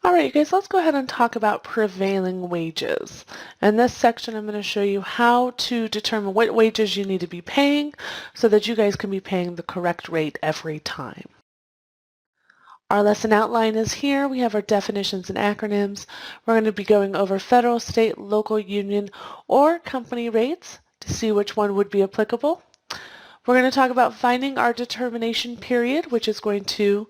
All right, you guys, let's go ahead and talk about prevailing wages. In this section, I'm going to show you how to determine what wages you need to be paying so that you guys can be paying the correct rate every time. Our lesson outline is here. We have our definitions and acronyms. We're going to be going over federal, state, local, union, or company rates to see which one would be applicable. We're going to talk about finding our determination period, which is going to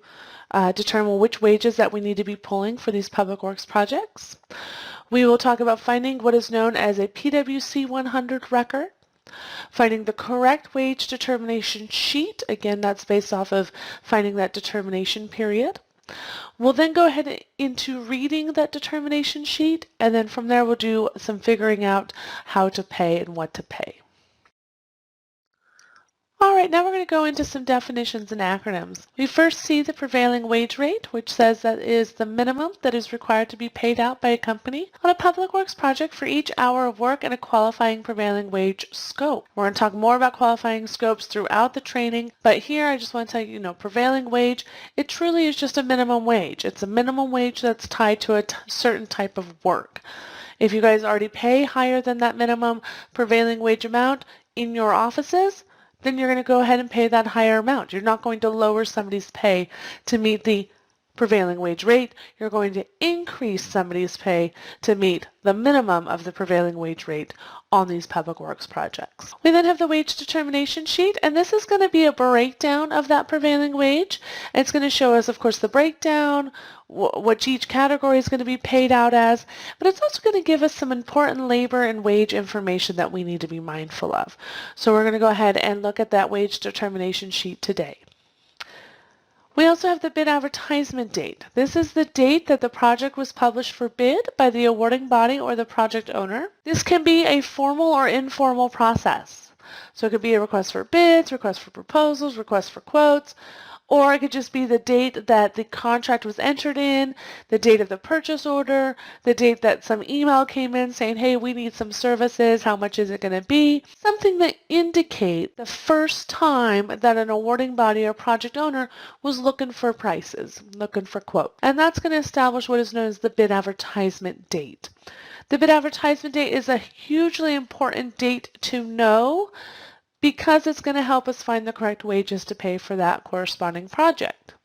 determine which wages that we need to be pulling for these public works projects. We will talk about finding what is known as a PwC 100 record, finding the correct wage determination sheet. Again, that's based off of finding that determination period. We'll then go ahead into reading that determination sheet, and then from there we'll do some figuring out how to pay and what to pay. All right, now we're going to go into some definitions and acronyms. We first see the prevailing wage rate, which says that is the minimum that is required to be paid out by a company on a public works project for each hour of work in a qualifying prevailing wage scope. We're going to talk more about qualifying scopes throughout the training, but here I just want to tell you, prevailing wage, it truly is just a minimum wage. It's a minimum wage that's tied to a certain type of work. If you guys already pay higher than that minimum prevailing wage amount in your offices, then you're going to go ahead and pay that higher amount. You're not going to lower somebody's pay to meet the prevailing wage rate. You're going to increase somebody's pay to meet the minimum of the prevailing wage rate on these public works projects. We then have the wage determination sheet, and this is going to be a breakdown of that prevailing wage. It's going to show us, of course, the breakdown, what each category is going to be paid out as, but it's also going to give us some important labor and wage information that we need to be mindful of. So we're going to go ahead and look at that wage determination sheet today. We also have the bid advertisement date. This is the date that the project was published for bid by the awarding body or the project owner. This can be a formal or informal process. So it could be a request for bids, request for proposals, request for quotes, or it could just be the date that the contract was entered in, the date of the purchase order, the date that some email came in saying, hey, we need some services, how much is it going to be? Something that indicates the first time that an awarding body or project owner was looking for prices, looking for quotes. And that's going to establish what is known as the bid advertisement date. The bid advertisement date is a hugely important date to know because it's going to help us find the correct wages to pay for that corresponding project.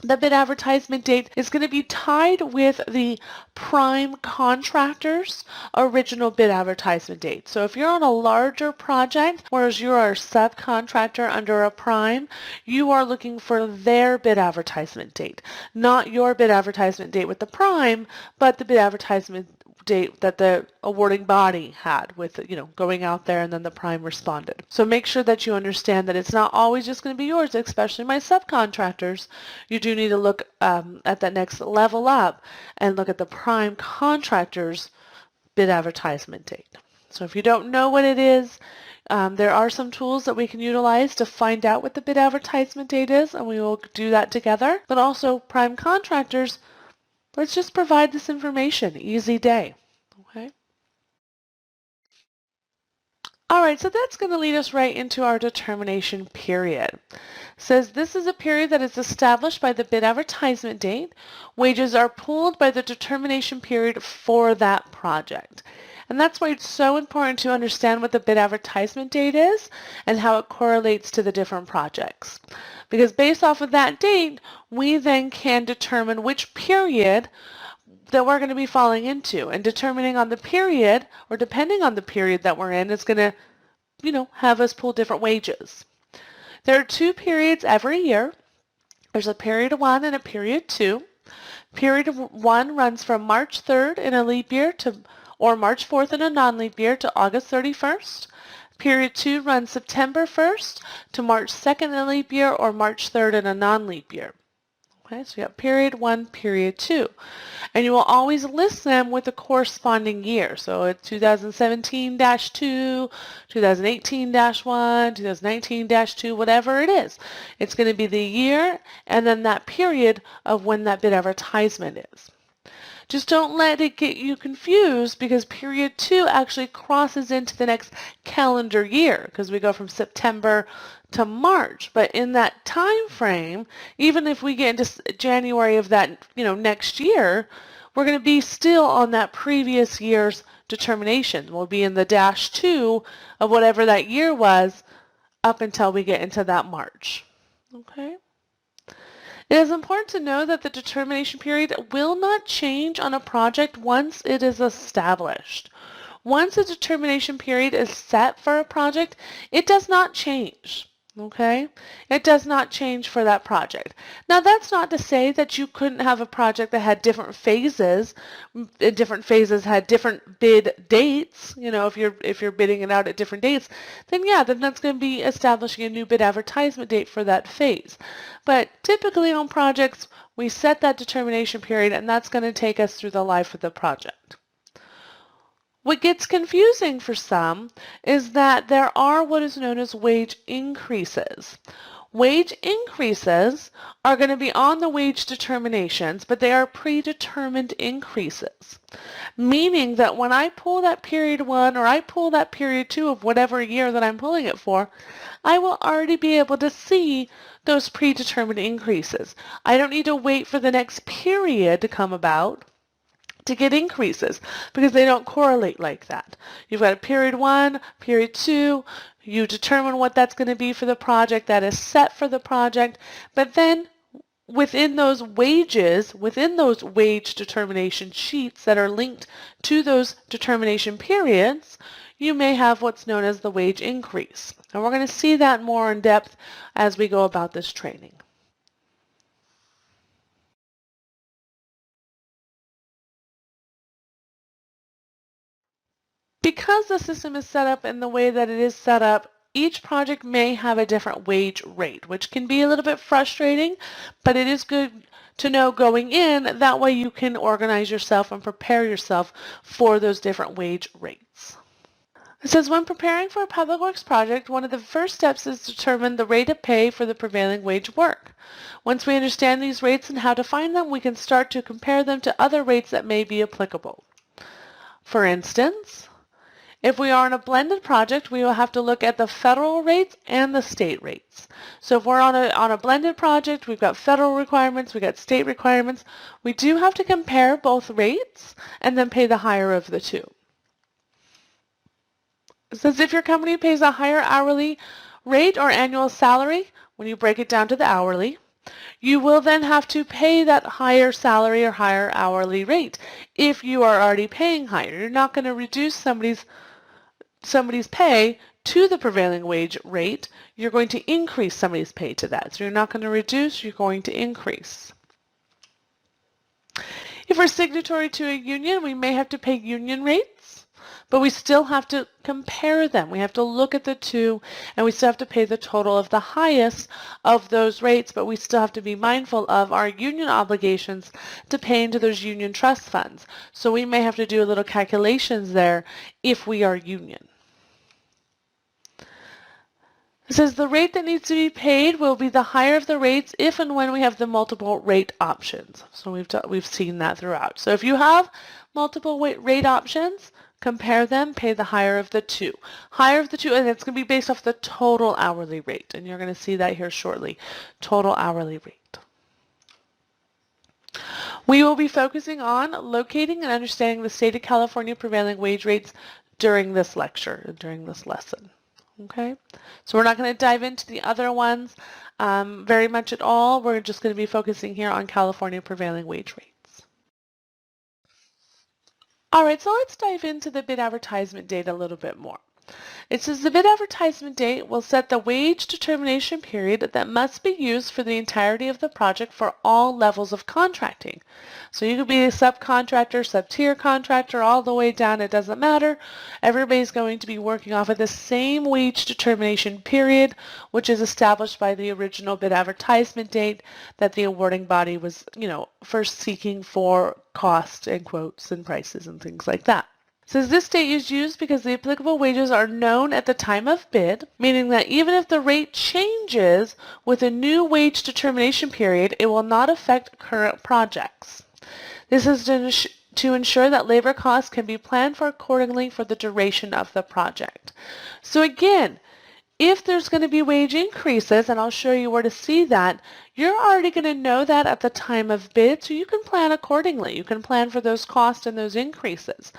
The bid advertisement date is going to be tied with the prime contractor's original bid advertisement date. So if you're on a larger project, whereas you are a subcontractor under a prime, you are looking for their bid advertisement date, not your bid advertisement date with the prime, but the bid advertisement date that the awarding body had with, going out there and then the prime responded. So make sure that you understand that it's not always just going to be yours, especially my subcontractors. You do need to look at that next level up and look at the prime contractor's bid advertisement date. So if you don't know what it is, there are some tools that we can utilize to find out what the bid advertisement date is, and we will do that together. But also, prime contractors, let's just provide this information. Easy day. Okay. All right, so that's going to lead us right into our determination period. It says this is a period that is established by the bid advertisement date. Wages are pooled by the determination period for that project. And that's why it's so important to understand what the bid advertisement date is and how it correlates to the different projects. Because based off of that date, we then can determine which period that we're going to be falling into, and determining on the period, or depending on the period that we're in, is going to, have us pull different wages. There are 2 periods every year. There's a period 1 and a period 2. Period 1 runs from March 3rd in a leap year or March 4th in a non-leap year to August 31st. Period 2 runs September 1st to March 2nd in a leap year or March 3rd in a non-leap year. Okay, so you got period 1, period 2. And you will always list them with the corresponding year. So it's 2017-2, 2018-1, 2019-2, whatever it is. It's going to be the year and then that period of when that bid advertisement is. Just don't let it get you confused, because period 2 actually crosses into the next calendar year, because we go from September to March. But in that time frame, even if we get into January of that, next year, we're going to be still on that previous year's determination. We'll be in the -2 of whatever that year was up until we get into that March. Okay? It is important to know that the determination period will not change on a project once it is established. Once a determination period is set for a project, it does not change. Okay? It does not change for that project. Now, that's not to say that you couldn't have a project that had different phases. Different phases had different bid dates. If you're bidding it out at different dates, then that's going to be establishing a new bid advertisement date for that phase. But typically on projects, we set that determination period, and that's going to take us through the life of the project. What gets confusing for some is that there are what is known as wage increases. Wage increases are going to be on the wage determinations, but they are predetermined increases, meaning that when I pull that period 1 or I pull that period 2 of whatever year that I'm pulling it for, I will already be able to see those predetermined increases. I don't need to wait for the next period to come about to get increases, because they don't correlate like that. You've got a period 1, period 2, you determine what that's going to be for the project, that is set for the project, but then within those wages, within those wage determination sheets that are linked to those determination periods, you may have what's known as the wage increase. And we're going to see that more in depth as we go about this training. Because the system is set up in the way that it is set up, each project may have a different wage rate, which can be a little bit frustrating, but it is good to know going in. That way you can organize yourself and prepare yourself for those different wage rates. It says, when preparing for a public works project, one of the first steps is to determine the rate of pay for the prevailing wage work. Once we understand these rates and how to find them, we can start to compare them to other rates that may be applicable. For instance, if we are on a blended project, we will have to look at the federal rates and the state rates. So if we're on a blended project, we've got federal requirements, we've got state requirements. We do have to compare both rates and then pay the higher of the two. It says if your company pays a higher hourly rate or annual salary, when you break it down to the hourly, you will then have to pay that higher salary or higher hourly rate. If you are already paying higher, you're not going to reduce somebody's pay to the prevailing wage rate. You're going to increase somebody's pay to that. So you're not going to reduce, you're going to increase. If we're signatory to a union, we may have to pay union rates, but we still have to compare them. We have to look at the two, and we still have to pay the total of the highest of those rates, but we still have to be mindful of our union obligations to pay into those union trust funds. So we may have to do a little calculations there if we are union. It says the rate that needs to be paid will be the higher of the rates if and when we have the multiple rate options. So we've seen that throughout. So if you have multiple rate options, compare them, pay the higher of the two. Higher of the two, and it's going to be based off the total hourly rate. And you're going to see that here shortly. Total hourly rate. We will be focusing on locating and understanding the state of California prevailing wage rates during this lecture, during this lesson. Okay, so we're not going to dive into the other ones very much at all. We're just going to be focusing here on California prevailing wage rates. All right, so let's dive into the bid advertisement date a little bit more. It says the bid advertisement date will set the wage determination period that must be used for the entirety of the project for all levels of contracting. So you could be a subcontractor, sub-tier contractor, all the way down, it doesn't matter. Everybody's going to be working off of the same wage determination period, which is established by the original bid advertisement date that the awarding body was, first seeking for costs and quotes and prices and things like that. It says this date is used because the applicable wages are known at the time of bid, meaning that even if the rate changes with a new wage determination period, it will not affect current projects. This is to ensure that labor costs can be planned for accordingly for the duration of the project. So again, if there's going to be wage increases, and I'll show you where to see that, you're already going to know that at the time of bid, so you can plan accordingly. You can plan for those costs and those increases.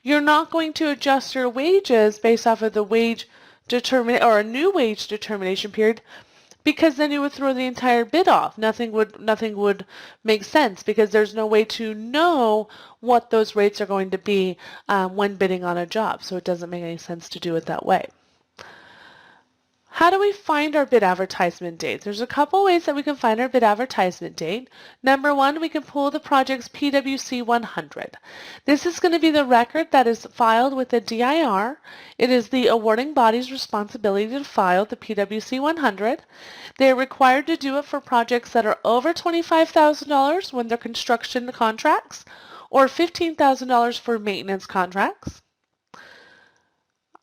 You're not going to adjust your wages based off of the wage determination or a new wage determination period, because then you would throw the entire bid off. Nothing would make sense, because there's no way to know what those rates are going to be when bidding on a job. So it doesn't make any sense to do it that way. How do we find our bid advertisement date? There's a couple ways that we can find our bid advertisement date. Number one, we can pull the project's PWC 100. This is going to be the record that is filed with the DIR. It is the awarding body's responsibility to file the PWC 100. They are required to do it for projects that are over $25,000 when they're construction contracts, or $15,000 for maintenance contracts.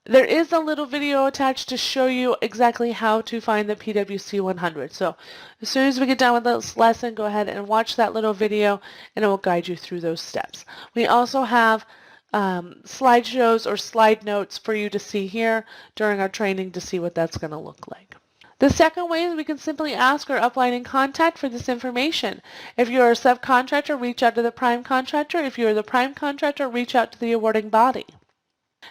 There is a little video attached to show you exactly how to find the PWC 100. So as soon as we get done with this lesson, go ahead and watch that little video and it will guide you through those steps. We also have slideshows or slide notes for you to see here during our training to see what that's going to look like. The second way is we can simply ask our upline in contact for this information. If you're a subcontractor, reach out to the prime contractor. If you're the prime contractor, reach out to the awarding body.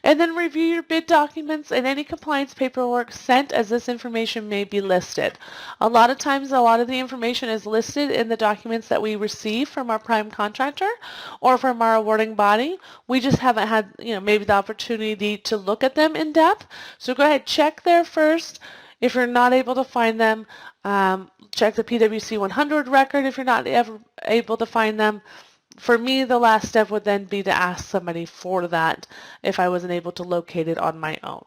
And then review your bid documents and any compliance paperwork sent, as this information may be listed. A lot of times, a lot of the information is listed in the documents that we receive from our prime contractor or from our awarding body. We just haven't had, maybe the opportunity to look at them in depth. So go ahead, check there first. If you're not able to find them, check the PWC 100 record if you're not ever able to find them. For me, the last step would then be to ask somebody for that if I wasn't able to locate it on my own.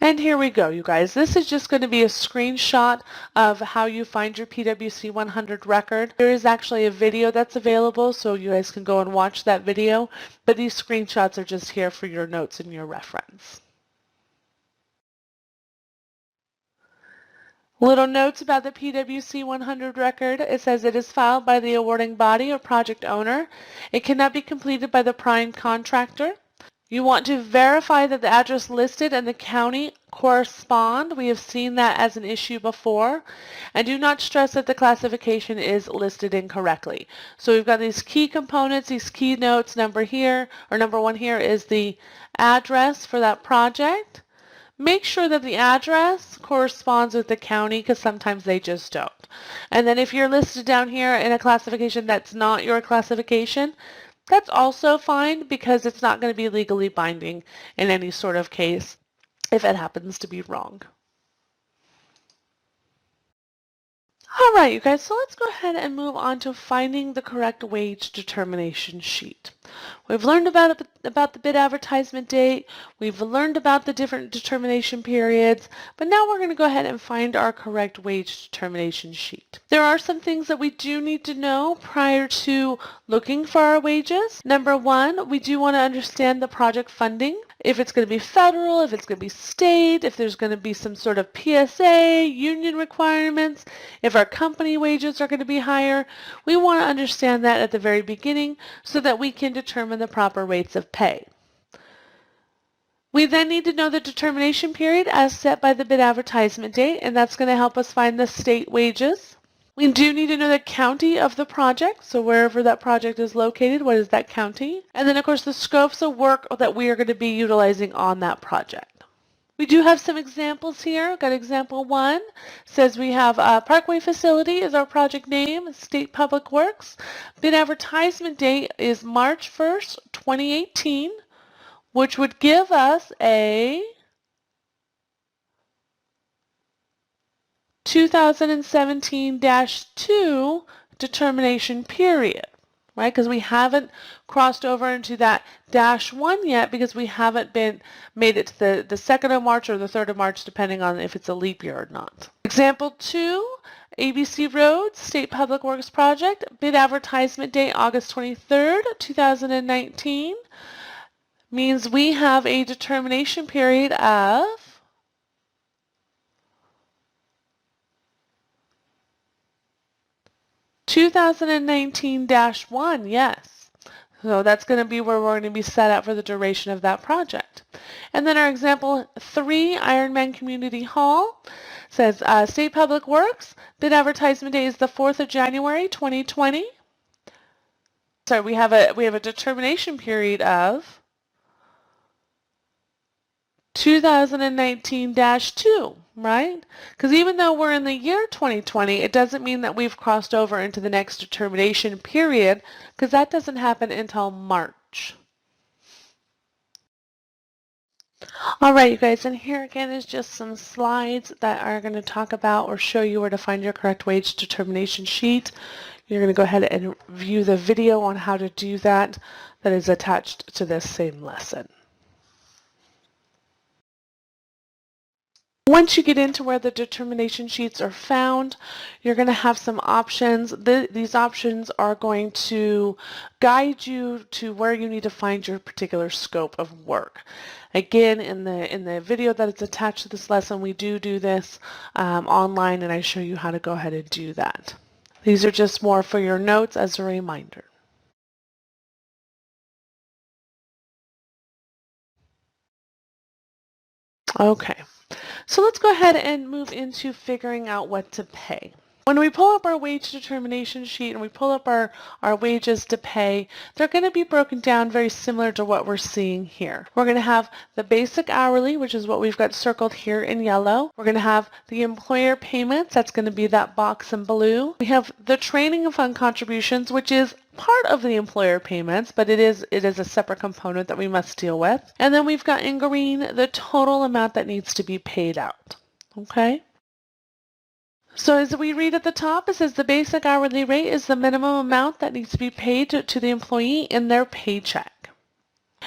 And here we go, you guys. This is just going to be a screenshot of how you find your PWC 100 record. There is actually a video that's available, so you guys can go and watch that video, but these screenshots are just here for your notes and your reference. Little notes about the PWC 100 record. It says it is filed by the awarding body or project owner. It cannot be completed by the prime contractor. You want to verify that the address listed and the county correspond. We have seen that as an issue before. And do not stress that the classification is listed incorrectly. So we've got these key components, these key notes. Number one here is the address for that project. Make sure that the address corresponds with the county, because sometimes they just don't. And then if you're listed down here in a classification that's not your classification, that's also fine, because it's not going to be legally binding in any sort of case if it happens to be wrong. All right, you guys, so let's go ahead and move on to finding the correct wage determination sheet. We've learned about the bid advertisement date. We've learned about the different determination periods, but now we're going to go ahead and find our correct wage determination sheet. There are some things that we do need to know prior to looking for our wages. Number one, we do want to understand the project funding. If it's going to be federal, if it's going to be state, if there's going to be some sort of PSA, union requirements, if our company wages are going to be higher, we want to understand that at the very beginning so that we can determine the proper rates of pay. We then need to know the determination period as set by the bid advertisement date, and that's going to help us find the state wages. We do need to know the county of the project, so wherever that project is located, what is that county? And then, of course, the scopes of work that we are going to be utilizing on that project. We do have some examples here. We've got example 1. Says we have Parkway Facility is our project name, State Public Works. Bid advertisement date is March 1st, 2018, which would give us a 2017-2 determination period, right? Because we haven't crossed over into that -1 yet, because we haven't made it to the 2nd of March or the 3rd of March, depending on if it's a leap year or not. Example 2, ABC Roads State Public Works Project, bid advertisement date August 23rd, 2019, means we have a determination period of 2019-1, yes. So that's going to be where we're going to be set up for the duration of that project. And then our example 3, Ironman Community Hall, says State Public Works, bid advertisement day is the 4th of January, 2020. So we have a determination period of 2019-2, right? Because even though we're in the year 2020, it doesn't mean that we've crossed over into the next determination period, because that doesn't happen until March. All right, you guys, and here again is just some slides that are going to talk about or show you where to find your correct wage determination sheet. You're going to go ahead and view the video on how to do that is attached to this same lesson. Once you get into where the determination sheets are found, you're going to have some options. These options are going to guide you to where you need to find your particular scope of work. Again, in the video that is attached to this lesson, we do this online, and I show you how to go ahead and do that. These are just more for your notes as a reminder. Okay. So let's go ahead and move into figuring out what to pay. When we pull up our wage determination sheet and we pull up our wages to pay, they're going to be broken down very similar to what we're seeing here. We're going to have the basic hourly, which is what we've got circled here in yellow. We're going to have the employer payments, that's going to be that box in blue. We have the training fund contributions, which is part of the employer payments, but it is a separate component that we must deal with. And then we've got in green the total amount that needs to be paid out. Okay? So as we read at the top, it says the basic hourly rate is the minimum amount that needs to be paid to the employee in their paycheck.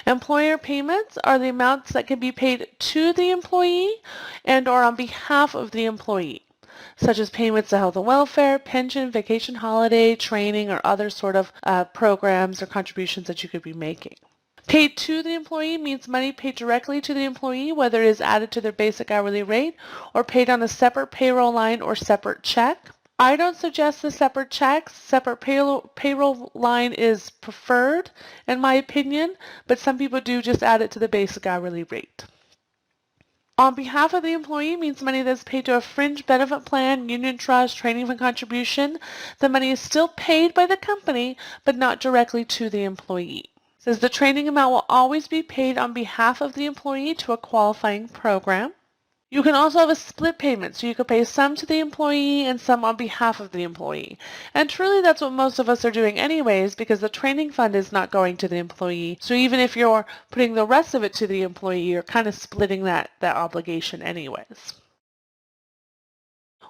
Employer payments are the amounts that can be paid to the employee and or on behalf of the employee, such as payments to health and welfare, pension, vacation holiday, training, or other sort of programs or contributions that you could be making. Paid to the employee means money paid directly to the employee, whether it is added to their basic hourly rate or paid on a separate payroll line or separate check. I don't suggest the separate checks. Separate payroll line is preferred, in my opinion, but some people do just add it to the basic hourly rate. On behalf of the employee means money that's paid to a fringe benefit plan, union trust, training fund contribution. The money is still paid by the company, but not directly to the employee. Says the training amount will always be paid on behalf of the employee to a qualifying program. You can also have a split payment, so you could pay some to the employee and some on behalf of the employee. And truly that's what most of us are doing anyways, because the training fund is not going to the employee. So even if you're putting the rest of it to the employee, you're kind of splitting that obligation anyways.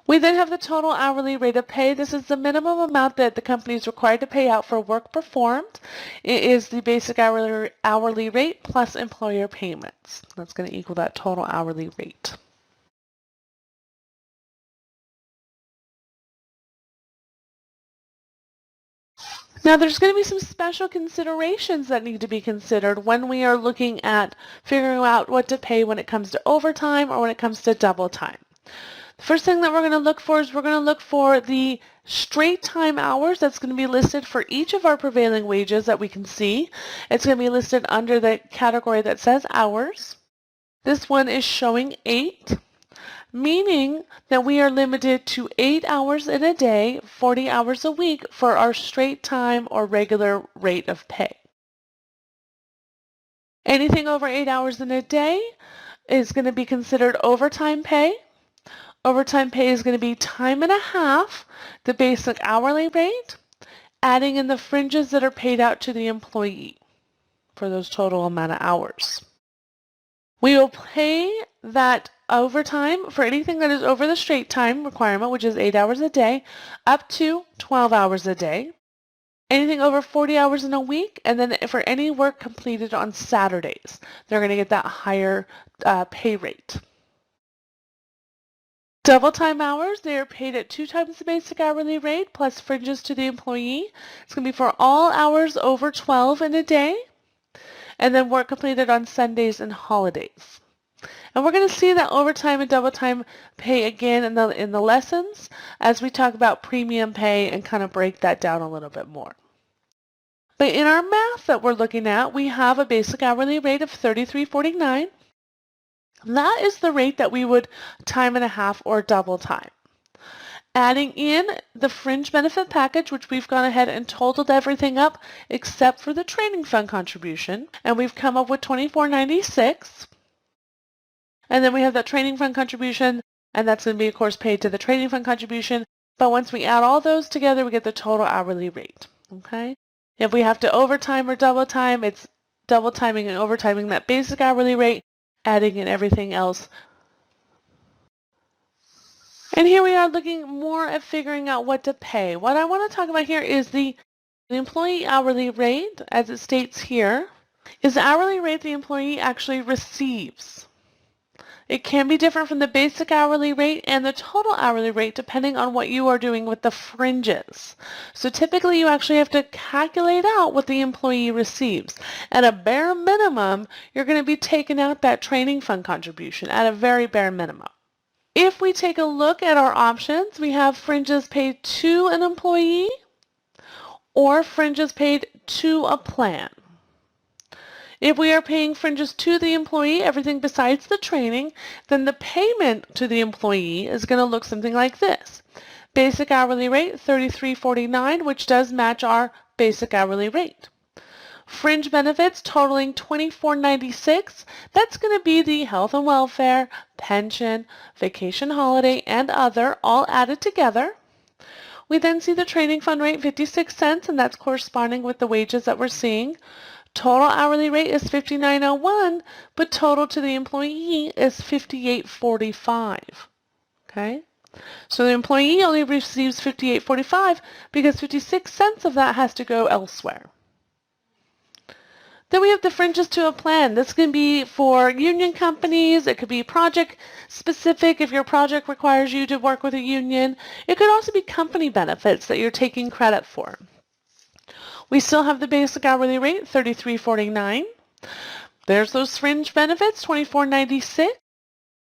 We then have the total hourly rate of pay. This is the minimum amount that the company is required to pay out for work performed. It is the basic hourly rate plus employer payments. That's going to equal that total hourly rate. Now there's going to be some special considerations that need to be considered when we are looking at figuring out what to pay when it comes to overtime or when it comes to double time. The first thing that we're going to look for is we're going to look for the straight time hours that's going to be listed for each of our prevailing wages that we can see. It's going to be listed under the category that says hours. This one is showing 8, meaning that we are limited to 8 hours in a day, 40 hours a week for our straight time or regular rate of pay. Anything over 8 hours in a day is going to be considered overtime pay. Overtime pay is going to be time and a half, the basic hourly rate, adding in the fringes that are paid out to the employee for those total amount of hours. We will pay that overtime for anything that is over the straight time requirement, which is 8 hours a day, up to 12 hours a day. Anything over 40 hours in a week, and then for any work completed on Saturdays, they're going to get that higher pay rate. Double time hours, they are paid at 2 times the basic hourly rate plus fringes to the employee. It's going to be for all hours over 12 in a day, and then work completed on Sundays and holidays. And we're going to see that overtime and double time pay again in the lessons as we talk about premium pay and kind of break that down a little bit more. But in our math that we're looking at, we have a basic hourly rate of $33.49. That is the rate that we would time and a half or double time. Adding in the fringe benefit package, which we've gone ahead and totaled everything up except for the training fund contribution, and we've come up with $24.96. And then we have that training fund contribution, and that's going to be, of course, paid to the training fund contribution. But once we add all those together, we get the total hourly rate. Okay? If we have to overtime or double time, it's double timing and overtiming that basic hourly rate, adding in everything else. And here we are looking more at figuring out what to pay. What I want to talk about here is the employee hourly rate, as it states here, is the hourly rate the employee actually receives. It can be different from the basic hourly rate and the total hourly rate depending on what you are doing with the fringes. So typically you actually have to calculate out what the employee receives. At a bare minimum, you're going to be taking out that training fund contribution at a very bare minimum. If we take a look at our options, we have fringes paid to an employee or fringes paid to a plan. If we are paying fringes to the employee, everything besides the training, then the payment to the employee is going to look something like this. Basic hourly rate, $33.49, which does match our basic hourly rate. Fringe benefits totaling $24.96. That's going to be the health and welfare, pension, vacation holiday, and other all added together. We then see the training fund rate, 56 cents, and that's corresponding with the wages that we're seeing. Total hourly rate is $59.01, but total to the employee is $58.45. Okay? So the employee only receives $58.45 because 56 cents of that has to go elsewhere. Then we have the fringes to a plan. This can be for union companies. It could be project specific if your project requires you to work with a union. It could also be company benefits that you're taking credit for. We still have the basic hourly rate, $33.49. There's those fringe benefits, $24.96.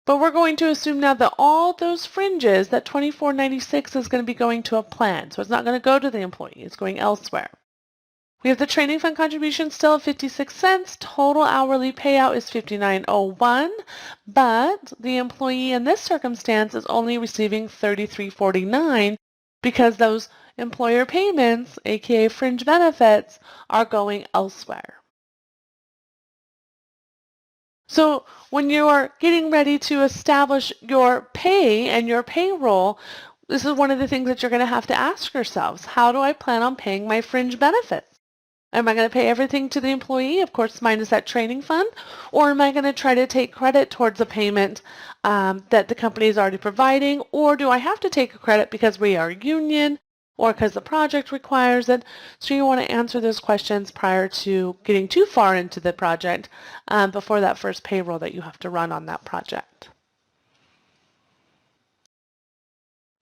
But we're going to assume now that all those fringes, that $24.96 is going to be going to a plan. So it's not going to go to the employee. It's going elsewhere. We have the training fund contribution still at 56 cents. Total hourly payout is $59.01. But the employee in this circumstance is only receiving $33.49 because those employer payments, aka fringe benefits, are going elsewhere. So when you are getting ready to establish your pay and your payroll, this is one of the things that you're going to have to ask yourselves. How do I plan on paying my fringe benefits? Am I going to pay everything to the employee, of course minus that training fund, or am I going to try to take credit towards a payment that the company is already providing, or do I have to take a credit because we are a union or because the project requires it? So you want to answer those questions prior to getting too far into the project before that first payroll that you have to run on that project.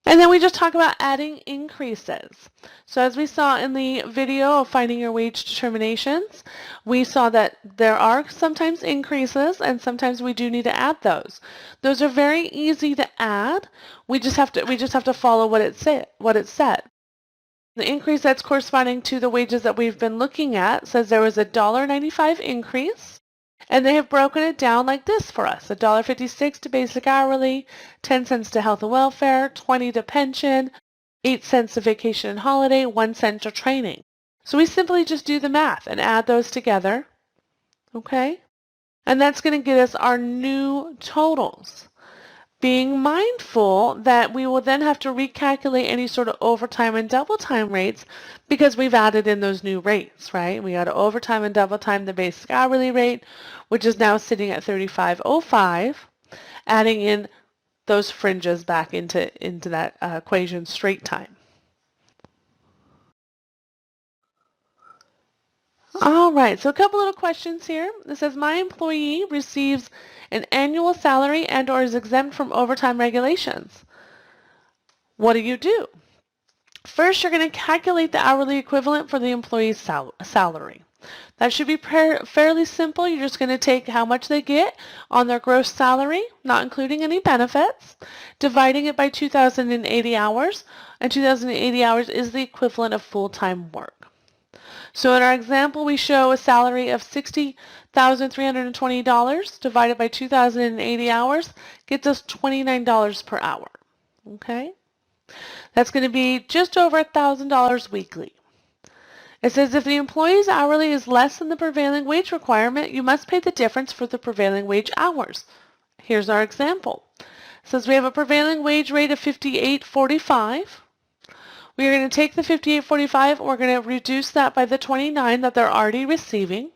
And then we just talk about adding increases. So as we saw in the video of finding your wage determinations, we saw that there are sometimes increases and sometimes we do need to add those. Those are very easy to add. We just have to follow what it said. The increase that's corresponding to the wages that we've been looking at says there was a $1.95 increase. And they have broken it down like this for us. $1.56 to basic hourly, 10 cents to health and welfare, 20 to pension, 8 cents to vacation and holiday, 1 cent to training. So we simply just do the math and add those together. Okay? And that's going to get us our new totals. Being mindful that we will then have to recalculate any sort of overtime and double time rates because we've added in those new rates, right? We got overtime and double time the basic hourly rate, which is now sitting at $35.05, adding in those fringes back into that equation straight time. All right, so a couple little questions here. It says, my employee receives an annual salary and or is exempt from overtime regulations. What do you do? First, you're going to calculate the hourly equivalent for the employee's salary. That should be fairly simple. You're just going to take how much they get on their gross salary, not including any benefits, dividing it by 2,080 hours, and 2,080 hours is the equivalent of full-time work. So in our example, we show a salary of $60,320 divided by 2,080 hours gets us $29 per hour. Okay? That's going to be just over $1,000 weekly. It says if the employee's hourly is less than the prevailing wage requirement, you must pay the difference for the prevailing wage hours. Here's our example. It says we have a prevailing wage rate of $58.45. We are going to take the $58.45 and we're going to reduce that by the $29 that they're already receiving,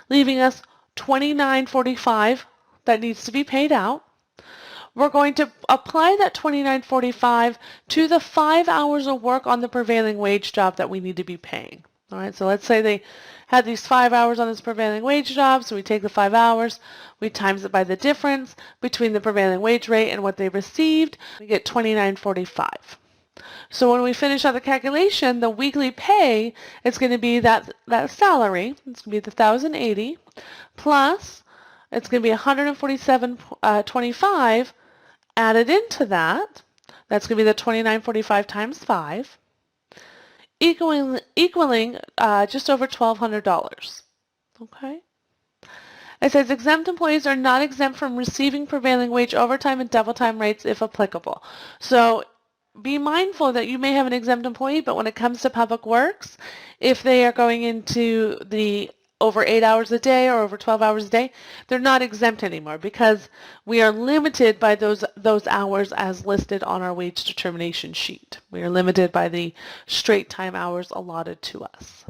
leaving us $29.45 that needs to be paid out. We're going to apply that $29.45 to the 5 hours of work on the prevailing wage job that we need to be paying. All right, so let's say they had these 5 hours on this prevailing wage job, so we take the 5 hours, we times it by the difference between the prevailing wage rate and what they received, we get $29.45. So when we finish out the calculation, the weekly pay is going to be that salary, it's going to be the 1,080, plus it's going to be $147.25 added into that. That's going to be the $29.45 times 5. Equaling just over $1,200. Okay. It says exempt employees are not exempt from receiving prevailing wage overtime and double time rates if applicable. So be mindful that you may have an exempt employee, but when it comes to Public Works, if they are going into the over 8 hours a day or over 12 hours a day, they're not exempt anymore because we are limited by those hours as listed on our wage determination sheet. We are limited by the straight time hours allotted to us.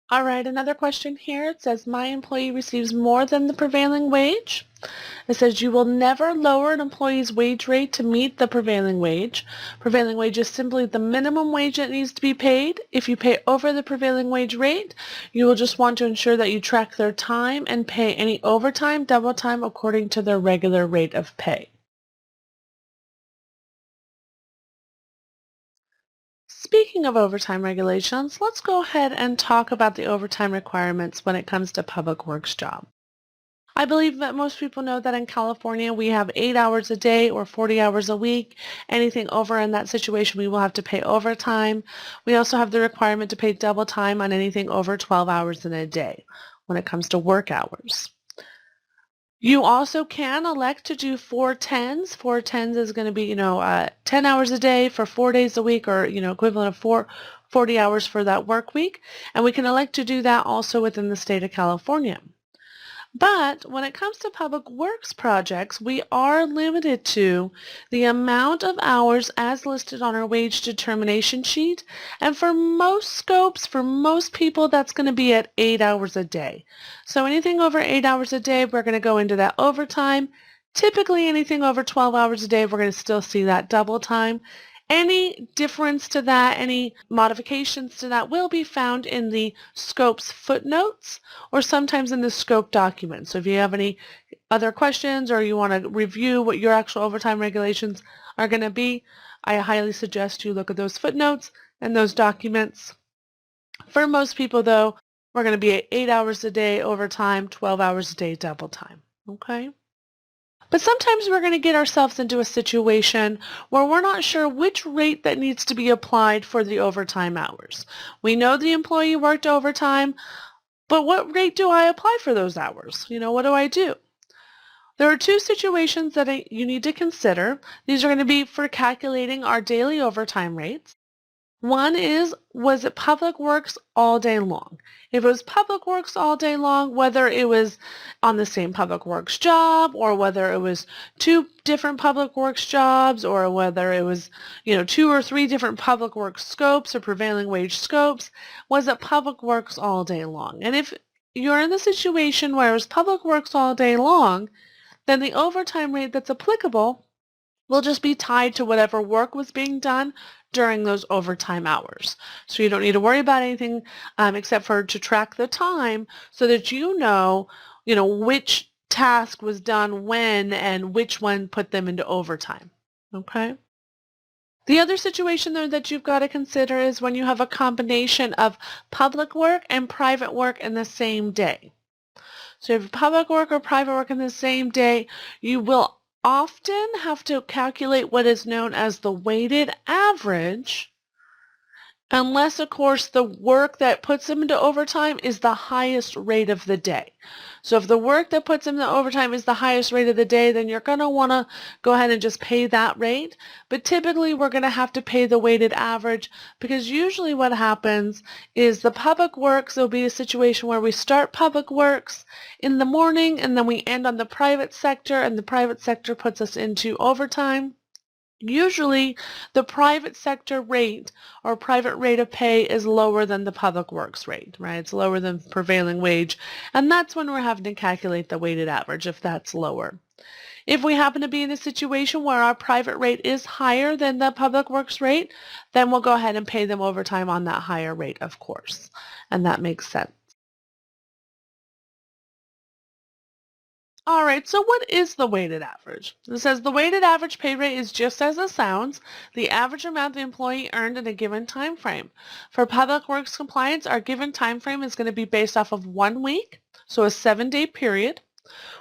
All right, another question here. It says, my employee receives more than the prevailing wage. It says, you will never lower an employee's wage rate to meet the prevailing wage. Prevailing wage is simply the minimum wage that needs to be paid. If you pay over the prevailing wage rate, you will just want to ensure that you track their time and pay any overtime, double time according to their regular rate of pay. Speaking of overtime regulations, let's go ahead and talk about the overtime requirements when it comes to Public Works job. I believe that most people know that in California we have 8 hours a day or 40 hours a week. Anything over in that situation we will have to pay overtime. We also have the requirement to pay double time on anything over 12 hours in a day when it comes to work hours. You also can elect to do 4/10s. 4/10s is going to be, 10 hours a day for 4 days a week, or, equivalent of 40 hours for that work week. And we can elect to do that also within the state of California. But when it comes to Public Works projects, we are limited to the amount of hours as listed on our wage determination sheet. And for most scopes, for most people, that's going to be at 8 hours a day. So anything over 8 hours a day, we're going to go into that overtime. Typically anything over 12 hours a day, we're going to still see that double time. Any difference to that, any modifications to that will be found in the scope's footnotes or sometimes in the scope document. So if you have any other questions or you want to review what your actual overtime regulations are going to be, I highly suggest you look at those footnotes and those documents. For most people, though, we're going to be at 8 hours a day overtime, 12 hours a day double time. Okay? But sometimes we're going to get ourselves into a situation where we're not sure which rate that needs to be applied for the overtime hours. We know the employee worked overtime, but what rate do I apply for those hours? What do I do? There are two situations that you need to consider. These are going to be for calculating our daily overtime rates. One is, was it Public Works all day long? If it was Public Works all day long, whether it was on the same Public Works job or whether it was 2 different Public Works jobs or whether it was, 2 or 3 different Public Works scopes or prevailing wage scopes, was it Public Works all day long? And if you're in the situation where it was Public Works all day long, then the overtime rate that's applicable will just be tied to whatever work was being done during those overtime hours. So you don't need to worry about anything except for to track the time so that you know which task was done when and which one put them into overtime. Okay? The other situation there that you've got to consider is when you have a combination of public work and private work in the same day. So if public work or private work in the same day, you will often have to calculate what is known as the weighted average, unless, of course, the work that puts them into overtime is the highest rate of the day. So if the work that puts them into overtime is the highest rate of the day, then you're going to want to go ahead and just pay that rate. But typically, we're going to have to pay the weighted average, because usually what happens is the public works, there'll be a situation where we start public works in the morning and then we end on the private sector, and the private sector puts us into overtime. Usually, the private sector rate or private rate of pay is lower than the public works rate, right? It's lower than prevailing wage, and that's when we're having to calculate the weighted average if that's lower. If we happen to be in a situation where our private rate is higher than the public works rate, then we'll go ahead and pay them overtime on that higher rate, of course, and that makes sense. All right, so what is the weighted average? It says the weighted average pay rate is just as it sounds, the average amount the employee earned in a given time frame. For public works compliance, our given time frame is going to be based off of 1 week, so a 7-day period.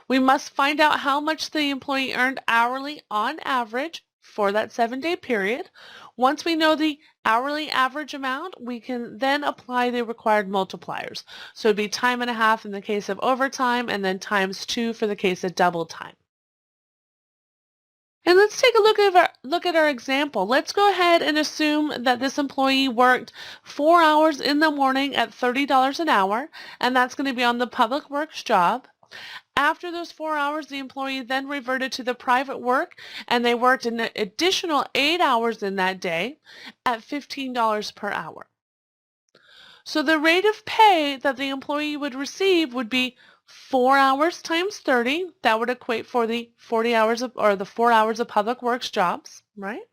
We must find out how much the employee earned hourly on average for that 7-day period. Once we know the hourly average amount, we can then apply the required multipliers. So it'd be time and a half in the case of overtime, and then times 2 for the case of double time. And let's take a look at our example. Let's go ahead and assume that this employee worked 4 hours in the morning at $30 an hour, and that's going to be on the public works job. After those 4 hours, the employee then reverted to the private work, and they worked an additional 8 hours in that day at $15 per hour. So the rate of pay that the employee would receive would be 4 hours times 30. That would equate for the 40 hours or the 4 hours of public works jobs, right?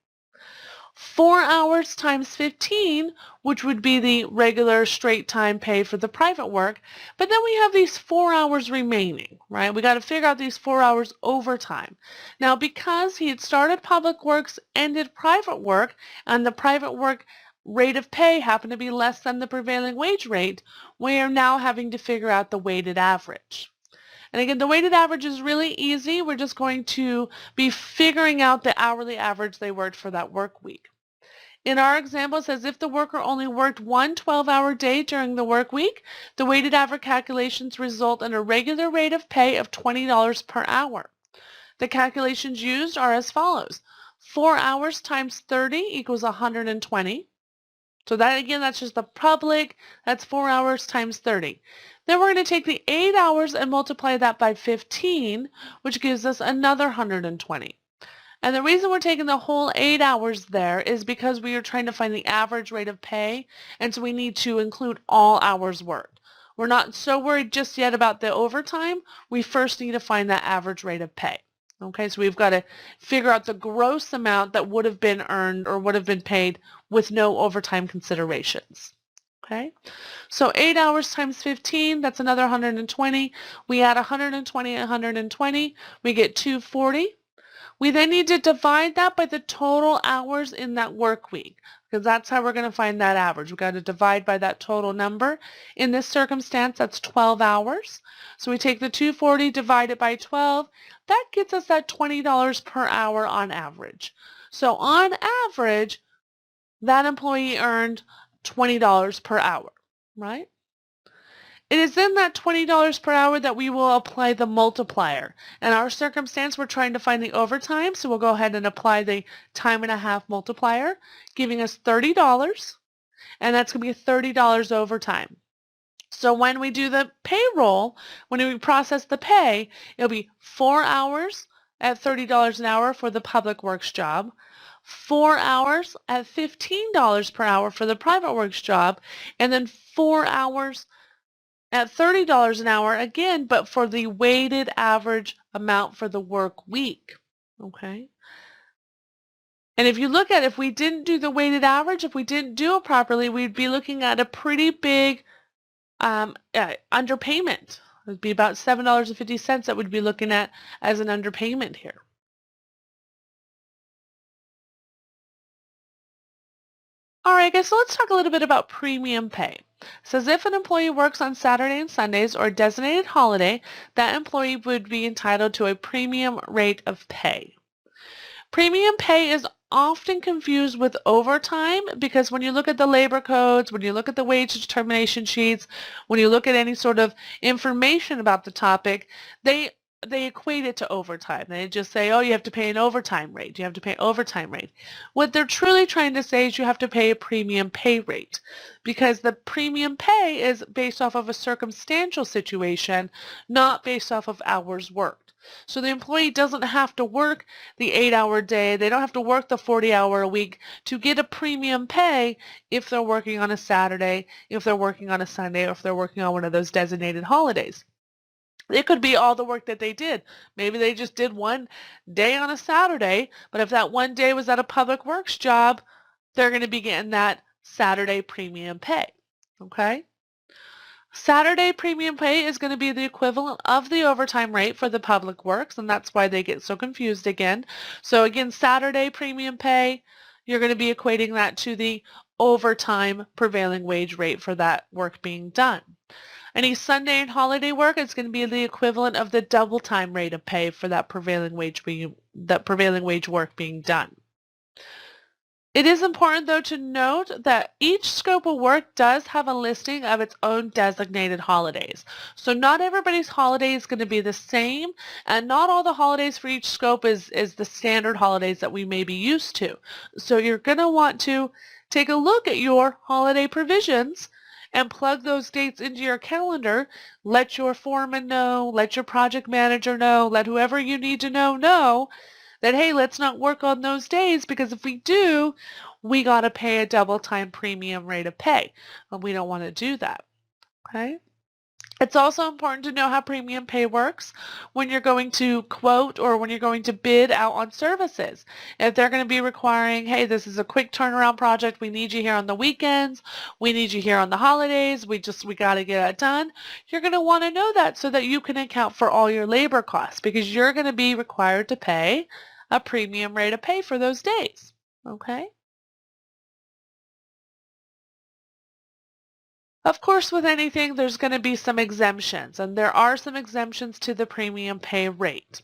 4 hours times 15, which would be the regular straight time pay for the private work. But then we have these 4 hours remaining, right? We got to figure out these 4 hours overtime. Now, because he had started public works, ended private work, and the private work rate of pay happened to be less than the prevailing wage rate, we are now having to figure out the weighted average. And again, the weighted average is really easy. We're just going to be figuring out the hourly average they worked for that work week. In our example, it says if the worker only worked one 12-hour day during the work week, the weighted average calculations result in a regular rate of pay of $20 per hour. The calculations used are as follows. 4 hours times 30 equals 120. So that, again, that's just the public. That's 4 hours times 30. Then we're going to take the 8 hours and multiply that by 15, which gives us another 120. And the reason we're taking the whole 8 hours there is because we are trying to find the average rate of pay, and so we need to include all hours worked. We're not so worried just yet about the overtime. We first need to find that average rate of pay. Okay, so we've got to figure out the gross amount that would have been earned or would have been paid with no overtime considerations. Okay, so 8 hours times 15, that's another 120. We add 120 and 120, we get 240. We then need to divide that by the total hours in that work week, because that's how we're going to find that average. We've got to divide by that total number. In this circumstance, that's 12 hours. So we take the 240, divide it by 12. That gets us that $20 per hour on average. So on average, that employee earned $20 per hour, right? It is in that $20 per hour that we will apply the multiplier. In our circumstance, we're trying to find the overtime, so we'll go ahead and apply the time and a half multiplier, giving us $30, and that's going to be $30 overtime. So when we do the payroll, when we process the pay, it'll be 4 hours at $30 an hour for the public works job, 4 hours at $15 per hour for the private works job, and then 4 hours at $30 an hour again, but for the weighted average amount for the work week. Okay. And if you look at it, if we didn't do the weighted average, if we didn't do it properly, we'd be looking at a pretty big underpayment. It would be about $7.50 that we'd be looking at as an underpayment here. All right, guys, so let's talk a little bit about premium pay. It says if an employee works on Saturday and Sundays or a designated holiday, that employee would be entitled to a premium rate of pay. Premium pay is often confused with overtime because when you look at the labor codes, when you look at the wage determination sheets, when you look at any sort of information about the topic, they equate it to overtime. They just say, oh, you have to pay an overtime rate. You have to pay overtime rate. What they're truly trying to say is you have to pay a premium pay rate because the premium pay is based off of a circumstantial situation, not based off of hours worked. So the employee doesn't have to work the 8-hour day. They don't have to work the 40-hour a week to get a premium pay if they're working on a Saturday, if they're working on a Sunday, or if they're working on one of those designated holidays. It could be all the work that they did. Maybe they just did one day on a Saturday, but if that one day was at a public works job, they're going to be getting that Saturday premium pay. Okay? Saturday premium pay is going to be the equivalent of the overtime rate for the public works, and that's why they get so confused again. So again, Saturday premium pay, you're going to be equating that to the overtime prevailing wage rate for that work being done. Any Sunday and holiday work is going to be the equivalent of the double time rate of pay for that prevailing wage work being done. It is important, though, to note that each scope of work does have a listing of its own designated holidays. So not everybody's holiday is going to be the same, and not all the holidays for each scope is the standard holidays that we may be used to. So you're going to want to take a look at your holiday provisions and plug those dates into your calendar. Let your foreman know, let your project manager know, let whoever you need to know that, hey, let's not work on those days because if we do, we got to pay a double time premium rate of pay. And we don't want to do that. Okay? It's also important to know how premium pay works when you're going to quote or when you're going to bid out on services. If they're going to be requiring, hey, this is a quick turnaround project, we need you here on the weekends, we need you here on the holidays, we got to get it done, you're going to want to know that so that you can account for all your labor costs because you're going to be required to pay a premium rate of pay for those days. Okay? Of course, with anything, there's going to be some exemptions, and there are some exemptions to the premium pay rate.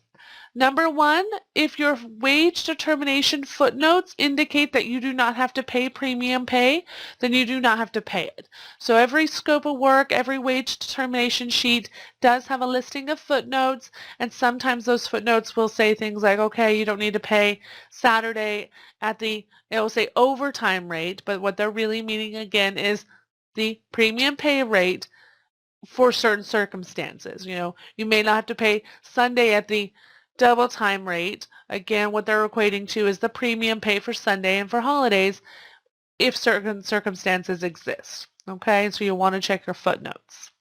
Number one, if your wage determination footnotes indicate that you do not have to pay premium pay, then you do not have to pay it. So every scope of work, every wage determination sheet does have a listing of footnotes, and sometimes those footnotes will say things like, okay, you don't need to pay Saturday at it will say overtime rate, but what they're really meaning again is the premium pay rate for certain circumstances. You know, you may not have to pay Sunday at the double time rate. Again, what they're equating to is the premium pay for Sunday and for holidays if certain circumstances exist. Okay, so you'll want to check your footnotes.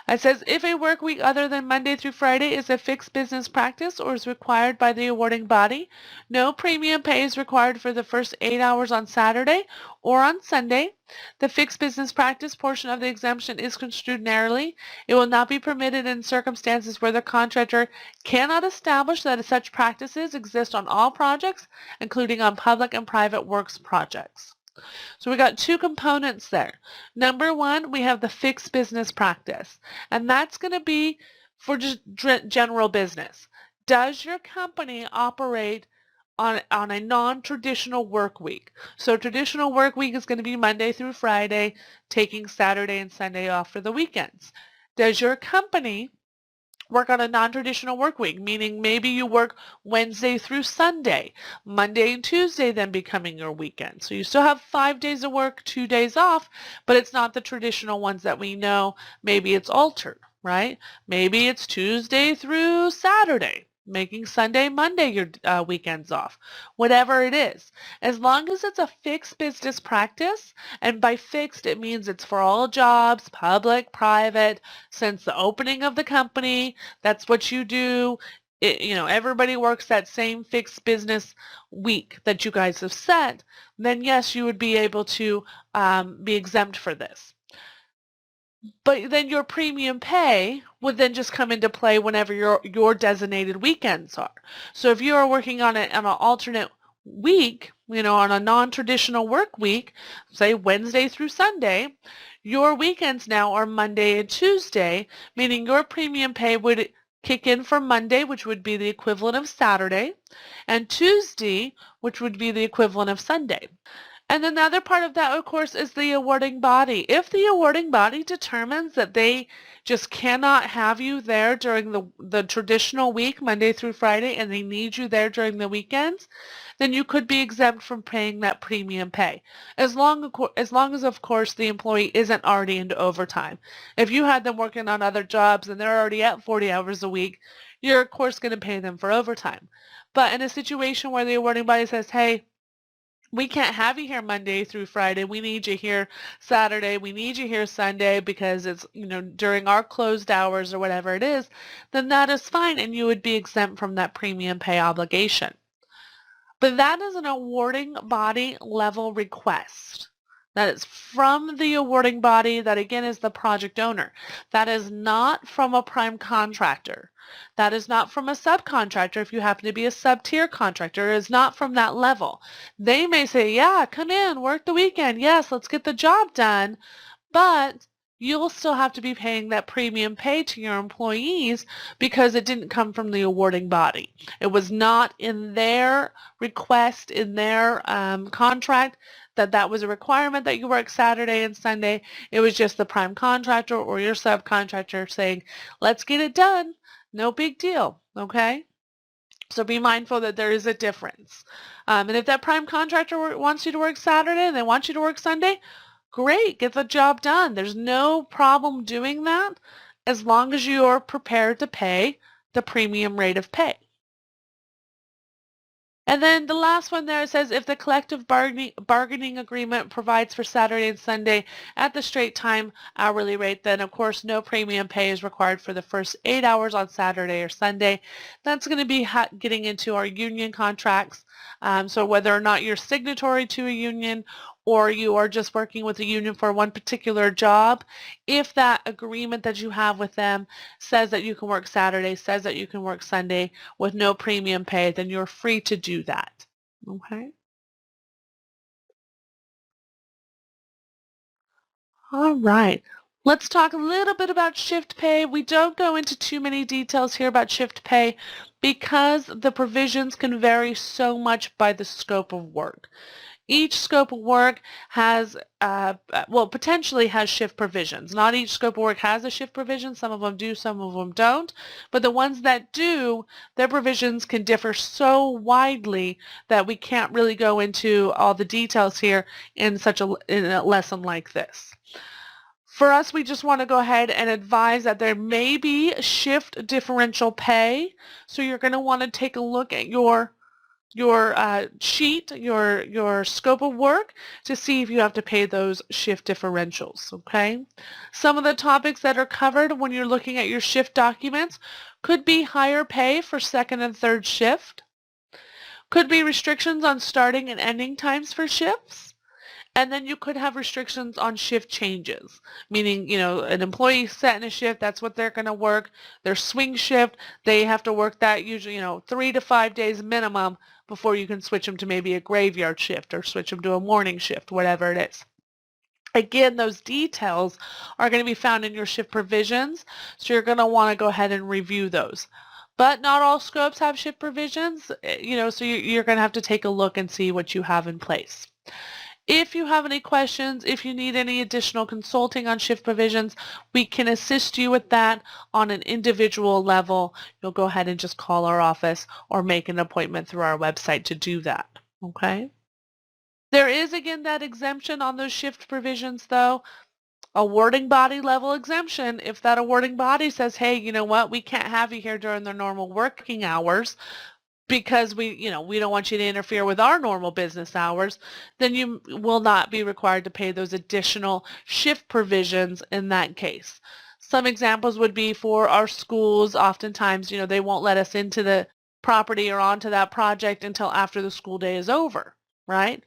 It says if a work week other than Monday through Friday is a fixed business practice or is required by the awarding body, no premium pay is required for the first 8 hours on Saturday or on Sunday. The fixed business practice portion of the exemption is construed narrowly. It will not be permitted in circumstances where the contractor cannot establish that such practices exist on all projects, including on public and private works projects. So we got two components there. Number one, we have the fixed business practice, and that's going to be for just general business. Does your company operate on a non-traditional work week? So traditional work week is going to be Monday through Friday, taking Saturday and Sunday off for the weekends. Does your company work on a non-traditional work week, meaning maybe you work Wednesday through Sunday, Monday and Tuesday then becoming your weekend. So you still have 5 days of work, 2 days off, but it's not the traditional ones that we know. Maybe it's altered, right? Maybe it's Tuesday through Saturday, making Sunday, Monday your weekends off, whatever it is. As long as it's a fixed business practice, and by fixed it means it's for all jobs, public, private, since the opening of the company, that's what you do. Everybody works that same fixed business week that you guys have set, then yes, you would be able to be exempt for this. But then your premium pay would then just come into play whenever your designated weekends are. So if you are working on an alternate week, on a non-traditional work week, say Wednesday through Sunday, your weekends now are Monday and Tuesday, meaning your premium pay would kick in for Monday, which would be the equivalent of Saturday, and Tuesday, which would be the equivalent of Sunday. And then the other part of that, of course, is the awarding body. If the awarding body determines that they just cannot have you there during the traditional week, Monday through Friday, and they need you there during the weekends, then you could be exempt from paying that premium pay, as long as, of course, the employee isn't already into overtime. If you had them working on other jobs and they're already at 40 hours a week, you're, of course, going to pay them for overtime. But in a situation where the awarding body says, hey, we can't have you here Monday through Friday. We need you here Saturday. We need you here Sunday because it's, during our closed hours or whatever it is, then that is fine and you would be exempt from that premium pay obligation. But that is an awarding body level request. That is from the awarding body that again is the project owner. That is not from a prime contractor. That is not from a subcontractor if you happen to be a sub-tier contractor. It is not from that level. They may say, yeah, come in, work the weekend. Yes, let's get the job done. But you'll still have to be paying that premium pay to your employees because it didn't come from the awarding body. It was not in their request, in their contract, that was a requirement that you work Saturday and Sunday. It was just the prime contractor or your subcontractor saying, let's get it done. No big deal, okay? So be mindful that there is a difference. And if that prime contractor wants you to work Saturday and they want you to work Sunday, great, get the job done. There's no problem doing that as long as you are prepared to pay the premium rate of pay. And then the last one there says if the collective bargaining agreement provides for Saturday and Sunday at the straight time hourly rate, then of course no premium pay is required for the first 8 hours on Saturday or Sunday. That's going to be getting into our union contracts. So whether or not you're signatory to a union or you are just working with a union for one particular job, if that agreement that you have with them says that you can work Saturday, says that you can work Sunday with no premium pay, then you're free to do that. Okay? All right. Let's talk a little bit about shift pay. We don't go into too many details here about shift pay because the provisions can vary so much by the scope of work. Each scope of work has, potentially has shift provisions. Not each scope of work has a shift provision. Some of them do, some of them don't. But the ones that do, their provisions can differ so widely that we can't really go into all the details here in a lesson like this. For us, we just want to go ahead and advise that there may be shift differential pay. So you're going to want to take a look at your sheet, your scope of work to see if you have to pay those shift differentials, okay? Some of the topics that are covered when you're looking at your shift documents could be higher pay for second and third shift, could be restrictions on starting and ending times for shifts, and then you could have restrictions on shift changes, meaning, an employee set in a shift, that's what they're going to work. Their swing shift, they have to work that usually, 3 to 5 days minimum before you can switch them to maybe a graveyard shift or switch them to a morning shift, whatever it is. Again, those details are going to be found in your shift provisions, so you're going to want to go ahead and review those. But not all scopes have shift provisions, so you're going to have to take a look and see what you have in place. If you have any questions, if you need any additional consulting on shift provisions, we can assist you with that on an individual level. You'll go ahead and just call our office or make an appointment through our website to do that, okay? There is, again, that exemption on those shift provisions, though. Awarding body level exemption, if that awarding body says, hey, you know what, we can't have you here during the normal working hours, because we don't want you to interfere with our normal business hours, then you will not be required to pay those additional shift provisions in that case. Some examples would be for our schools. Oftentimes, they won't let us into the property or onto that project until after the school day is over, right?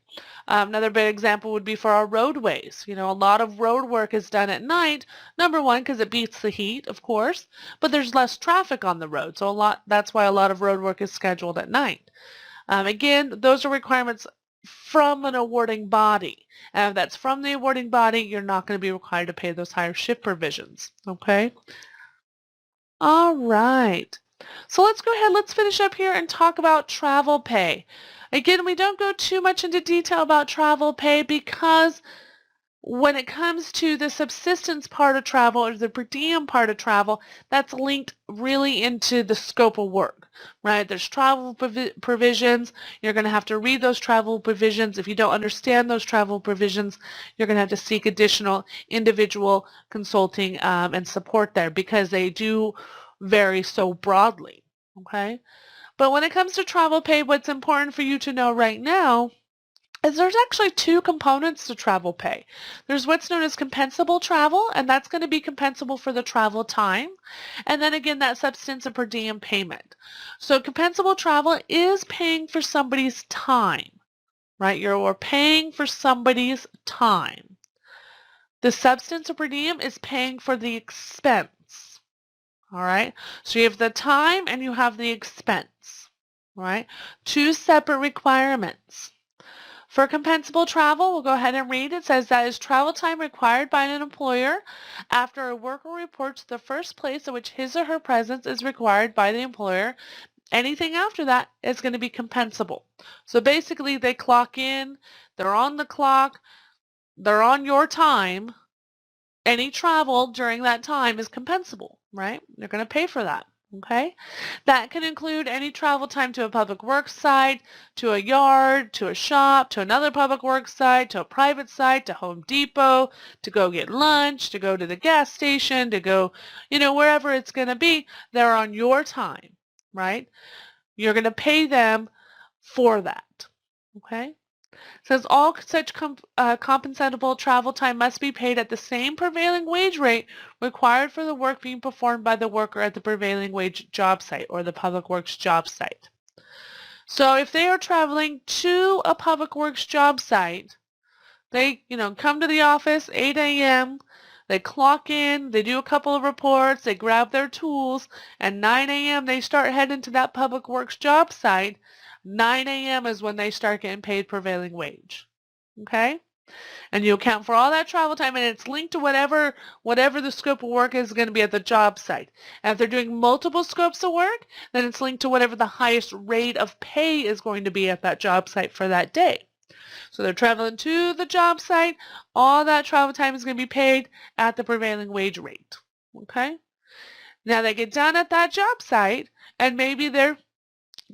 Another big example would be for our roadways. A lot of road work is done at night, number one, because it beats the heat, of course, but there's less traffic on the road, so that's why a lot of road work is scheduled at night. Again, those are requirements from an awarding body. And if that's from the awarding body, you're not going to be required to pay those higher shift provisions. Okay? All right. So let's go ahead, let's finish up here and talk about travel pay. Again, we don't go too much into detail about travel pay because when it comes to the subsistence part of travel or the per diem part of travel, that's linked really into the scope of work, right? There's travel provisions. You're going to have to read those travel provisions. If you don't understand those travel provisions, you're going to have to seek additional individual consulting and support there because they do vary so broadly, okay? But when it comes to travel pay, what's important for you to know right now is there's actually two components to travel pay. There's what's known as compensable travel, and that's going to be compensable for the travel time. And then again, that subsistence and per diem payment. So compensable travel is paying for somebody's time, right? You're paying for somebody's time. The subsistence or per diem is paying for the expense. All right? So you have the time and you have the expense. All right? Two separate requirements. For compensable travel, we'll go ahead and read. It says that is travel time required by an employer after a worker reports the first place at which his or her presence is required by the employer. Anything after that is going to be compensable. So basically they clock in, they're on the clock, they're on your time. Any travel during that time is compensable, right? They're going to pay for that. Okay, that can include any travel time to a public works site, to a yard, to a shop, to another public works site, to a private site, to Home Depot, to go get lunch, to go to the gas station, to go, wherever it's going to be. They're on your time, right? You're going to pay them for that. Okay? Says all such compensable travel time must be paid at the same prevailing wage rate required for the work being performed by the worker at the prevailing wage job site or the public works job site. So if they are traveling to a public works job site, they, come to the office 8 a.m., they clock in, they do a couple of reports, they grab their tools, and 9 a.m. they start heading to that public works job site. 9 a.m. is when they start getting paid prevailing wage. Okay? And you account for all that travel time, and it's linked to whatever the scope of work is going to be at the job site. And if they're doing multiple scopes of work, then it's linked to whatever the highest rate of pay is going to be at that job site for that day. So they're traveling to the job site. All that travel time is going to be paid at the prevailing wage rate. Okay? Now they get done at that job site, and maybe they're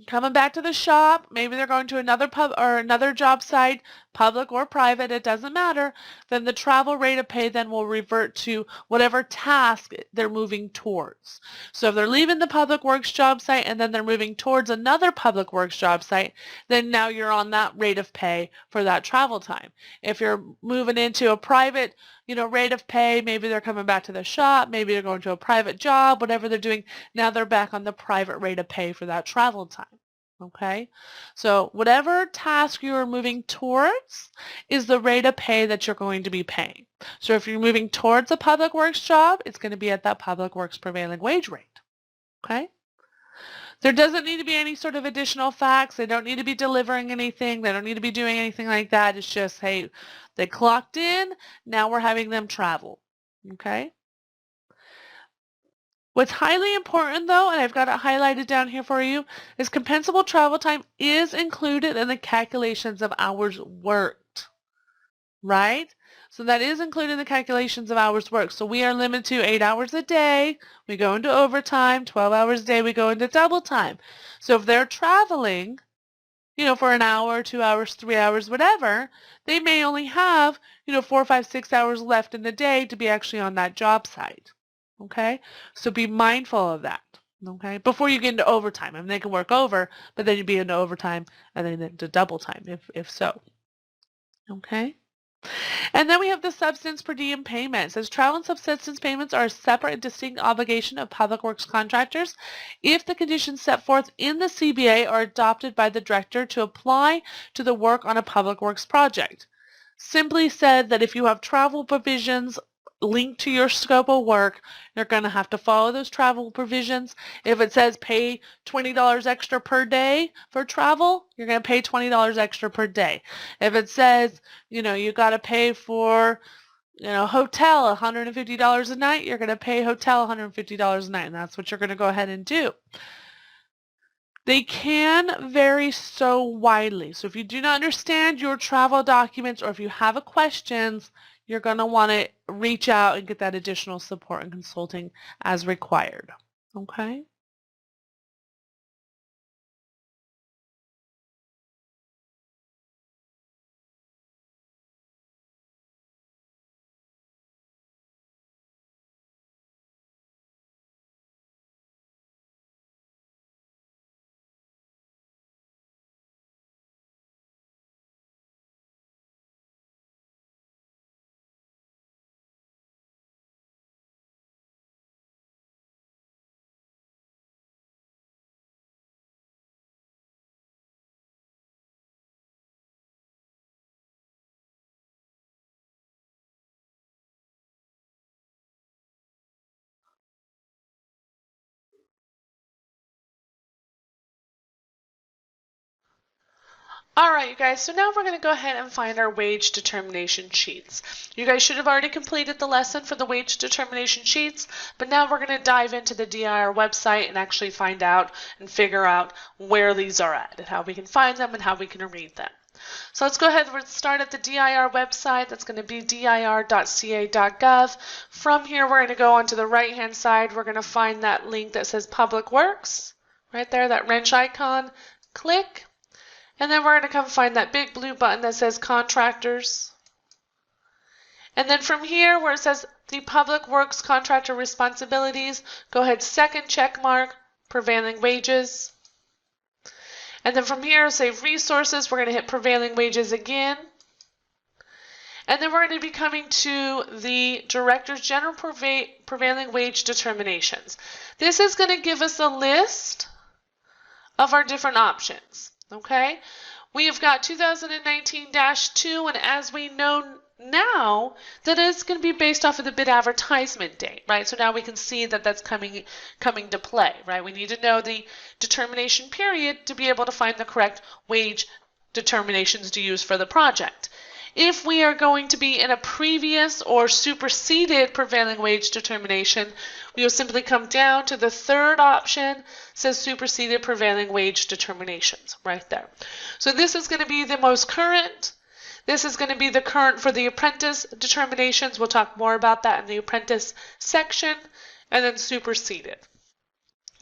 coming back to the shop, maybe they're going to another pub or another job site, public or private, it doesn't matter, then the travel rate of pay then will revert to whatever task they're moving towards. So if they're leaving the public works job site and then they're moving towards another public works job site, then now you're on that rate of pay for that travel time. If you're moving into a private, rate of pay, maybe they're coming back to the shop, maybe they're going to a private job, whatever they're doing, now they're back on the private rate of pay for that travel time. Okay, so whatever task you are moving towards is the rate of pay that you're going to be paying. So if you're moving towards a public works job, it's going to be at that public works prevailing wage rate. Okay? There doesn't need to be any sort of additional facts. They don't need to be delivering anything. They don't need to be doing anything like that. It's just, hey, they clocked in, now we're having them travel. Okay? What's highly important, though, and I've got it highlighted down here for you, is compensable travel time is included in the calculations of hours worked, right? So that is included in the calculations of hours worked. So we are limited to 8 hours a day. We go into overtime. 12 hours a day, we go into double time. So if they're traveling, for an hour, 2 hours, 3 hours, whatever, they may only have, 4, 5, 6 hours left in the day to be actually on that job site. Okay, so be mindful of that. Okay, before you get into overtime. I mean, they can work over, but then you'd be into overtime and then into double time if so. Okay, and then we have the subsistence per diem payments. As travel and subsistence payments are a separate and distinct obligation of public works contractors if the conditions set forth in the CBA are adopted by the director to apply to the work on a public works project. Simply said that if you have travel provisions linked to your scope of work, you're going to have to follow those travel provisions. If it says pay $20 extra per day for travel, you're going to pay $20 extra per day. If it says, you got to pay for, hotel $150 a night, you're going to pay hotel $150 a night, and that's what you're going to go ahead and do. They can vary so widely. So if you do not understand your travel documents or if you have questions, you're going to want to reach out and get that additional support and consulting as required. Okay? All right, you guys, so now we're going to go ahead and find our wage determination sheets. You guys should have already completed the lesson for the wage determination sheets, but now we're going to dive into the DIR website and actually find out and figure out where these are at and how we can find them and how we can read them. So let's go ahead and start at the DIR website. That's going to be dir.ca.gov. From here, we're going to go onto the right-hand side. We're going to find that link that says Public Works, right there, that wrench icon. Click. And then we're going to come find that big blue button that says Contractors. And then from here where it says the Public Works Contractor Responsibilities, go ahead, second check mark, Prevailing Wages. And then from here, say Resources, we're going to hit Prevailing Wages again. And then we're going to be coming to the Director's General Prevailing Wage Determinations. This is going to give us a list of our different options. Okay, we have got 2019-2, and as we know now, that is going to be based off of the bid advertisement date, right? So now we can see that that's coming to play, right? We need to know the determination period to be able to find the correct wage determinations to use for the project. If we are going to be in a previous or superseded prevailing wage determination, we will simply come down to the third option, says superseded prevailing wage determinations, right there. So this is going to be the most current. This is going to be the current for the apprentice determinations. We'll talk more about that in the apprentice section, and then superseded.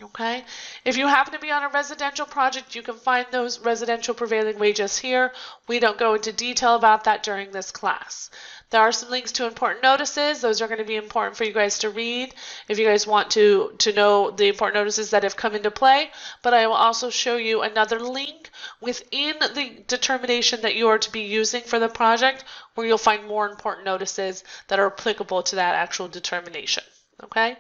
Okay, if you happen to be on a residential project, you can find those residential prevailing wages here. We don't go into detail about that during this class. There are some links to important notices. Those are going to be important for you guys to read if you guys want to know the important notices that have come into play. But I will also show you another link within the determination that you are to be using for the project where you'll find more important notices that are applicable to that actual determination. Okay.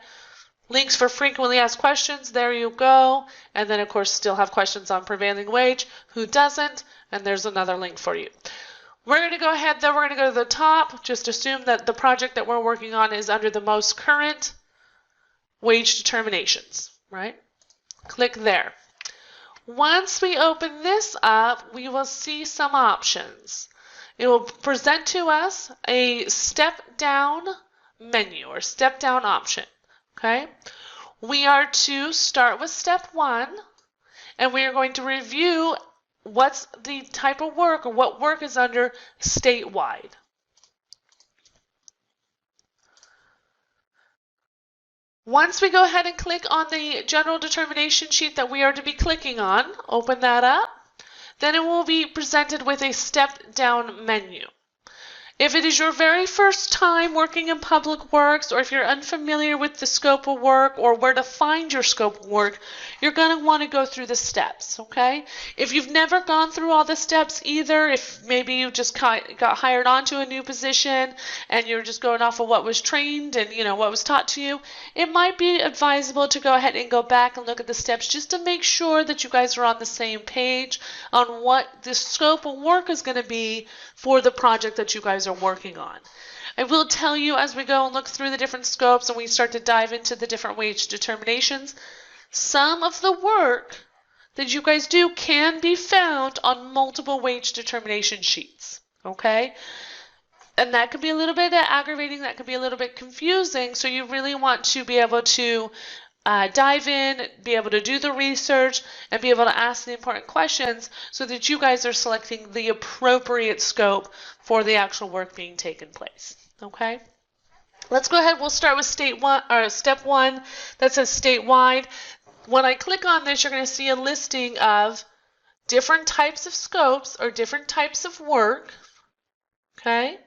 Links for frequently asked questions, there you go. And then, of course, still have questions on prevailing wage. Who doesn't? And there's another link for you. We're going to go ahead, then we're going to go to the top. Just assume that the project that we're working on is under the most current wage determinations, right? Click there. Once we open this up, we will see some options. It will present to us a step-down menu or step-down option. Okay, we are to start with step 1, and we are going to review what's the type of work or what work is under statewide. Once we go ahead and click on the general determination sheet that we are to be clicking on, open that up, then it will be presented with a step-down menu. If it is your very first time working in Public Works, or if you're unfamiliar with the scope of work or where to find your scope of work, you're going to want to go through the steps, okay? If you've never gone through all the steps either, if maybe you just got hired onto a new position and you're just going off of what was trained and what was taught to you, it might be advisable to go ahead and go back and look at the steps just to make sure that you guys are on the same page on what the scope of work is going to be for the project that you guys guys are working on. I will tell you as we go and look through the different scopes and we start to dive into the different wage determinations, some of the work that you guys do can be found on multiple wage determination sheets, okay? And that can be a little bit aggravating, that can be a little bit confusing, so you really want to be able to dive in, be able to do the research, and be able to ask the important questions so that you guys are selecting the appropriate scope for the actual work being taken place, okay? Let's go ahead, we'll start with step one that says statewide. When I click on this, you're going to see a listing of different types of scopes or different types of work, okay?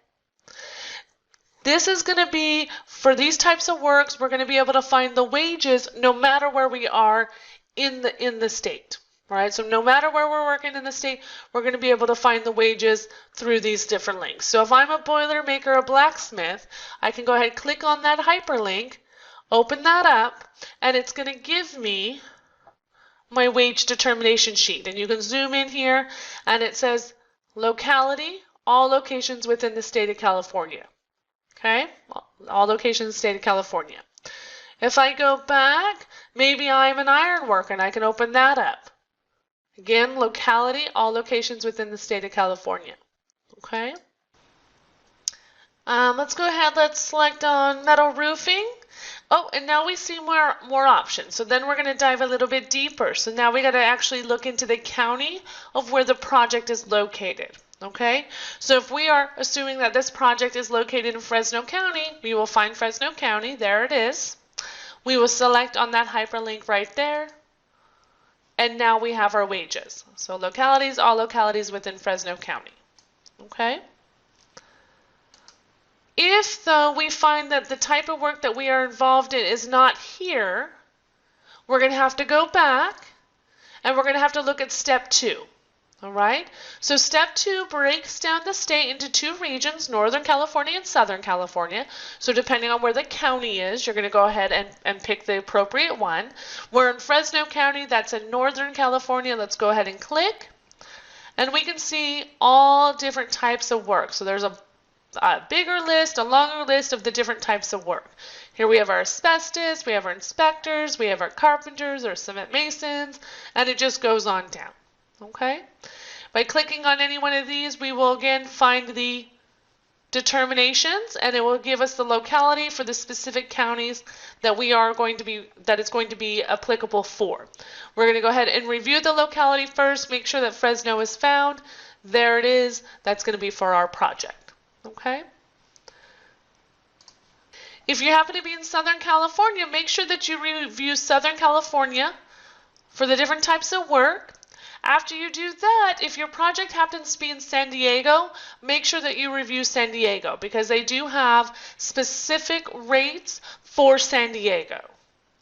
This is going to be, for these types of works, we're going to be able to find the wages no matter where we are in the state, right? So no matter where we're working in the state, we're going to be able to find the wages through these different links. So if I'm a boilermaker, a blacksmith, I can go ahead and click on that hyperlink, open that up, and it's going to give me my wage determination sheet. And you can zoom in here, and it says locality, all locations within the state of California. Okay, all locations in the state of California. If I go back, maybe I'm an iron worker, and I can open that up. Again, locality, all locations within the state of California. Okay. Let's go ahead, let's select on metal roofing. Oh, and now we see more options. So then we're going to dive a little bit deeper. So now we got to actually look into the county of where the project is located. Okay, so if we are assuming that this project is located in Fresno County, we will find Fresno County. There it is. We will select on that hyperlink right there. And now we have our wages. So localities, all localities within Fresno County. Okay. If, though, we find that the type of work that we are involved in is not here, we're going to have to go back and we're going to have to look at step 2. All right, so step 2 breaks down the state into 2 regions, Northern California and Southern California. So depending on where the county is, you're going to go ahead and pick the appropriate one. We're in Fresno County, that's in Northern California. Let's go ahead and click. And we can see all different types of work. So there's a bigger list, a longer list of the different types of work. Here we have our asbestos, we have our inspectors, we have our carpenters, our cement masons, and it just goes on down. Okay, by clicking on any one of these, we will again find the determinations, and it will give us the locality for the specific counties that it's going to be applicable for. We're going to go ahead and review the locality first, make sure that Fresno is found. There it is. That's going to be for our project. Okay. If you happen to be in Southern California, make sure that you review Southern California for the different types of work. After you do that, if your project happens to be in San Diego, make sure that you review San Diego because they do have specific rates for San Diego.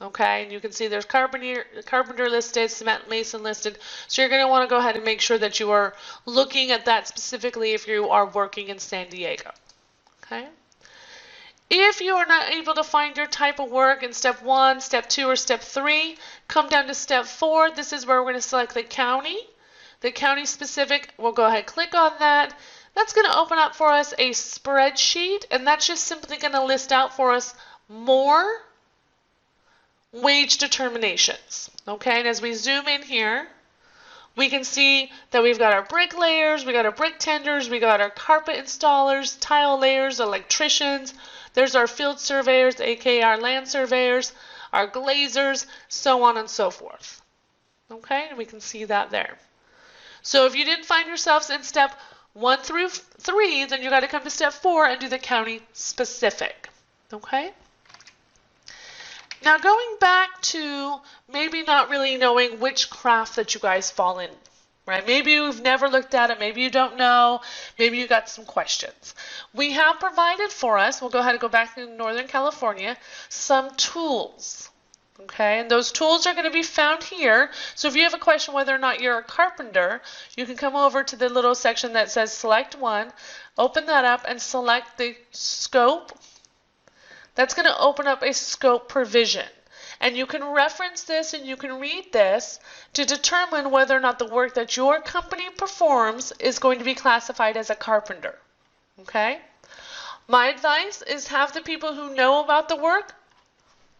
Okay, and you can see there's carpenter listed, cement mason listed. So you're going to want to go ahead and make sure that you are looking at that specifically if you are working in San Diego. Okay. If you are not able to find your type of work in step 1, step 2, or step 3, come down to step 4. This is where we're going to select the county. The county specific, we'll go ahead and click on that. That's going to open up for us a spreadsheet, and that's just simply going to list out for us more wage determinations. Okay, and as we zoom in here, we can see that we've got our bricklayers, we got our brick tenders, we got our carpet installers, tile layers, electricians. There's our field surveyors, aka our land surveyors, our glazers, so on and so forth. Okay, and we can see that there. So if you didn't find yourselves in step 1 through 3, then you got to come to step 4 and do the county specific. Okay. Now going back to maybe not really knowing which craft that you guys fall in, right? Maybe you've never looked at it, maybe you don't know, maybe you got some questions. We have provided for us, we'll go ahead and go back to Northern California, some tools. Okay, and those tools are going to be found here. So if you have a question whether or not you're a carpenter, you can come over to the little section that says select one, open that up and select the scope. That's going to open up a scope provision. And you can reference this and you can read this to determine whether or not the work that your company performs is going to be classified as a carpenter. Okay? My advice is have the people who know about the work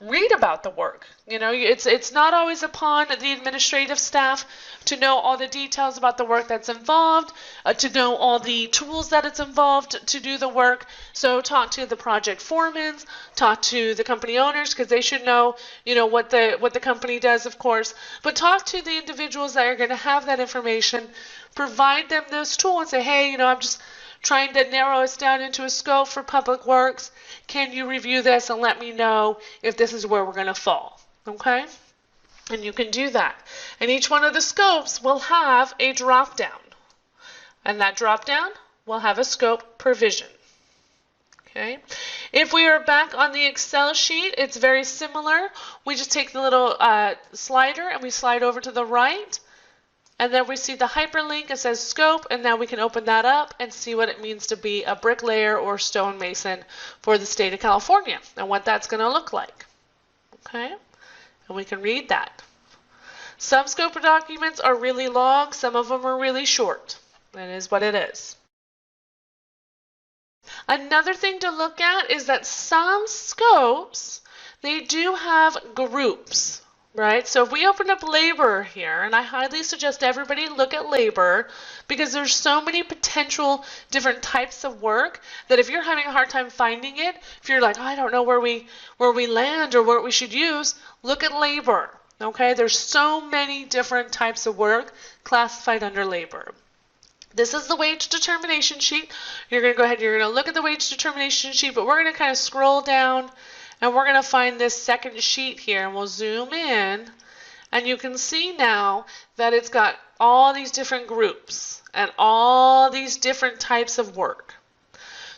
read about the work. You know, it's not always upon the administrative staff to know all the details about the work that's involved, to know all the tools that it's involved to do the work. So talk to the project foremen, talk to the company owners, because they should know, you know, what the company does, of course. But talk to the individuals that are going to have that information. Provide them those tools and say, hey, you know, I'm just trying to narrow us down into a scope for public works. Can you review this and let me know if this is where we're going to fall? Okay? And you can do that. And each one of the scopes will have a drop down. And that drop down will have a scope provision. Okay? If we are back on the Excel sheet, it's very similar. We just take the little slider and we slide over to the right. And then we see the hyperlink, it says scope, and now we can open that up and see what it means to be a bricklayer or stonemason for the state of California and what that's going to look like. Okay? And we can read that. Some scope documents are really long, some of them are really short. That is what it is. Another thing to look at is that some scopes, they do have groups. Right? So if we open up labor here, and I highly suggest everybody look at labor because there's so many potential different types of work that if you're having a hard time finding it, if you're like, oh, I don't know where we land or what we should use, look at labor. Okay? There's so many different types of work classified under labor. This is the wage determination sheet. You're going to go ahead, you're going to look at the wage determination sheet, but we're going to kind of scroll down and we're going to find this second sheet here, and we'll zoom in, and you can see now that it's got all these different groups and all these different types of work.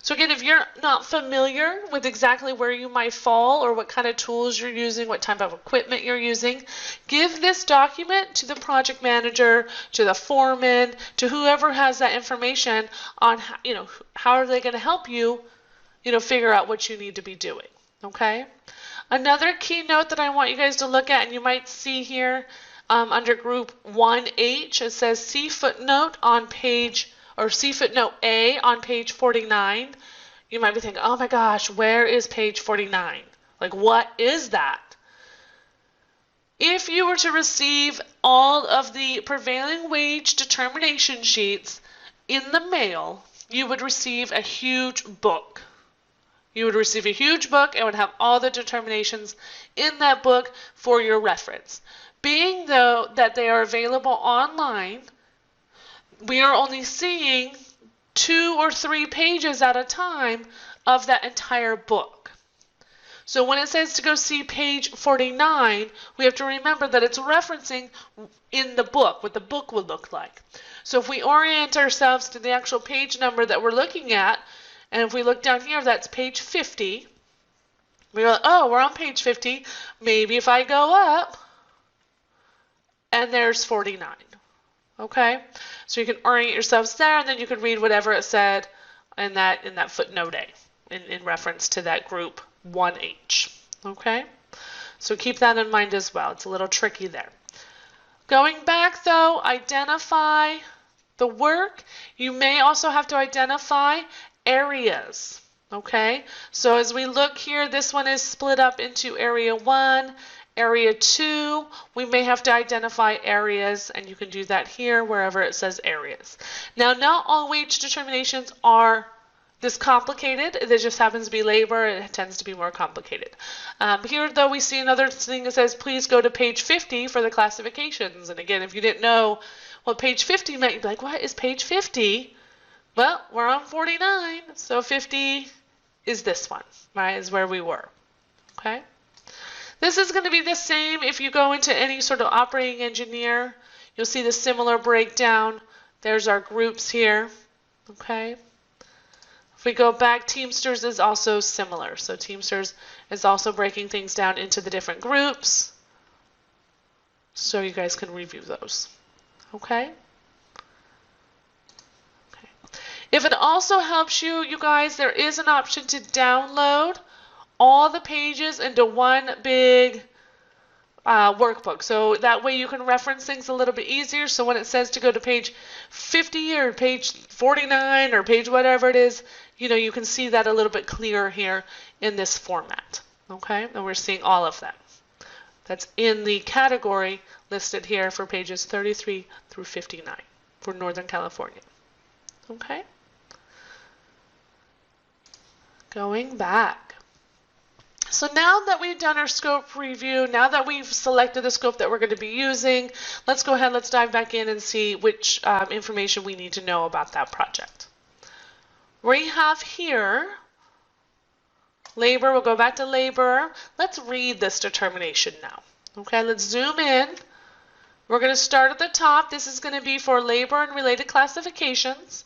So again, if you're not familiar with exactly where you might fall or what kind of tools you're using, what type of equipment you're using, give this document to the project manager, to the foreman, to whoever has that information on, you know, how are they going to help you, you know, figure out what you need to be doing. Okay. Another key note that I want you guys to look at, and you might see here under group 1H, it says see footnote on page, or see footnote A on page 49. You might be thinking, oh my gosh, where is page 49? Like, what is that? If you were to receive all of the prevailing wage determination sheets in the mail, you would receive a huge book. You would receive a huge book and would have all the determinations in that book for your reference. Being though that they are available online, we are only seeing 2 or 3 pages at a time of that entire book. So when it says to go see page 49, we have to remember that it's referencing in the book, what the book will look like. So if we orient ourselves to the actual page number that we're looking at, and if we look down here, that's page 50. We're like, oh, we're on page 50. Maybe if I go up, and there's 49. Okay? So you can orient yourselves there, and then you can read whatever it said in that footnote A, in reference to that group 1H. Okay? So keep that in mind as well. It's a little tricky there. Going back, though, identify the work. You may also have to identify areas. Okay, so as we look here, this one is split up into area 1, area 2. We may have to identify areas, and you can do that here wherever it says areas. Now, not all wage determinations are this complicated. It just happens to be labor. It tends to be more complicated. Here, though, we see another thing that says, please go to page 50 for the classifications. And again, if you didn't know what page 50 meant, you'd be like, what is page 50? Well, we're on 49, so 50 is this one, right, is where we were, okay? This is going to be the same if you go into any sort of operating engineer. You'll see the similar breakdown. There's our groups here, okay? If we go back, Teamsters is also similar. So Teamsters is also breaking things down into the different groups. So you guys can review those, okay? If it also helps you, you guys, there is an option to download all the pages into one big workbook. So that way you can reference things a little bit easier. So when it says to go to page 50 or page 49 or page whatever it is, you know, you can see that a little bit clearer here in this format. Okay, and we're seeing all of them. That's in the category listed here for pages 33 through 59 for Northern California. Okay. Going back. So now that we've done our scope review, now that we've selected the scope that we're going to be using, let's go ahead, let's dive back in and see which information we need to know about that project. We have here labor. We'll go back to labor. Let's read this determination now. Okay, let's zoom in. We're going to start at the top. This is going to be for labor and related classifications.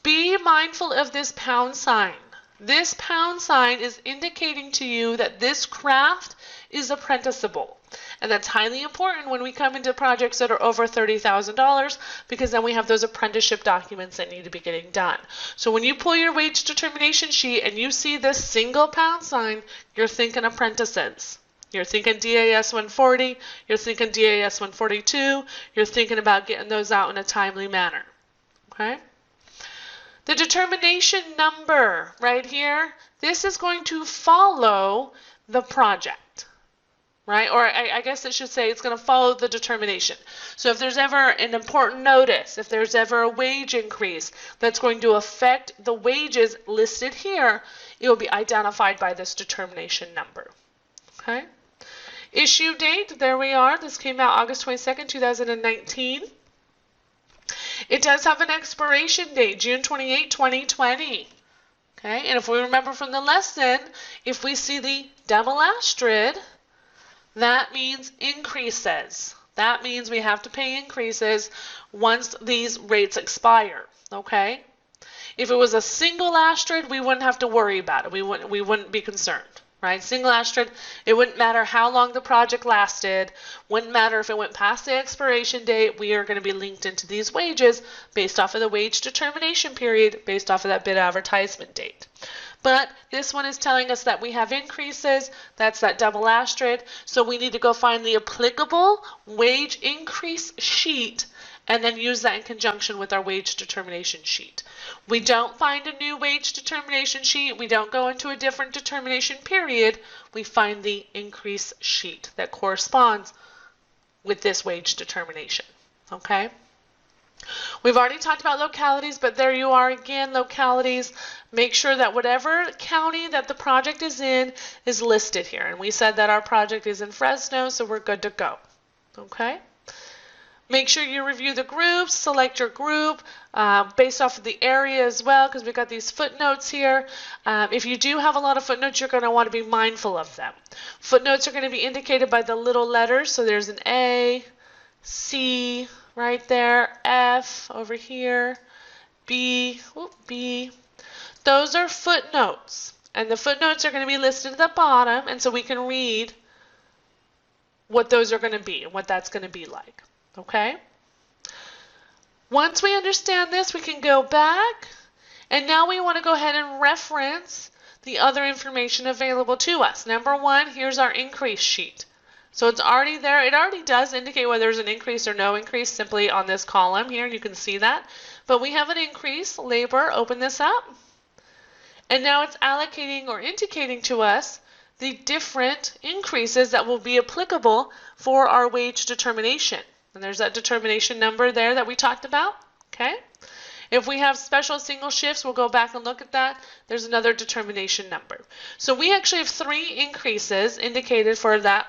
Be mindful of this pound sign. This pound sign is indicating to you that this craft is apprenticeable. And that's highly important when we come into projects that are over $30,000 because then we have those apprenticeship documents that need to be getting done. So when you pull your wage determination sheet and you see this single pound sign, you're thinking apprentices. You're thinking DAS 140, you're thinking DAS 142, you're thinking about getting those out in a timely manner. Okay? The determination number right here, this is going to follow the project, right? Or I guess it should say it's going to follow the determination. So if there's ever an important notice, if there's ever a wage increase that's going to affect the wages listed here, it will be identified by this determination number. Okay? Issue date, there we are. This came out August 22nd, 2019. It does have an expiration date, June 28, 2020. Okay, and if we remember from the lesson, if we see the double asterisk, that means increases. That means we have to pay increases once these rates expire. Okay? If it was a single asterisk, we wouldn't have to worry about it. We wouldn't be concerned. Right? Single asterisk, it wouldn't matter how long the project lasted, wouldn't matter if it went past the expiration date, we are going to be linked into these wages based off of the wage determination period, based off of that bid advertisement date. But this one is telling us that we have increases, that's that double asterisk, so we need to go find the applicable wage increase sheet and then use that in conjunction with our wage determination sheet. We don't find a new wage determination sheet. We don't go into a different determination period. We find the increase sheet that corresponds with this wage determination. Okay? We've already talked about localities, but there you are again, localities. Make sure that whatever county that the project is in is listed here. And we said that our project is in Fresno, so we're good to go. Okay? Make sure you review the groups, select your group based off of the area as well, because we've got these footnotes here. If you do have a lot of footnotes, you're going to want to be mindful of them. Footnotes are going to be indicated by the little letters, so there's an A, C right there, F over here, B, B. Those are footnotes, and the footnotes are going to be listed at the bottom, and so we can read what those are going to be and what that's going to be like. Okay? Once we understand this, we can go back, and now we want to go ahead and reference the other information available to us. Number one, here's our increase sheet. So it's already there. It already does indicate whether there's an increase or no increase simply on this column here. You can see that. But we have an increase, labor, open this up. And now it's allocating or indicating to us the different increases that will be applicable for our wage determination. And there's that determination number there that we talked about. Okay? If we have special single shifts, we'll go back and look at that. There's another determination number. So we actually have 3 increases indicated for that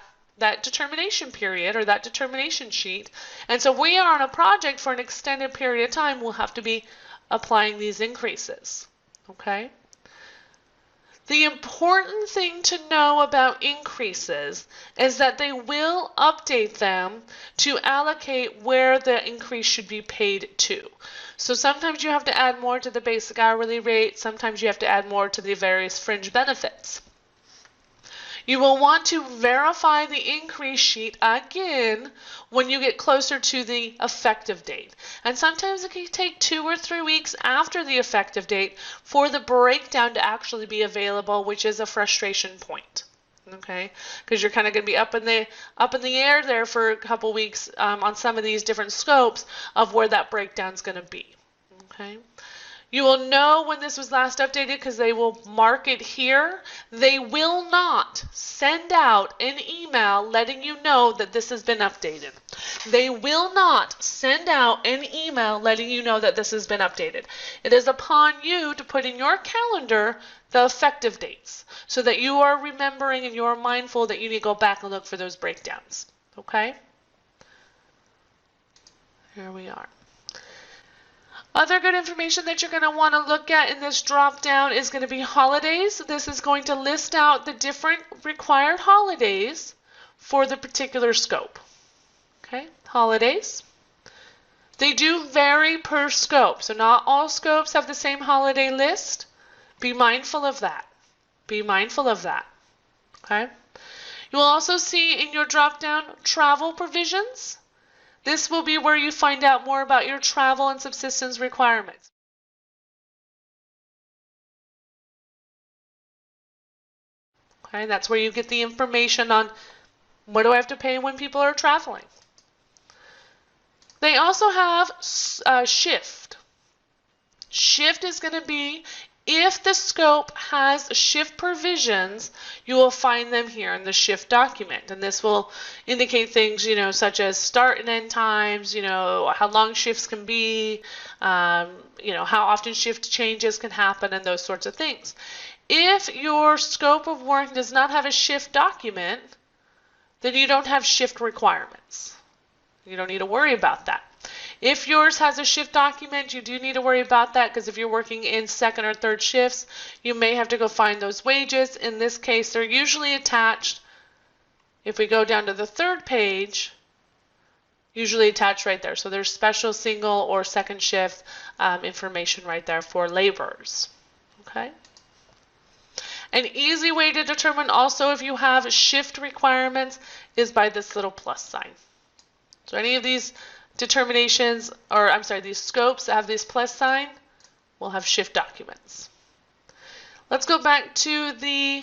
determination period or that determination sheet. And so we are on a project for an extended period of time. We'll have to be applying these increases. Okay? The important thing to know about increases is that they will update them to allocate where the increase should be paid to. So sometimes you have to add more to the basic hourly rate, sometimes you have to add more to the various fringe benefits. You will want to verify the increase sheet again when you get closer to the effective date. And sometimes it can take 2 or 3 weeks after the effective date for the breakdown to actually be available, which is a frustration point. Okay, because you're kind of going to be up in the air there for a couple weeks on some of these different scopes of where that breakdown is going to be. Okay. You will know when this was last updated because they will mark it here. They will not send out an email letting you know that this has been updated. They will not send out an email letting you know that this has been updated. It is upon you to put in your calendar the effective dates so that you are remembering and you are mindful that you need to go back and look for those breakdowns. Okay? Here we are. Other good information that you're going to want to look at in this drop down is going to be holidays. This is going to list out the different required holidays for the particular scope. Okay, holidays. They do vary per scope, so not all scopes have the same holiday list. Be mindful of that. Be mindful of that. Okay. You will also see in your drop down travel provisions. This will be where you find out more about your travel and subsistence requirements. Okay, that's where you get the information on what do I have to pay when people are traveling. They also have shift. Shift is going to be if the scope has shift provisions, you will find them here in the shift document. And this will indicate things, such as start and end times, how long shifts can be, how often shift changes can happen, and those sorts of things. If your scope of work does not have a shift document, then you don't have shift requirements. You don't need to worry about that. If yours has a shift document, you do need to worry about that because if you're working in second or third shifts, you may have to go find those wages. In this case, they're usually attached. If we go down to the third page, usually attached right there. So there's special single or second shift information right there for laborers. Okay. An easy way to determine also if you have shift requirements is by this little plus sign. So any of these determinations, or I'm sorry, these scopes that have this plus sign will have shift documents. Let's go back to the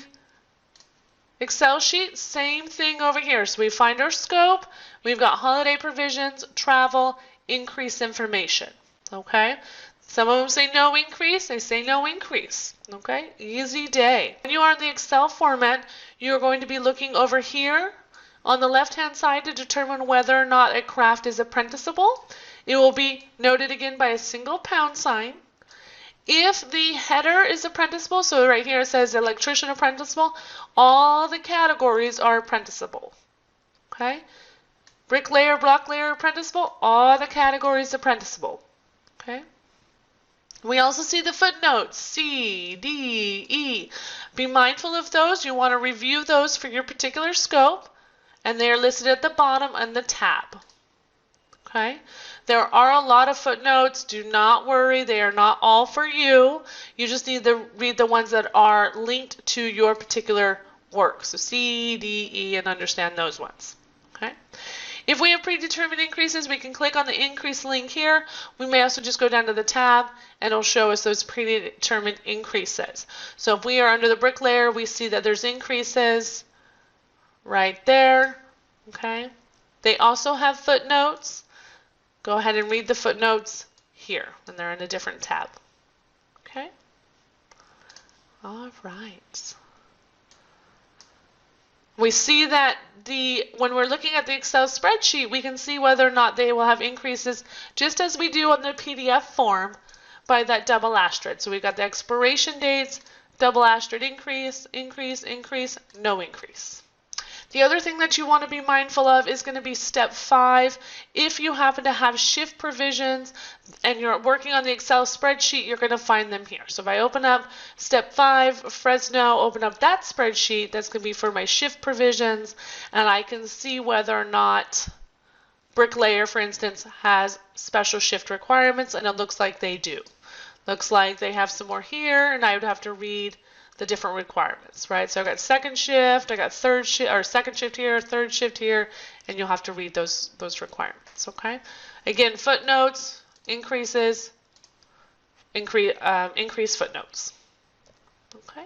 Excel sheet. Same thing over here. So we find our scope. We've got holiday provisions, travel, increase information. Okay. Some of them say no increase. They say no increase. Okay. Easy day. When you are in the Excel format, you're going to be looking over here on the left-hand side to determine whether or not a craft is apprenticeable. It will be noted again by a single pound sign. If the header is apprenticeable, so right here it says electrician apprenticeable, all the categories are apprenticeable. Okay? Bricklayer, block layer apprenticeable, all the categories apprenticeable. Okay? We also see the footnotes, C, D, E. Be mindful of those. You want to review those for your particular scope. And they are listed at the bottom in the tab. Okay? There are a lot of footnotes. Do not worry. They are not all for you. You just need to read the ones that are linked to your particular work. So C, D, E, and understand those ones. Okay? If we have predetermined increases, we can click on the increase link here. We may also just go down to the tab and it'll show us those predetermined increases. So if we are under the bricklayer, we see that there's increases right there. Okay. They also have footnotes. Go ahead and read the footnotes here, and they're in a different tab. Okay. All right. We see that when we're looking at the Excel spreadsheet, we can see whether or not they will have increases, just as we do on the PDF form, by that double asterisk. So we've got the expiration dates, double asterisk increase, increase, increase, no increase. The other thing that you want to be mindful of is going to be step 5. If you happen to have shift provisions and you're working on the Excel spreadsheet, you're going to find them here. So if I open up step 5, Fresno, open up that spreadsheet, that's going to be for my shift provisions, and I can see whether or not bricklayer, for instance, has special shift requirements, and it looks like they do. Looks like they have some more here, and I would have to read the different requirements, right? So I got second shift, I got third shift, or second shift here, third shift here, and you'll have to read those requirements. Okay. Again, footnotes, increases, increase footnotes. Okay.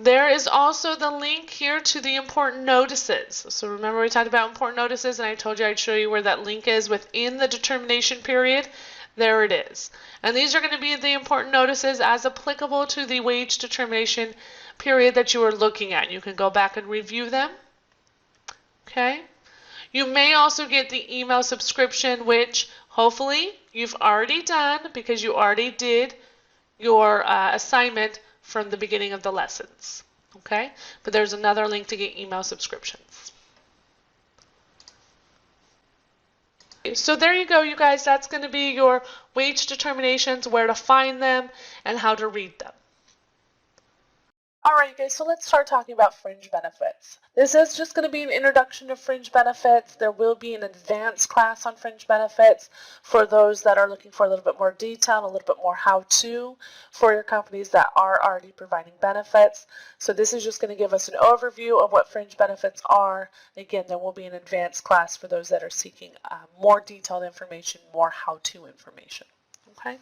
There is also the link here to the important notices. So remember we talked about important notices and I told you I'd show you where that link is within the determination period. There it is. And these are going to be the important notices as applicable to the wage determination period that you are looking at. You can go back and review them. Okay. You may also get the email subscription, which hopefully you've already done because you already did your assignment from the beginning of the lessons. Okay, but there's another link to get email subscriptions. So there you go, you guys. That's going to be your wage determinations, where to find them, and how to read them. Alright guys, so let's start talking about fringe benefits. This is just going to be an introduction to fringe benefits. There will be an advanced class on fringe benefits for those that are looking for a little bit more detail, a little bit more how-to for your companies that are already providing benefits. So this is just going to give us an overview of what fringe benefits are. Again, there will be an advanced class for those that are seeking more detailed information, more how-to information. Okay?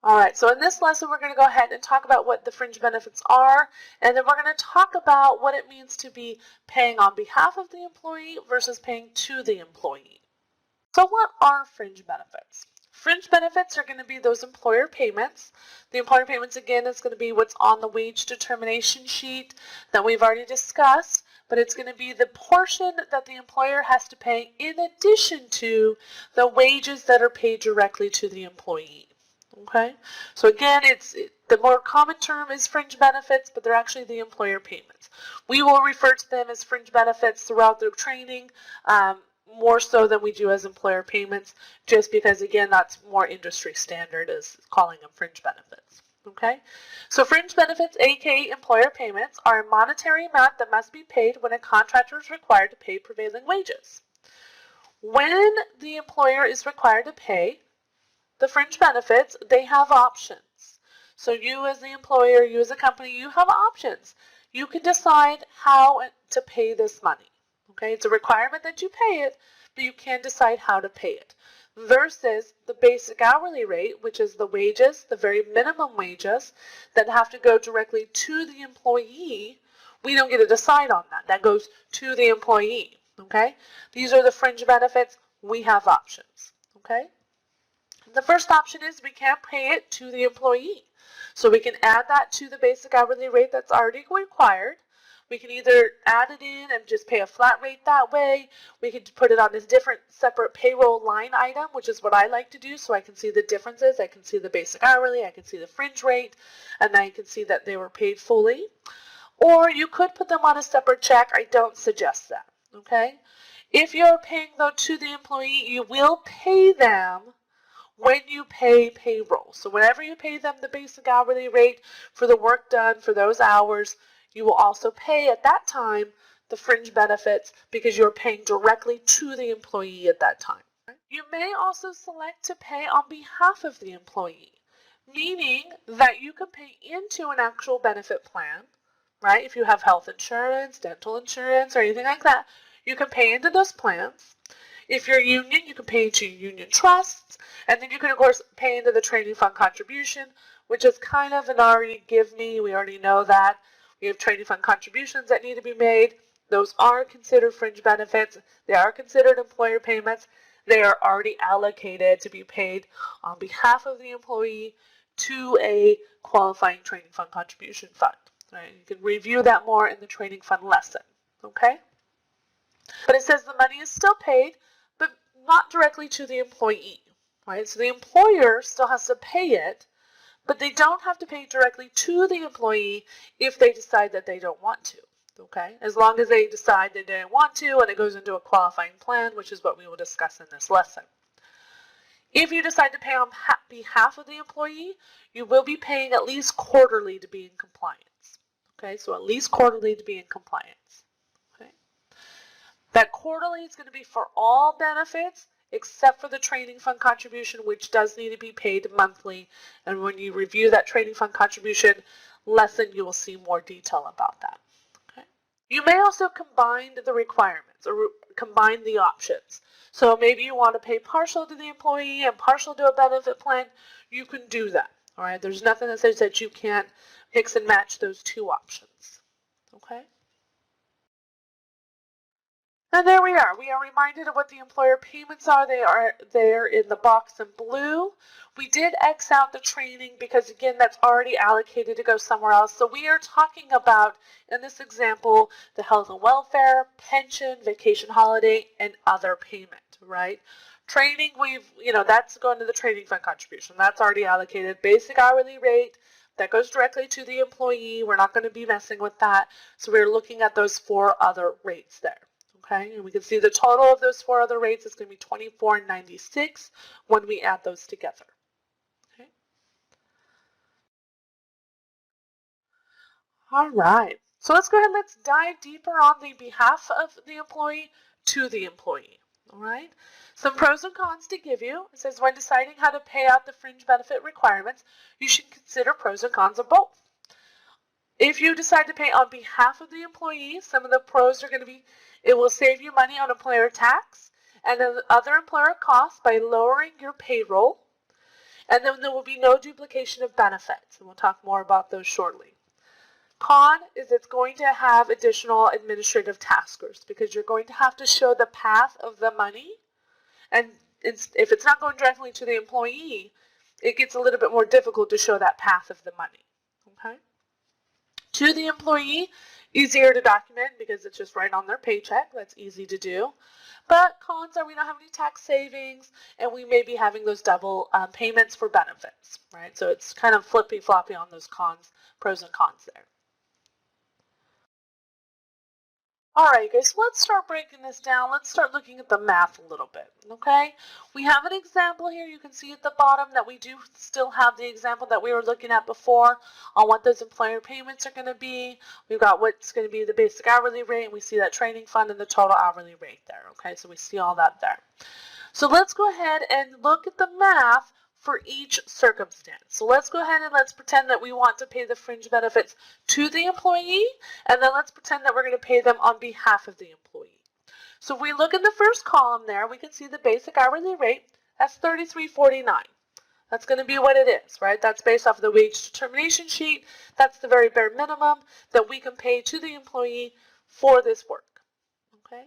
Alright, so in this lesson we're going to go ahead and talk about what the fringe benefits are, and then we're going to talk about what it means to be paying on behalf of the employee versus paying to the employee. So what are fringe benefits? Fringe benefits are going to be those employer payments. The employer payments, again, is going to be what's on the wage determination sheet that we've already discussed, but it's going to be the portion that the employer has to pay in addition to the wages that are paid directly to the employee. Okay, so again, the more common term is fringe benefits, but they're actually the employer payments. We will refer to them as fringe benefits throughout the training, more so than we do as employer payments, just because, again, that's more industry standard as calling them fringe benefits. Okay, so fringe benefits, aka employer payments, are a monetary amount that must be paid when a contractor is required to pay prevailing wages. When the employer is required to pay the fringe benefits, they have options. So you as the employer, you as a company, you have options. You can decide how to pay this money. Okay, it's a requirement that you pay it, but you can decide how to pay it. Versus the basic hourly rate, which is the wages, the very minimum wages that have to go directly to the employee. We don't get to decide on that. That goes to the employee. Okay, these are the fringe benefits. We have options. Okay. The first option is we can't pay it to the employee. So we can add that to the basic hourly rate that's already required. We can either add it in and just pay a flat rate that way. We could put it on this different separate payroll line item, which is what I like to do, so I can see the differences. I can see the basic hourly, I can see the fringe rate, and I can see that they were paid fully. Or you could put them on a separate check. I don't suggest that. Okay? If you're paying though to the employee, you will pay them when you pay payroll. So whenever you pay them the basic hourly rate for the work done for those hours, you will also pay at that time the fringe benefits because you're paying directly to the employee at that time. You may also select to pay on behalf of the employee, meaning that you can pay into an actual benefit plan, right? If you have health insurance, dental insurance, or anything like that, you can pay into those plans. If you're union, you can pay into union trusts, and then you can, of course, pay into the training fund contribution, which is kind of an already give me. We already know that. We have training fund contributions that need to be made. Those are considered fringe benefits. They are considered employer payments. They are already allocated to be paid on behalf of the employee to a qualifying training fund contribution fund. Right? You can review that more in the training fund lesson. Okay? But it says the money is still paid, but not directly to the employee, right? So the employer still has to pay it, but they don't have to pay it directly to the employee if they decide that they don't want to, okay? As long as they decide that they don't want to and it goes into a qualifying plan, which is what we will discuss in this lesson. If you decide to pay on behalf of the employee, you will be paying at least quarterly to be in compliance, okay? So at least quarterly to be in compliance. That quarterly is going to be for all benefits except for the training fund contribution, which does need to be paid monthly. And when you review that training fund contribution lesson, you will see more detail about that. Okay. You may also combine the requirements or combine the options. So maybe you want to pay partial to the employee and partial to a benefit plan. You can do that. All right, there's nothing that says that you can't mix and match those two options. Okay. And there we are. We are reminded of what the employer payments are. They are there in the box in blue. We did X out the training because, again, that's already allocated to go somewhere else. So we are talking about, in this example, the health and welfare, pension, vacation holiday, and other payment, right? Training, that's going to the training fund contribution. That's already allocated. Basic hourly rate, that goes directly to the employee. We're not going to be messing with that. So we're looking at those 4 other rates there. Okay, and we can see the total of those 4 other rates is going to be $24.96 when we add those together. Okay. All right. So let's go ahead and let's dive deeper on the behalf of the employee to the employee. All right. Some pros and cons to give you. It says when deciding how to pay out the fringe benefit requirements, you should consider pros and cons of both. If you decide to pay on behalf of the employee, some of the pros are going to be it will save you money on employer tax and other employer costs by lowering your payroll. And then there will be no duplication of benefits. And we'll talk more about those shortly. Con is it's going to have additional administrative taskers because you're going to have to show the path of the money. And if it's not going directly to the employee, it gets a little bit more difficult to show that path of the money. Okay? To the employee, easier to document because it's just right on their paycheck. That's easy to do. But cons are we don't have any tax savings, and we may be having those double payments for benefits, right? So it's kind of flippy-floppy on those pros and cons there. All right, guys, let's start breaking this down. Let's start looking at the math a little bit, okay? We have an example here. You can see at the bottom that we do still have the example that we were looking at before on what those employer payments are going to be. We've got what's going to be the basic hourly rate, and we see that training fund and the total hourly rate there, okay? So we see all that there. So let's go ahead and look at the math for each circumstance. So let's go ahead and let's pretend that we want to pay the fringe benefits to the employee, and then let's pretend that we're going to pay them on behalf of the employee. So if we look in the first column there, we can see the basic hourly rate. That's $33.49. That's going to be what it is, right? That's based off of the wage determination sheet. That's the very bare minimum that we can pay to the employee for this work, okay?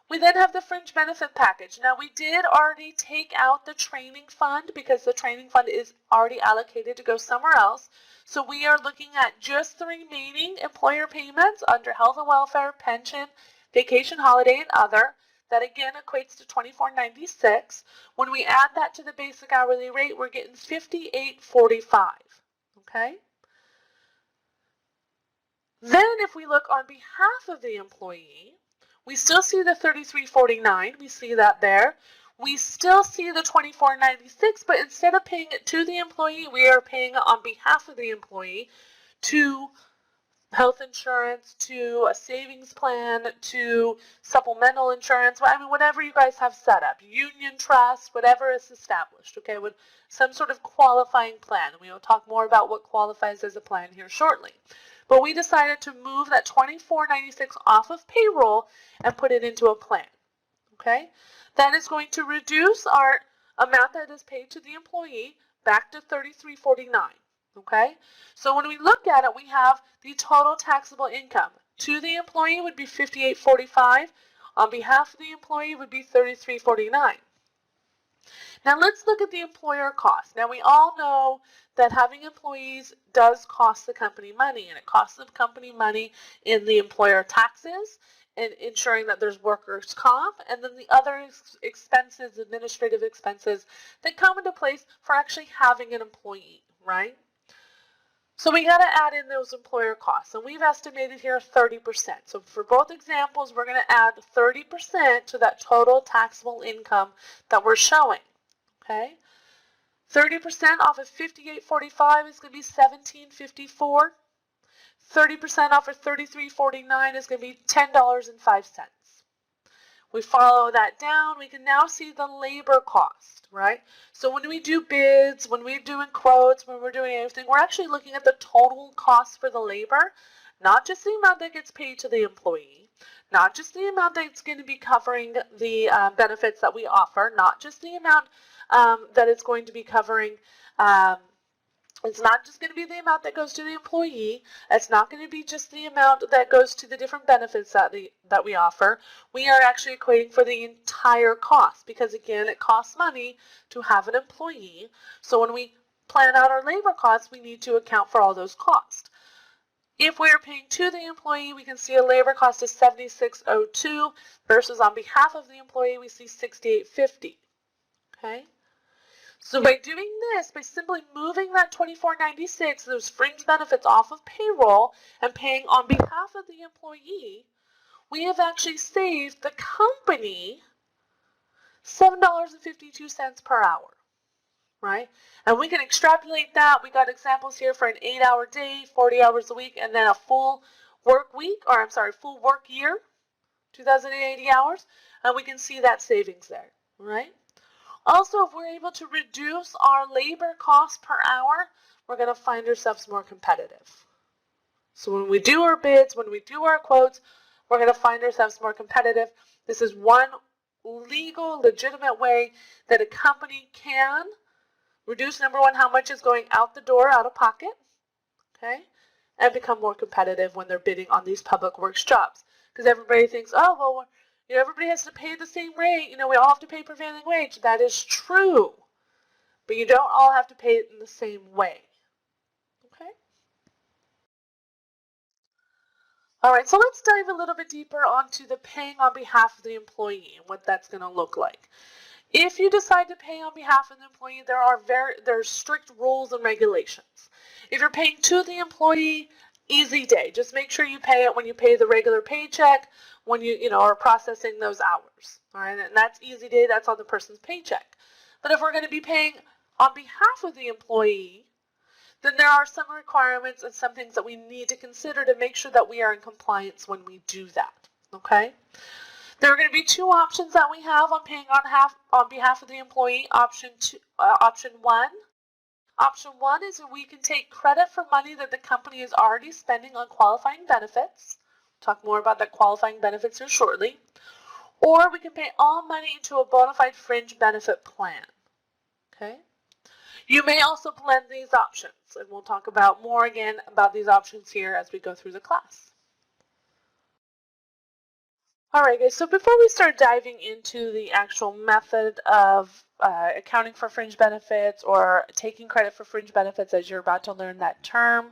We then have the fringe benefit package. Now we did already take out the training fund because the training fund is already allocated to go somewhere else. So we are looking at just the remaining employer payments under health and welfare, pension, vacation holiday, and other. That again equates to $24.96. When we add that to the basic hourly rate, we're getting $58.45. Okay? Then if we look on behalf of the employee, we still see the $33.49. We see that there. We still see the $24.96, but instead of paying it to the employee, we are paying it on behalf of the employee to health insurance, to a savings plan, to supplemental insurance. I mean, whatever you guys have set up, union trust, whatever is established, okay, with some sort of qualifying plan. We will talk more about what qualifies as a plan here shortly. But we decided to move that $24.96 off of payroll and put it into a plan, okay? That is going to reduce our amount that is paid to the employee back to $33.49, okay? So when we look at it, we have the total taxable income. To the employee would be $58.45. On behalf of the employee would be $33.49. Now let's look at the employer cost. Now we all know that having employees does cost the company money, and it costs the company money in the employer taxes and ensuring that there's workers' comp, and then the other expenses, administrative expenses that come into place for actually having an employee, right? So we got to add in those employer costs, and we've estimated here 30%. So for both examples, we're going to add 30% to that total taxable income that we're showing, okay? 30% off of $58.45 is going to be $17.54. 30% off of $33.49 is going to be $10.05. We follow that down, we can now see the labor cost, right? So when we do bids, when we're doing quotes, when we're doing anything, we're actually looking at the total cost for the labor, not just the amount that gets paid to the employee, not just the amount that's going to be covering the benefits that we offer, not just the amount that it's going to be covering It's not just going to be the amount that goes to the employee. It's not going to be just the amount that goes to the different benefits that we offer. We are actually equating for the entire cost because, again, it costs money to have an employee. So when we plan out our labor costs, we need to account for all those costs. If we're paying to the employee, we can see a labor cost of $76.02 versus on behalf of the employee, we see $68.50. Okay? So by doing this, by simply moving that $24.96, those fringe benefits off of payroll and paying on behalf of the employee, we have actually saved the company $7.52 per hour, right? And we can extrapolate that. We got examples here for an 8-hour day, 40 hours a week, and then a full work week, or I'm sorry, full work year, 2,080 hours, and we can see that savings there, right? Also, if we're able to reduce our labor costs per hour, we're going to find ourselves more competitive. So when we do our bids, when we do our quotes, we're going to find ourselves more competitive. This is one legal, legitimate way that a company can reduce, number one, how much is going out the door, out of pocket, okay, and become more competitive when they're bidding on these public works jobs. Because everybody thinks, oh, well, everybody has to pay the same rate. We all have to pay prevailing wage. That is true. But you don't all have to pay it in the same way. Okay? All right, so let's dive a little bit deeper onto the paying on behalf of the employee and what that's going to look like. If you decide to pay on behalf of the employee, there are strict rules and regulations. If you're paying to the employee, easy day. Just make sure you pay it when you pay the regular paycheck, when you are processing those hours. All right, and that's easy day. That's on the person's paycheck. But if we're going to be paying on behalf of the employee, then there are some requirements and some things that we need to consider to make sure that we are in compliance when we do that. Okay? There are going to be two options that we have on paying on behalf of the employee. Option one is that we can take credit for money that the company is already spending on qualifying benefits. We'll talk more about the qualifying benefits here shortly. Or we can pay all money into a bona fide fringe benefit plan. Okay? You may also blend these options, and we'll talk about more again about these options here as we go through the class. Alright guys, so before we start diving into the actual method of accounting for fringe benefits or taking credit for fringe benefits as you're about to learn that term,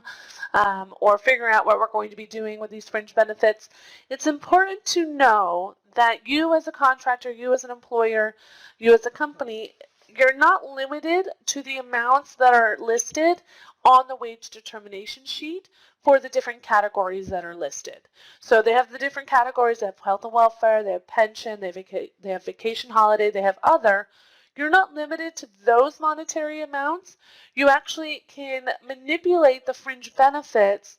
or figuring out what we're going to be doing with these fringe benefits, it's important to know that you as a contractor, you as an employer, you as a company, you're not limited to the amounts that are listed on the wage determination sheet for the different categories that are listed. So they have the different categories. They have health and welfare, they have pension, they have vacation holiday, they have other. You're not limited to those monetary amounts. You actually can manipulate the fringe benefits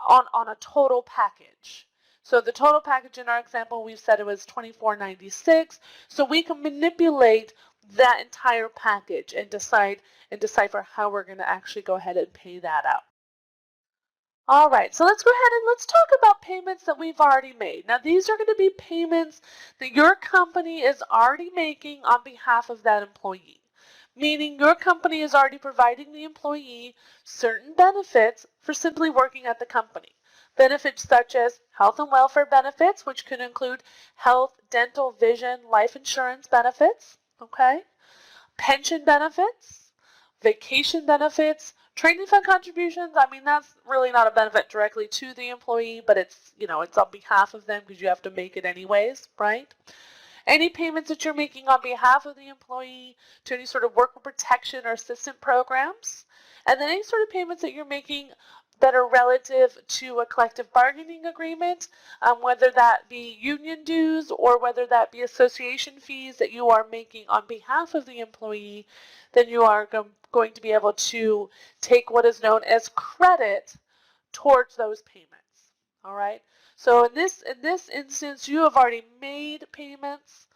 on a total package. So the total package in our example, we've said it was $24.96. So we can manipulate that entire package and decipher how we're going to actually go ahead and pay that out. All right, so let's go ahead and let's talk about payments that we've already made. Now, these are going to be payments that your company is already making on behalf of that employee, meaning your company is already providing the employee certain benefits for simply working at the company. Benefits such as health and welfare benefits, which could include health, dental, vision, life insurance benefits, okay? Pension benefits, vacation benefits, training fund contributions. I mean, that's really not a benefit directly to the employee, but it's, it's on behalf of them because you have to make it anyways, right? Any payments that you're making on behalf of the employee to any sort of worker protection or assistance programs, and then any sort of payments that you're making that are relative to a collective bargaining agreement, whether that be union dues or whether that be association fees that you are making on behalf of the employee, then you are going to be able to take what is known as credit towards those payments. All right. So in this instance, you have already made payments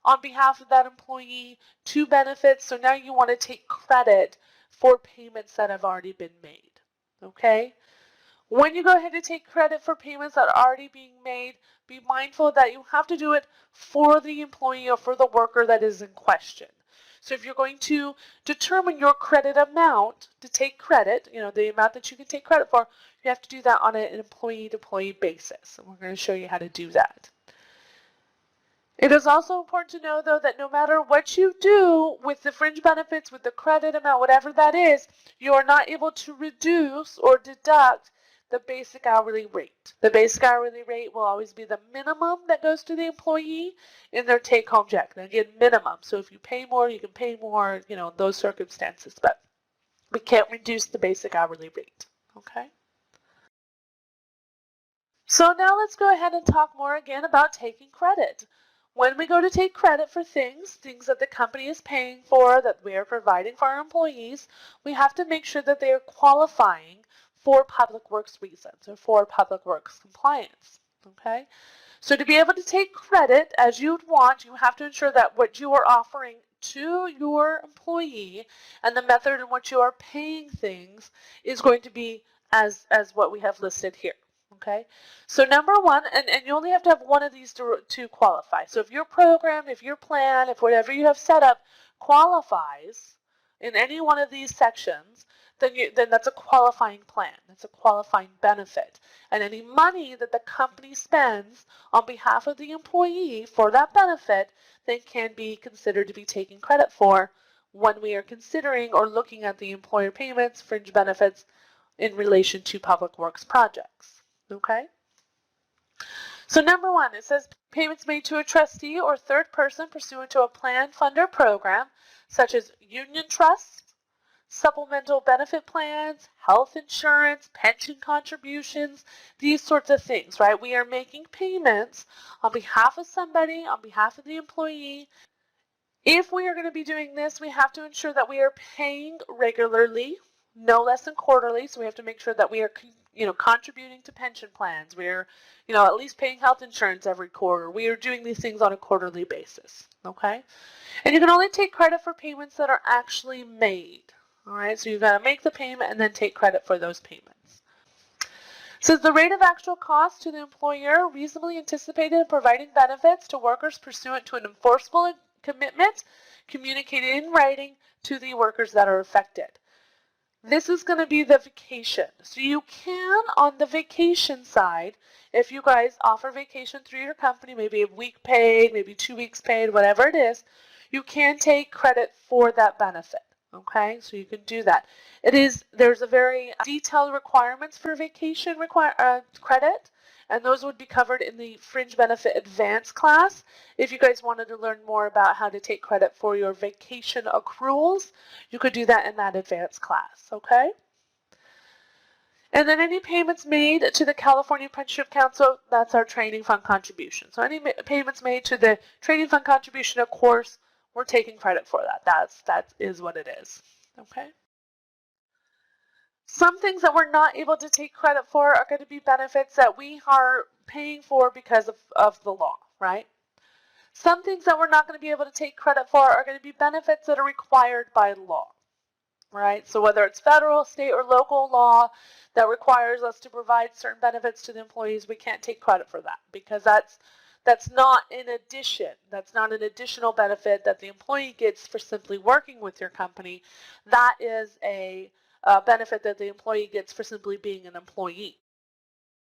on behalf of that employee to benefits. So now you want to take credit for payments that have already been made. Okay? When you go ahead and take credit for payments that are already being made, be mindful that you have to do it for the employee or for the worker that is in question. So if you're going to determine your credit amount to take credit, the amount that you can take credit for, you have to do that on an employee-to-employee basis. And we're going to show you how to do that. It is also important to know, though, that no matter what you do with the fringe benefits, with the credit amount, whatever that is, you are not able to reduce or deduct the basic hourly rate. The basic hourly rate will always be the minimum that goes to the employee in their take-home check. And again, minimum. So if you pay more, you can pay more, those circumstances. But we can't reduce the basic hourly rate. Okay? So now let's go ahead and talk more again about taking credit. When we go to take credit for things that the company is paying for, that we are providing for our employees, we have to make sure that they are qualifying for public works reasons or for public works compliance. Okay? So to be able to take credit as you'd want, you have to ensure that what you are offering to your employee and the method in which you are paying things is going to be as what we have listed here. Okay, so number one, and you only have to have one of these to qualify. So if your program, if your plan, if whatever you have set up qualifies in any one of these sections, then that's a qualifying plan. That's a qualifying benefit. And any money that the company spends on behalf of the employee for that benefit then can be considered to be taken credit for when we are considering or looking at the employer payments, fringe benefits in relation to public works projects. Okay? So number one, it says payments made to a trustee or third person pursuant to a plan, fund, or program, such as union trusts, supplemental benefit plans, health insurance, pension contributions, these sorts of things, right? We are making payments on behalf of somebody, on behalf of the employee. If we are going to be doing this, we have to ensure that we are paying regularly, no less than quarterly, so we have to make sure that we are contributing to pension plans. We're, at least paying health insurance every quarter. We are doing these things on a quarterly basis, okay? And you can only take credit for payments that are actually made, all right? So you've got to make the payment and then take credit for those payments. Says the rate of actual cost to the employer reasonably anticipated in providing benefits to workers pursuant to an enforceable commitment communicated in writing to the workers that are affected. This is going to be the vacation. So you can, on the vacation side, if you guys offer vacation through your company, maybe a week paid, maybe 2 weeks paid, whatever it is, you can take credit for that benefit. Okay, so you can do that. There's a very detailed requirements for vacation credit, and those would be covered in the Fringe Benefit Advanced class. If you guys wanted to learn more about how to take credit for your vacation accruals, you could do that in that advanced class, okay? And then any payments made to the California Apprenticeship Council, that's our training fund contribution. So any payments made to the training fund contribution, of course, we're taking credit for that. That is what it is, okay? Some things that we're not able to take credit for are going to be benefits that we are paying for because of the law, right? Some things that we're not going to be able to take credit for are going to be benefits that are required by law, right? So whether it's federal, state, or local law that requires us to provide certain benefits to the employees, we can't take credit for that because that's not in addition. That's not an additional benefit that the employee gets for simply working with your company. That is a benefit that the employee gets for simply being an employee.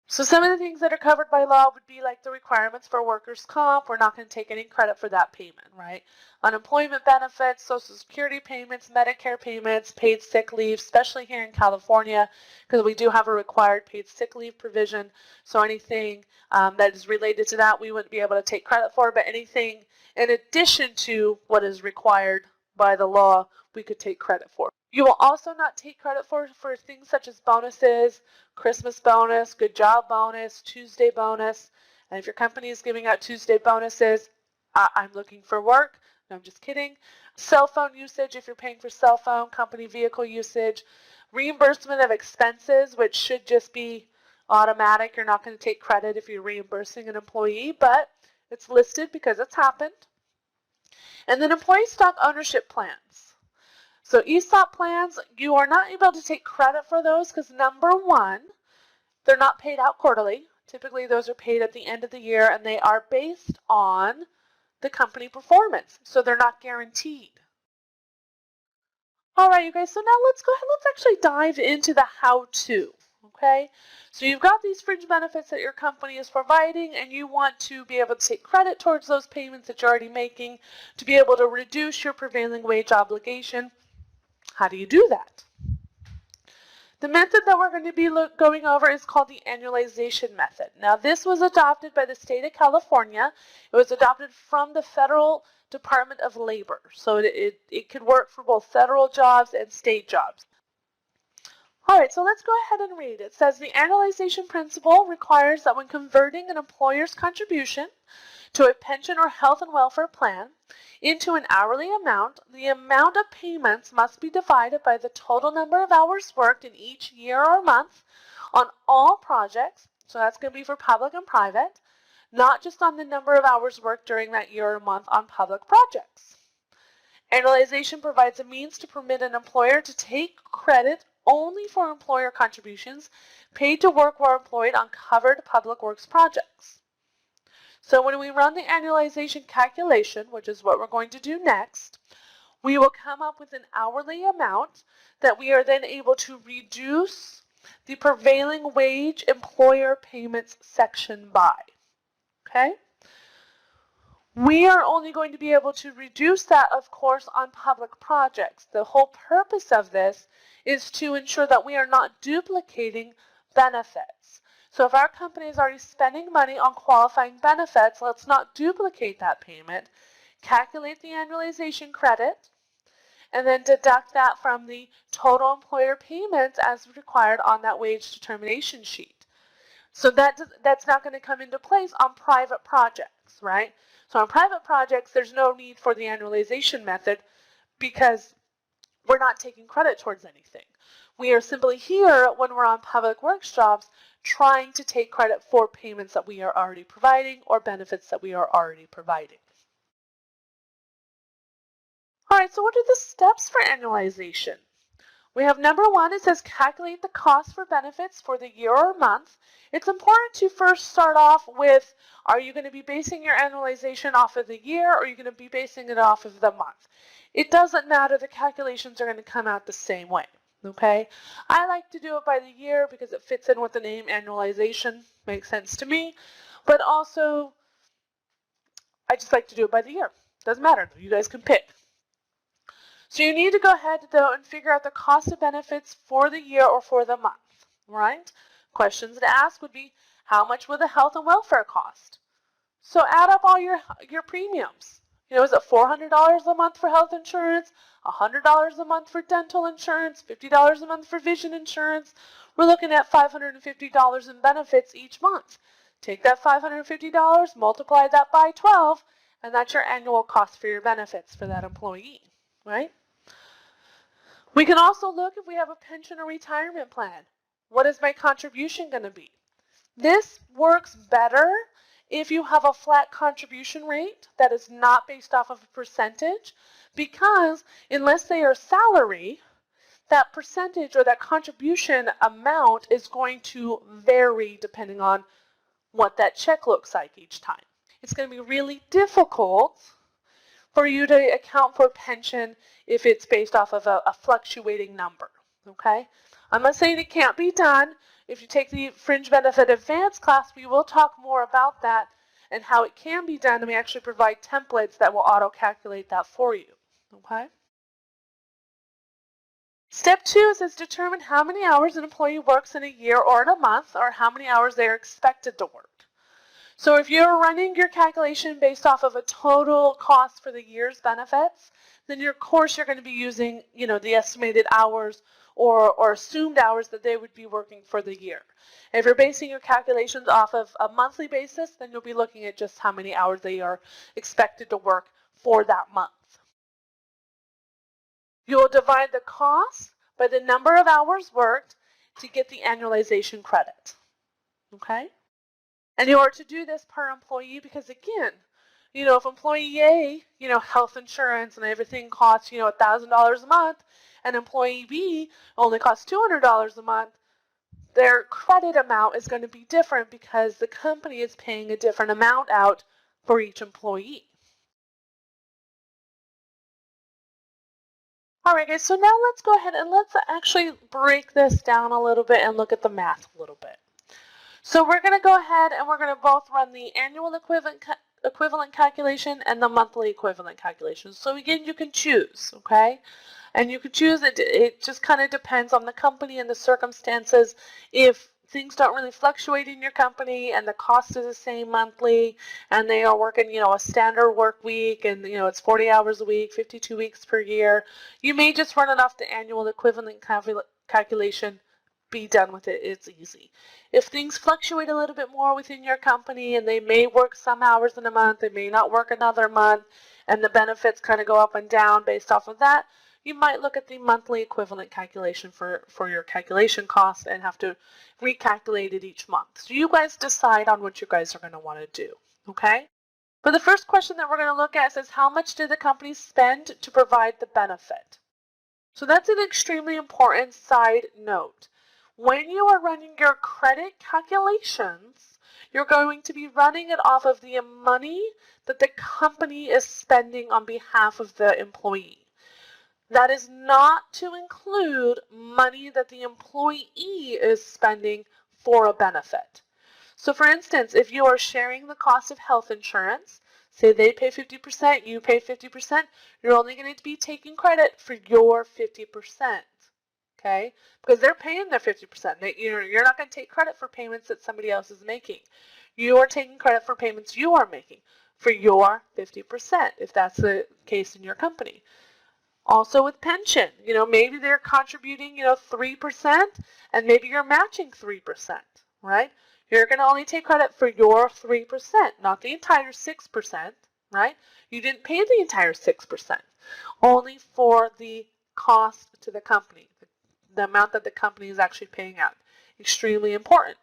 So some of the things that are covered by law would be like the requirements for workers' comp. We're not going to take any credit for that payment, right? Unemployment benefits, Social Security payments, Medicare payments, paid sick leave, especially here in California, because we do have a required paid sick leave provision. So anything that is related to that, we wouldn't be able to take credit for, but anything in addition to what is required by the law, we could take credit for. You will also not take credit for things such as bonuses, Christmas bonus, good job bonus, Tuesday bonus. And if your company is giving out Tuesday bonuses, I'm looking for work. No, I'm just kidding. Cell phone usage, if you're paying for cell phone, company vehicle usage, reimbursement of expenses, which should just be automatic. You're not going to take credit if you're reimbursing an employee, but it's listed because it's happened. And then employee stock ownership plans. So ESOP plans, you are not able to take credit for those because number one, they're not paid out quarterly. Typically those are paid at the end of the year and they are based on the company performance. So they're not guaranteed. All right, you guys, so now let's go ahead, let's actually dive into the how-to, okay? So you've got these fringe benefits that your company is providing, and you want to be able to take credit towards those payments that you're already making to be able to reduce your prevailing wage obligation. How do you do that? The method that we're going to be going over is called the annualization method. Now, this was adopted by the state of California. It was adopted from the Federal Department of Labor. So it could work for both federal jobs and state jobs. All right, so let's go ahead and read. It says the annualization principle requires that when converting an employer's contribution to a pension or health and welfare plan into an hourly amount, the amount of payments must be divided by the total number of hours worked in each year or month on all projects. So that's going to be for public and private, not just on the number of hours worked during that year or month on public projects. Annualization provides a means to permit an employer to take credit only for employer contributions paid to work while employed on covered public works projects. So when we run the annualization calculation, which is what we're going to do next, we will come up with an hourly amount that we are then able to reduce the prevailing wage employer payments section by. Okay? We are only going to be able to reduce that, of course, on public projects. The whole purpose of this is to ensure that we are not duplicating benefits. So if our company is already spending money on qualifying benefits, let's not duplicate that payment. Calculate the annualization credit, and then deduct that from the total employer payments as required on that wage determination sheet. So that's not going to come into place on private projects, right? So on private projects, there's no need for the annualization method because we're not taking credit towards anything. We are simply here when we're on public works jobs trying to take credit for payments that we are already providing or benefits that we are already providing. All right, so what are the steps for annualization? We have number one, it says calculate the cost for benefits for the year or month. It's important to first start off with, are you going to be basing your annualization off of the year or are you going to be basing it off of the month? It doesn't matter, the calculations are going to come out the same way, okay? I like to do it by the year because it fits in with the name annualization, makes sense to me, but also I just like to do it by the year. Doesn't matter, you guys can pick. So you need to go ahead, though, and figure out the cost of benefits for the year or for the month, right? Questions to ask would be, how much will the health and welfare cost? So add up all your premiums. You know, is it $400 a month for health insurance, $100 a month for dental insurance, $50 a month for vision insurance? We're looking at $550 in benefits each month. Take that $550, multiply that by 12, and that's your annual cost for your benefits for that employee, right? We can also look if we have a pension or retirement plan. What is my contribution going to be? This works better if you have a flat contribution rate that is not based off of a percentage, because unless they are salary, that percentage or that contribution amount is going to vary depending on what that check looks like each time. It's going to be really difficult for you to account for pension if it's based off of a fluctuating number, okay? I'm not saying it can't be done. If you take the Fringe Benefit Advanced class, we will talk more about that and how it can be done, and we actually provide templates that will auto-calculate that for you, okay? Step 2 says determine how many hours an employee works in a year or in a month, or how many hours they are expected to work. So if you're running your calculation based off of a total cost for the year's benefits, then of course you're going to be using, you know, the estimated hours or assumed hours that they would be working for the year. If you're basing your calculations off of a monthly basis, then you'll be looking at just how many hours they are expected to work for that month. You'll divide the cost by the number of hours worked to get the annualization credit, okay? And you are to do this per employee because, again, you know, if employee A, you know, health insurance and everything costs, you know, $1,000 a month, and employee B only costs $200 a month, their credit amount is going to be different because the company is paying a different amount out for each employee. All right, guys, so now let's go ahead and let's actually break this down a little bit and look at the math a little bit. So we're going to go ahead and we're going to both run the annual equivalent calculation and the monthly equivalent calculation. So again, you can choose, okay? And you can choose, it just kind of depends on the company and the circumstances. If things don't really fluctuate in your company and the cost is the same monthly and they are working, a standard work week and, it's 40 hours a week, 52 weeks per year, you may just run it off the annual equivalent calculation, be done with it, it's easy. If things fluctuate a little bit more within your company and they may work some hours in a month, they may not work another month, and the benefits kind of go up and down based off of that, you might look at the monthly equivalent calculation for your calculation cost and have to recalculate it each month. So you guys decide on what you guys are going to want to do, okay? But the first question that we're going to look at says, how much did the company spend to provide the benefit? So that's an extremely important side note. When you are running your credit calculations, you're going to be running it off of the money that the company is spending on behalf of the employee. That is not to include money that the employee is spending for a benefit. So for instance, if you are sharing the cost of health insurance, say they pay 50%, you pay 50%, you're only going to be taking credit for your 50%. Okay? Because they're paying their 50%. You're not going to take credit for payments that somebody else is making. You are taking credit for payments you are making for your 50%, if that's the case in your company. Also with pension, maybe they're contributing, 3% and maybe you're matching 3%, right? You're going to only take credit for your 3%, not the entire 6%, right? You didn't pay the entire 6%, only for the cost to the company, the amount that the company is actually paying out. Extremely important.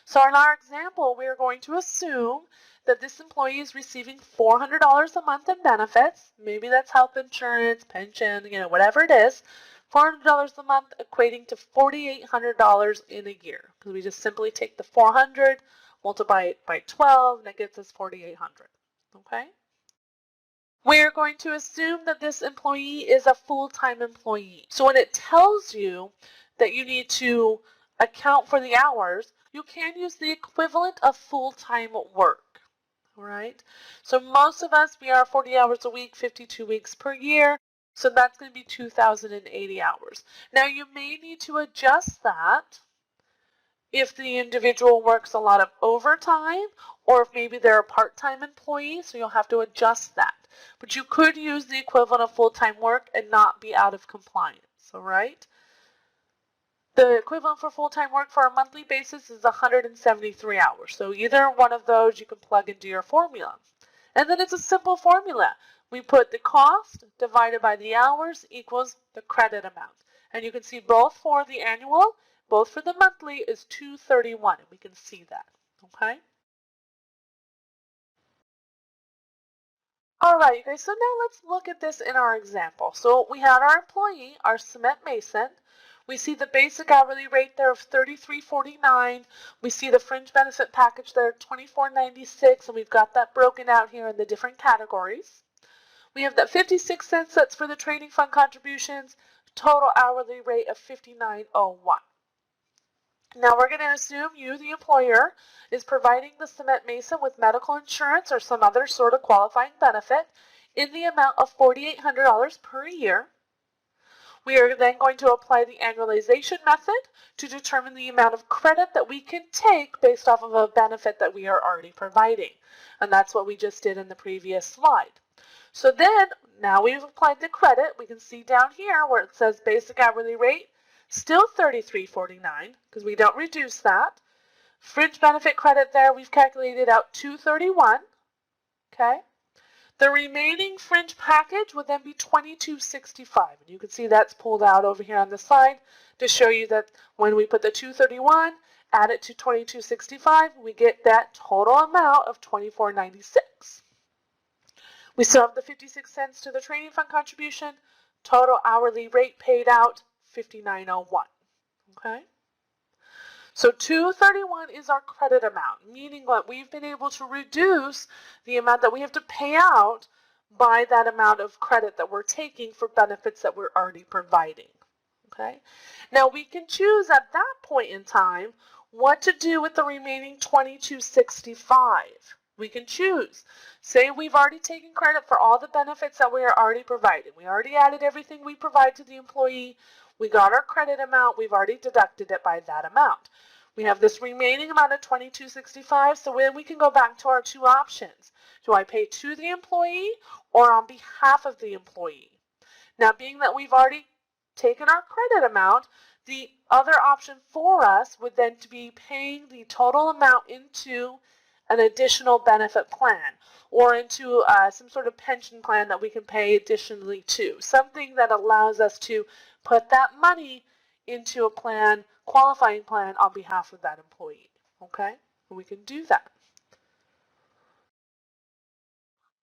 So in our example, we are going to assume that this employee is receiving $400 a month in benefits. Maybe that's health insurance, pension, whatever it is. $400 a month equating to $4,800 in a year. Because we just simply take the 400, multiply it by 12, and that gets us 4,800. Okay? We're going to assume that this employee is a full-time employee. So when it tells you that you need to account for the hours, you can use the equivalent of full-time work, all right? So most of us, we are 40 hours a week, 52 weeks per year, so that's going to be 2,080 hours. Now you may need to adjust that if the individual works a lot of overtime or if maybe they're a part-time employee, so you'll have to adjust that. But you could use the equivalent of full-time work and not be out of compliance, all right? The equivalent for full-time work for a monthly basis is 173 hours. So either one of those you can plug into your formula. And then it's a simple formula. We put the cost divided by the hours equals the credit amount. And you can see both for the annual, both for the monthly is 231. And we can see that, okay? All right, you guys, so now let's look at this in our example. So we had our employee, our cement mason. We see the basic hourly rate there of $33.49. We see the fringe benefit package there, $24.96, and we've got that broken out here in the different categories. We have that 56 cents that's for the training fund contributions, total hourly rate of $59.01. Now we're going to assume you, the employer, is providing the cement mason with medical insurance or some other sort of qualifying benefit in the amount of $4,800 per year. We are then going to apply the annualization method to determine the amount of credit that we can take based off of a benefit that we are already providing. And that's what we just did in the previous slide. So then, now we've applied the credit, we can see down here where it says basic hourly rate, still $33.49 because we don't reduce that. Fringe benefit credit there, we've calculated out $231. Okay. The remaining fringe package would then be $22.65. And you can see that's pulled out over here on the side to show you that when we put the $231, add it to $22.65, we get that total amount of $24.96. We still have the 56 cents to the training fund contribution, total hourly rate paid out $59.01. Okay? So $231 is our credit amount, meaning that we've been able to reduce the amount that we have to pay out by that amount of credit that we're taking for benefits that we're already providing. Okay? Now we can choose at that point in time what to do with the remaining $22.65. We can choose. Say we've already taken credit for all the benefits that we are already providing. We already added everything we provide to the employee. We got our credit amount. We've already deducted it by that amount. We have this remaining amount of $22.65, so then we can go back to our two options. Do I pay to the employee or on behalf of the employee? Now, being that we've already taken our credit amount, the other option for us would then be paying the total amount into an additional benefit plan or into some sort of pension plan that we can pay additionally to. Something that allows us to put that money into a plan, qualifying plan on behalf of that employee. Okay? And we can do that.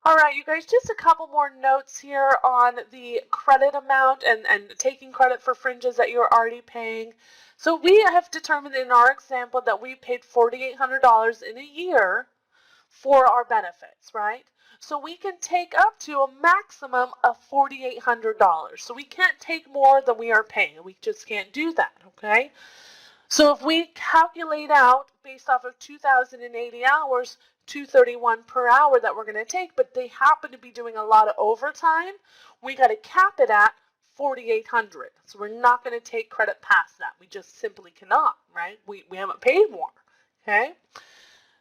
All right, you guys, just a couple more notes here on the credit amount and taking credit for fringes that you're already paying. So we have determined in our example that we paid $4,800 in a year for our benefits, right? So we can take up to a maximum of $4,800. So we can't take more than we are paying. We just can't do that, okay? So if we calculate out based off of 2,080 hours, $231 per hour that we're going to take, but they happen to be doing a lot of overtime, we got to cap it at $4,800. So we're not going to take credit past that. We just simply cannot, right? We haven't paid more, okay?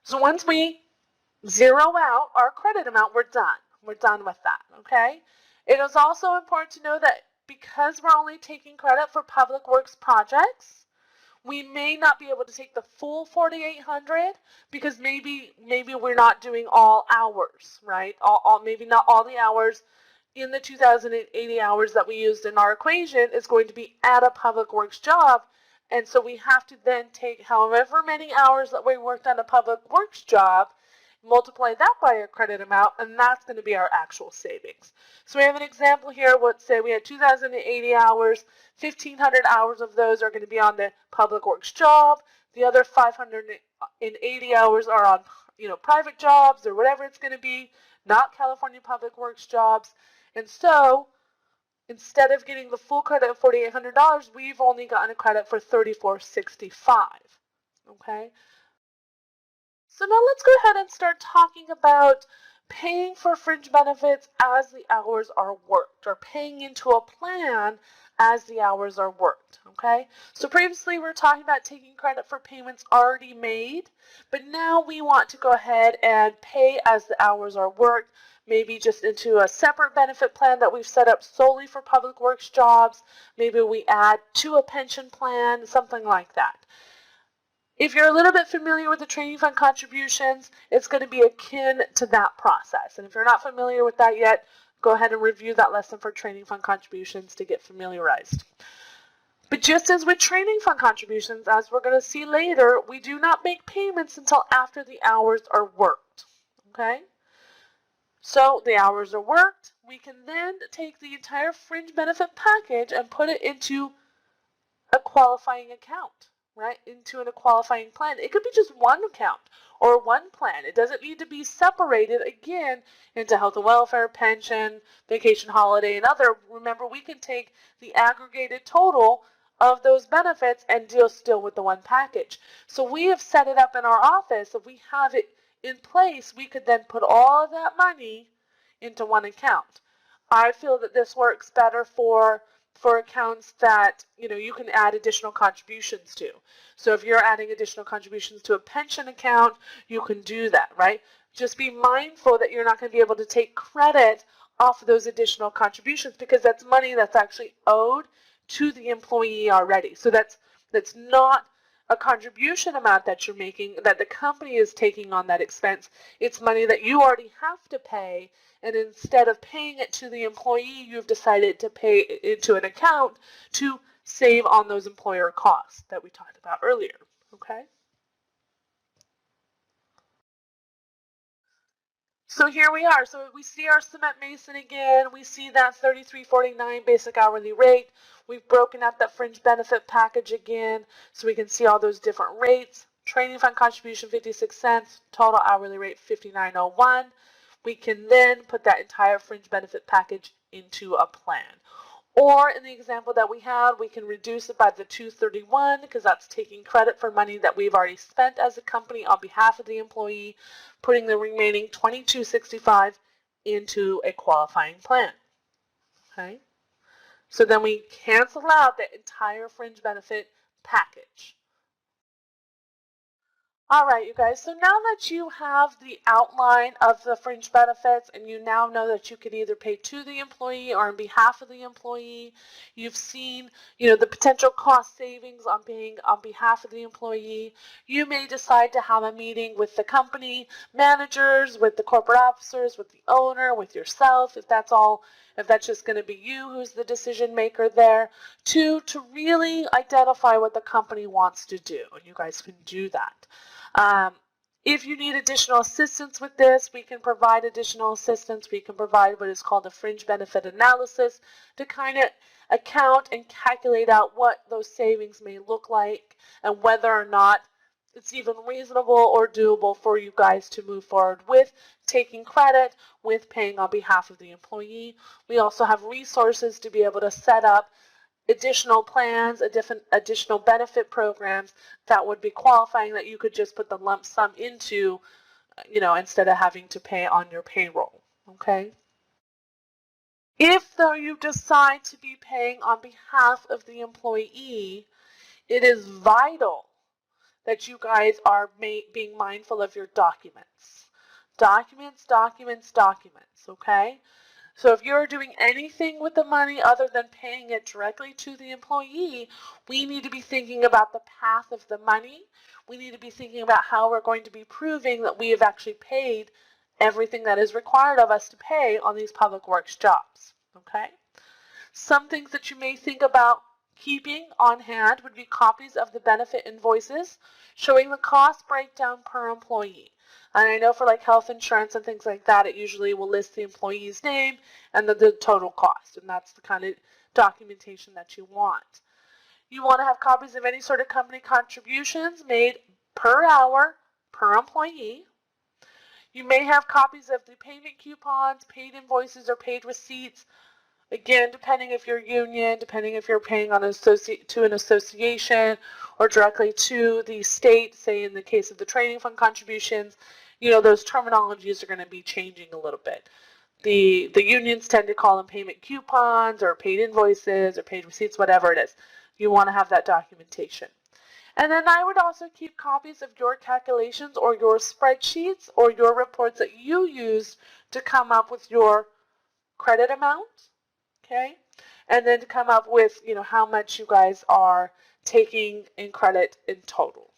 So once we zero out our credit amount, we're done. We're done with that, okay? It is also important to know that because we're only taking credit for public works projects, we may not be able to take the full 4,800 because maybe we're not doing all hours, right? Maybe not all the hours in the 2,080 hours that we used in our equation is going to be at a public works job. And so we have to then take however many hours that we worked on a public works job, multiply that by our credit amount, and that's going to be our actual savings. So we have an example here. Let's say we had 2,080 hours, 1,500 hours of those are going to be on the public works job. The other 580 hours are on, private jobs or whatever it's going to be, not California Public Works jobs. And so instead of getting the full credit of $4,800, we've only gotten a credit for $3,465. Okay? So now let's go ahead and start talking about paying for fringe benefits as the hours are worked, or paying into a plan as the hours are worked, okay? So previously we were talking about taking credit for payments already made, but now we want to go ahead and pay as the hours are worked, maybe just into a separate benefit plan that we've set up solely for public works jobs. Maybe we add to a pension plan, something like that. If you're a little bit familiar with the training fund contributions, it's going to be akin to that process. And if you're not familiar with that yet, go ahead and review that lesson for training fund contributions to get familiarized. But just as with training fund contributions, as we're going to see later, we do not make payments until after the hours are worked. Okay? So the hours are worked. We can then take the entire fringe benefit package and put it into a qualifying account, right? Into a qualifying plan. It could be just one account or one plan. It doesn't need to be separated again into health and welfare, pension, vacation, holiday, and other. Remember, we can take the aggregated total of those benefits and deal still with the one package. So we have set it up in our office. If we have it in place, we could then put all of that money into one account. I feel that this works better for accounts that you can add additional contributions to. So if you're adding additional contributions to a pension account, you can do that, right? Just be mindful that you're not going to be able to take credit off of those additional contributions because that's money that's actually owed to the employee already. So that's not a contribution amount that you're making, that the company is taking on that expense. It's money that you already have to pay, and instead of paying it to the employee, you've decided to pay it into an account to save on those employer costs that we talked about earlier, okay? So here we are. So we see our cement mason again. We see that $33.49 basic hourly rate. We've broken out that fringe benefit package again so we can see all those different rates. Training fund contribution 56 cents, total hourly rate $59.01. we can then put that entire fringe benefit package into a plan. Or in the example that we had, we can reduce it by the 231 because that's taking credit for money that we've already spent as a company on behalf of the employee, putting the remaining 2265 into a qualifying plan. Okay? So then we cancel out the entire fringe benefit package. All right, you guys, so now that you have the outline of the fringe benefits and you now know that you can either pay to the employee or on behalf of the employee, you've seen, the potential cost savings on paying on behalf of the employee, you may decide to have a meeting with the company managers, with the corporate officers, with the owner, with yourself, if that's just going to be you who's the decision maker there, to really identify what the company wants to do. And you guys can do that. If you need additional assistance with this, we can provide additional assistance. We can provide what is called a fringe benefit analysis to kind of account and calculate out what those savings may look like and whether or not it's even reasonable or doable for you guys to move forward with taking credit, with paying on behalf of the employee. We also have resources to be able to set up additional plans, additional benefit programs that would be qualifying that you could just put the lump sum into, instead of having to pay on your payroll, okay? If, though, you decide to be paying on behalf of the employee, it is vital that you guys are being mindful of your documents. Documents, okay? So if you're doing anything with the money other than paying it directly to the employee, we need to be thinking about the path of the money. We need to be thinking about how we're going to be proving that we have actually paid everything that is required of us to pay on these public works jobs, okay? Some things that you may think about keeping on hand would be copies of the benefit invoices showing the cost breakdown per employee. And I know for like health insurance and things like that, it usually will list the employee's name and the total cost. And that's the kind of documentation that you want. You want to have copies of any sort of company contributions made per hour per employee. You may have copies of the payment coupons, paid invoices, or paid receipts. Again, depending if you're union, depending if you're paying on to an association or directly to the state, say in the case of the training fund contributions, those terminologies are going to be changing a little bit. The unions tend to call them payment coupons or paid invoices or paid receipts, whatever it is. You want to have that documentation. And then I would also keep copies of your calculations or your spreadsheets or your reports that you use to come up with your credit amount. Okay, and then to come up with, how much you guys are taking in credit in total.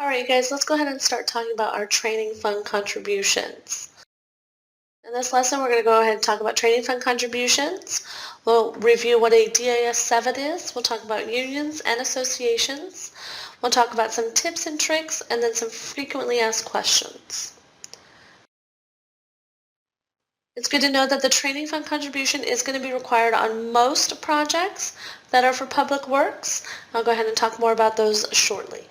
All right, guys, let's go ahead and start talking about our training fund contributions. In this lesson, we're going to go ahead and talk about training fund contributions. We'll review what a DAS 7 is. We'll talk about unions and associations. We'll talk about some tips and tricks, and then some frequently asked questions. It's good to know that the training fund contribution is going to be required on most projects that are for public works. I'll go ahead and talk more about those shortly.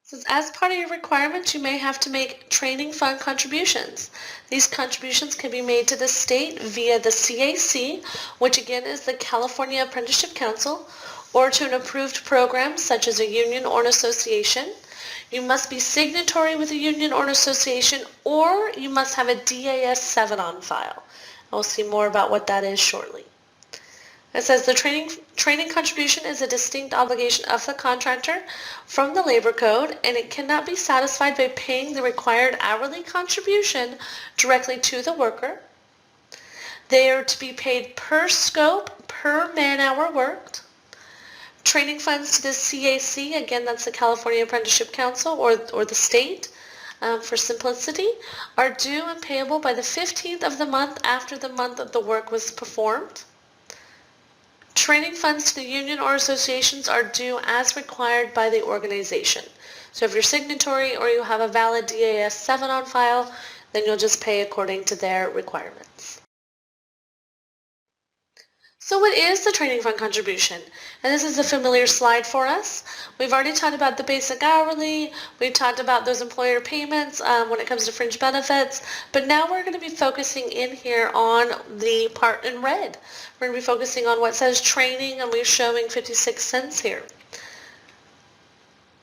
So as part of your requirements, you may have to make training fund contributions. These contributions can be made to the state via the CAC, which again is the California Apprenticeship Council, or to an approved program such as a union or an association. You must be signatory with a union or an association, or you must have a DAS 7 on file. We'll see more about what that is shortly. It says the training contribution is a distinct obligation of the contractor from the labor code, and it cannot be satisfied by paying the required hourly contribution directly to the worker. They are to be paid per scope, per man-hour worked. Training funds to the CAC, again that's the California Apprenticeship Council or the state, for simplicity, are due and payable by the 15th of the month after the month of the work was performed. Training funds to the union or associations are due as required by the organization. So if you're signatory or you have a valid DAS 7 on file, then you'll just pay according to their requirements. So what is the training fund contribution? And this is a familiar slide for us. We've already talked about the basic hourly. We've talked about those employer payments when it comes to fringe benefits. But now we're going to be focusing in here on the part in red. We're going to be focusing on what says training, and we're showing 56 cents here.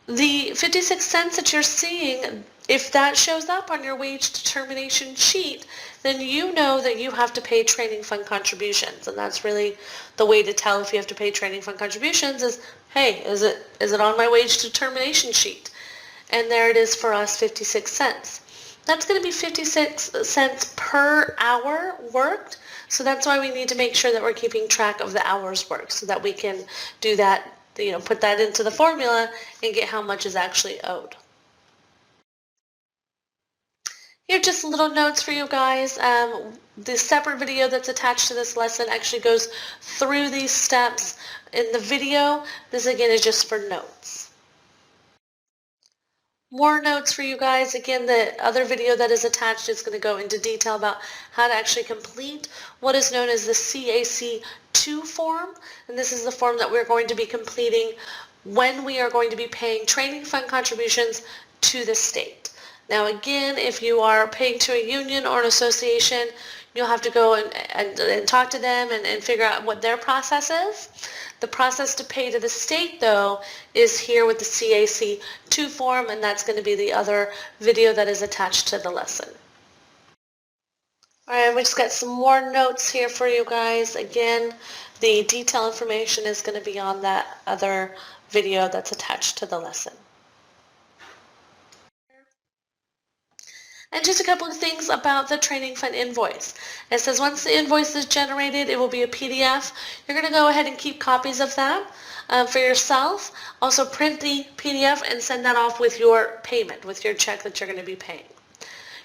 The 56 cents that you're seeing, if that shows up on your wage determination sheet, then you know that you have to pay training fund contributions. And that's really the way to tell if you have to pay training fund contributions is, hey, is it on my wage determination sheet? And there it is for us, 56 cents. That's going to be 56 cents per hour worked. So that's why we need to make sure that we're keeping track of the hours worked so that we can do that, put that into the formula and get how much is actually owed. Here are just little notes for you guys. The separate video that's attached to this lesson actually goes through these steps in the video. This again is just for notes. More notes for you guys. Again, the other video that is attached is going to go into detail about how to actually complete what is known as the CAC-2 form. And this is the form that we're going to be completing when we are going to be paying training fund contributions to the state. Now again, if you are paying to a union or an association, you'll have to go and talk to them and figure out what their process is. The process to pay to the state, though, is here with the CAC-2 form, and that's going to be the other video that is attached to the lesson. All right, we just got some more notes here for you guys. Again, the detailed information is going to be on that other video that's attached to the lesson. And just a couple of things about the training fund invoice. It says once the invoice is generated, it will be a PDF. You're going to go ahead and keep copies of that for yourself. Also print the PDF and send that off with your payment, with your check that you're going to be paying.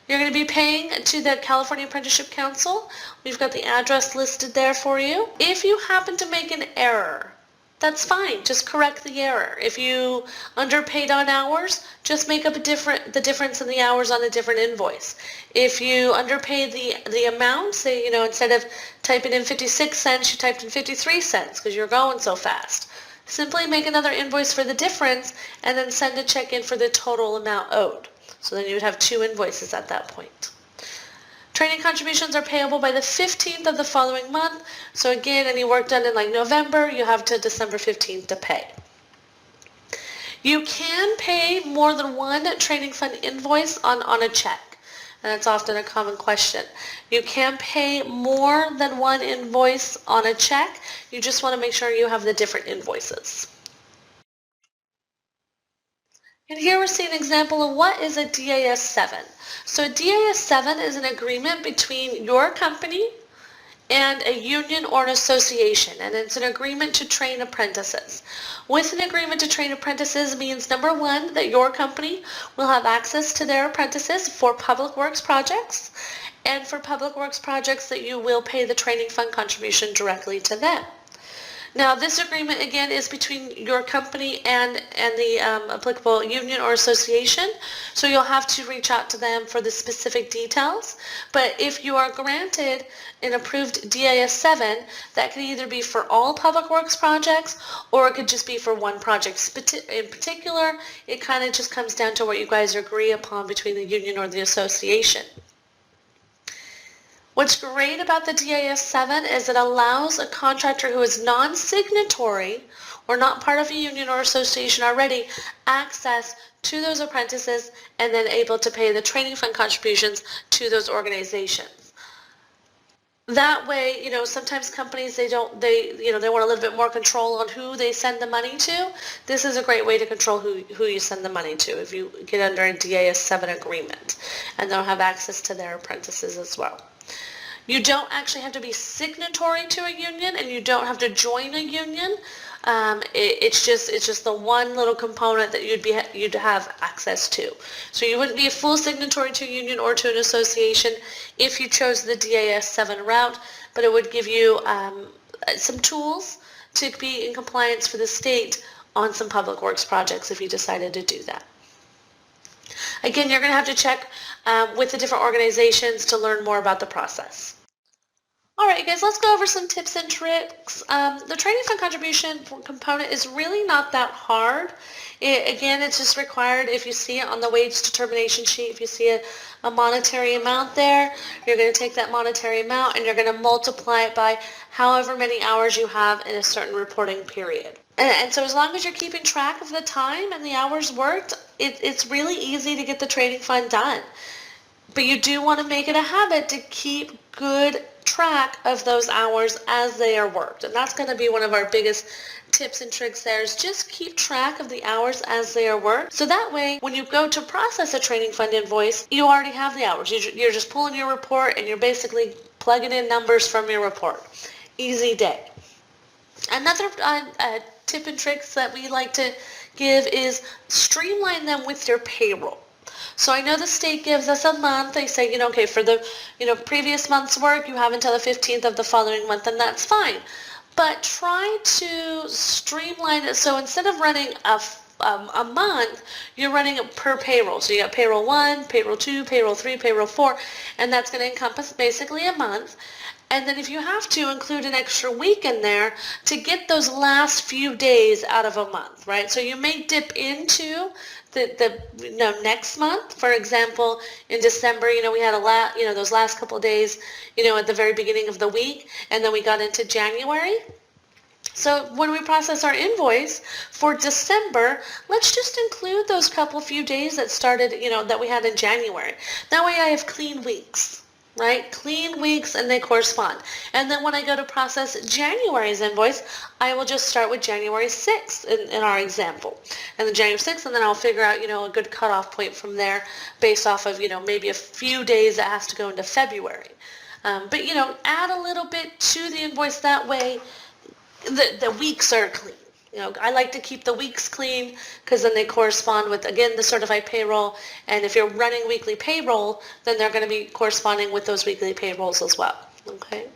You're going to be paying to the California Apprenticeship Council. We've got the address listed there for you. If you happen to make an error, that's fine. Just correct the error. If you underpaid on hours, just make up the difference in the hours on a different invoice. If you underpaid the amount, say, instead of typing in 56 cents, you typed in 53 cents because you're going so fast. Simply make another invoice for the difference and then send a check in for the total amount owed. So then you would have two invoices at that point. Training contributions are payable by the 15th of the following month. So again, any work done in like November, you have till December 15th to pay. You can pay more than one training fund invoice on a check. And that's often a common question. You can pay more than one invoice on a check. You just want to make sure you have the different invoices. And here we're seeing an example of what is a DAS-7. So a DAS-7 is an agreement between your company and a union or an association, and it's an agreement to train apprentices. With an agreement to train apprentices means, number one, that your company will have access to their apprentices for public works projects, and for public works projects that you will pay the training fund contribution directly to them. Now, this agreement, again, is between your company and the applicable union or association, so you'll have to reach out to them for the specific details. But if you are granted an approved DAS-7, that could either be for all public works projects, or it could just be for one project. In particular, it kind of just comes down to what you guys agree upon between the union or the association. What's great about the DAS-7 is it allows a contractor who is non-signatory or not part of a union or association already access to those apprentices and then able to pay the training fund contributions to those organizations. That way, sometimes companies, they want a little bit more control on who they send the money to. This is a great way to control who you send the money to if you get under a DAS-7 agreement, and they'll have access to their apprentices as well. You don't actually have to be signatory to a union, and you don't have to join a union. It's just the one little component that you'd have access to. So you wouldn't be a full signatory to a union or to an association if you chose the DAS-7 route, but it would give you some tools to be in compliance for the state on some public works projects if you decided to do that. Again, you're going to have to check with the different organizations to learn more about the process. All right, guys, let's go over some tips and tricks. The training fund contribution component is really not that hard. Again, it's just required if you see it on the wage determination sheet, if you see a monetary amount there, you're going to take that monetary amount and you're going to multiply it by however many hours you have in a certain reporting period. And so as long as you're keeping track of the time and the hours worked, it's really easy to get the training fund done. But you do want to make it a habit to keep good track of those hours as they are worked. And that's going to be one of our biggest tips and tricks there, is just keep track of the hours as they are worked. So that way, when you go to process a training fund invoice, you already have the hours. You're just pulling your report and you're basically plugging in numbers from your report. Easy day. Another tip and tricks that we like to give is streamline them with your payroll. So I know the state gives us a month. They say, okay, for the, previous month's work, you have until the 15th of the following month, and that's fine. But try to streamline it. So instead of running a month, you're running it per payroll. So you got payroll 1, payroll 2, payroll 3, payroll 4, and that's going to encompass basically a month. And then if you have to, include an extra week in there to get those last few days out of a month, right? So you may dip into the next month. For example, in December, we had those last couple of days, at the very beginning of the week, and then we got into January. So when we process our invoice for December, let's just include those few days that started, that we had in January. That way I have clean weeks. Right? Clean weeks, and they correspond. And then when I go to process January's invoice, I will just start with January 6th in our example. And then January 6th, and then I'll figure out, a good cutoff point from there based off of, maybe a few days that has to go into February. But, add a little bit to the invoice. That way the weeks are clean. I like to keep the weeks clean because then they correspond with, again, the certified payroll. And if you're running weekly payroll, then they're going to be corresponding with those weekly payrolls as well. Okay.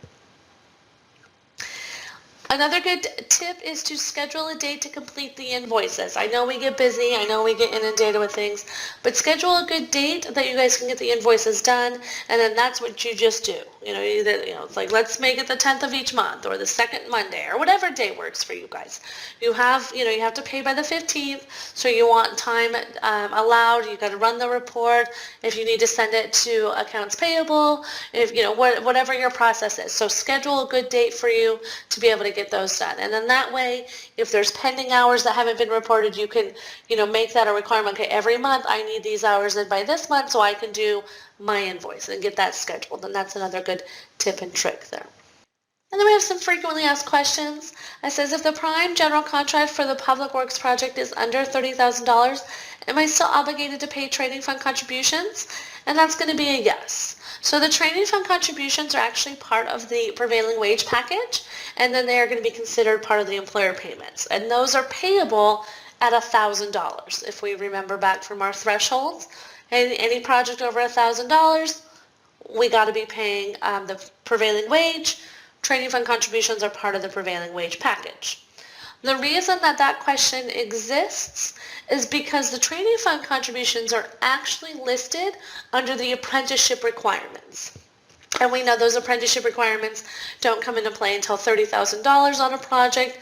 Another good tip is to schedule a date to complete the invoices. I know we get busy, I know we get inundated with things, but schedule a good date that you guys can get the invoices done, and then that's what you just do. It's like, let's make it the 10th of each month or the second Monday or whatever day works for you guys. You have to pay by the 15th, so you want time allowed. You got to run the report. If you need to send it to accounts payable, if whatever your process is. So schedule a good date for you to be able to get those done. And then that way, if there's pending hours that haven't been reported, you can, make that a requirement. Okay, every month I need these hours in by this month so I can do my invoice and get that scheduled. And that's another good tip and trick there. And then we have some frequently asked questions. It says, if the prime general contract for the Public Works project is under $30,000, am I still obligated to pay training fund contributions? And that's going to be a yes. So the training fund contributions are actually part of the prevailing wage package, and then they are going to be considered part of the employer payments. And those are payable at $1,000. If we remember back from our thresholds, any project over $1,000, we got to be paying the prevailing wage. Training fund contributions are part of the prevailing wage package. The reason that question exists is because the training fund contributions are actually listed under the apprenticeship requirements. And we know those apprenticeship requirements don't come into play until $30,000 on a project.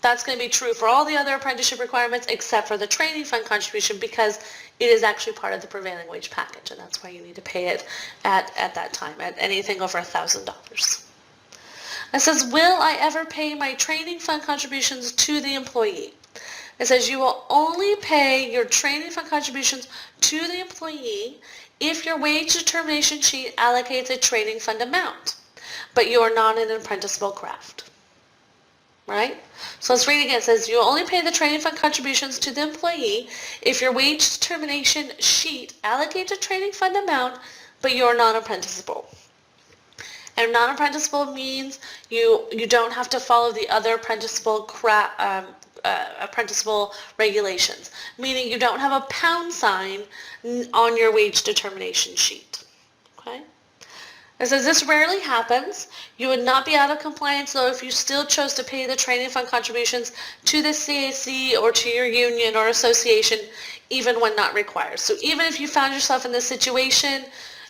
That's going to be true for all the other apprenticeship requirements except for the training fund contribution, because it is actually part of the prevailing wage package, and that's why you need to pay it at that time, at anything over $1,000. It says, will I ever pay my training fund contributions to the employee? It says you will only pay your training fund contributions to the employee if your wage determination sheet allocates a training fund amount, but you are not an apprenticeable craft. Right? So let's read again. It says you only pay the training fund contributions to the employee if your wage determination sheet allocates a training fund amount, but you are non-apprenticeable. And non-apprenticeable means you don't have to follow the other apprenticeable regulations, meaning you don't have a pound sign on your wage determination sheet. Okay? It says this rarely happens. You would not be out of compliance, though, if you still chose to pay the training fund contributions to the CAC or to your union or association, even when not required. So even if you found yourself in this situation,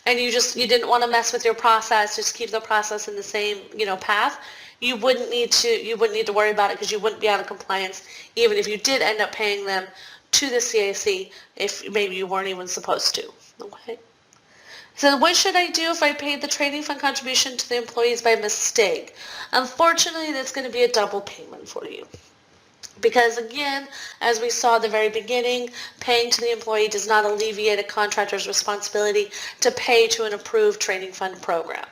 and you didn't want to mess with your process, just keep the process in the same, path, you wouldn't need to worry about it because you wouldn't be out of compliance even if you did end up paying them to the CAC if maybe you weren't even supposed to. Okay. So what should I do if I paid the training fund contribution to the employees by mistake? Unfortunately, that's going to be a double payment for you. Because again, as we saw at the very beginning, paying to the employee does not alleviate a contractor's responsibility to pay to an approved training fund program.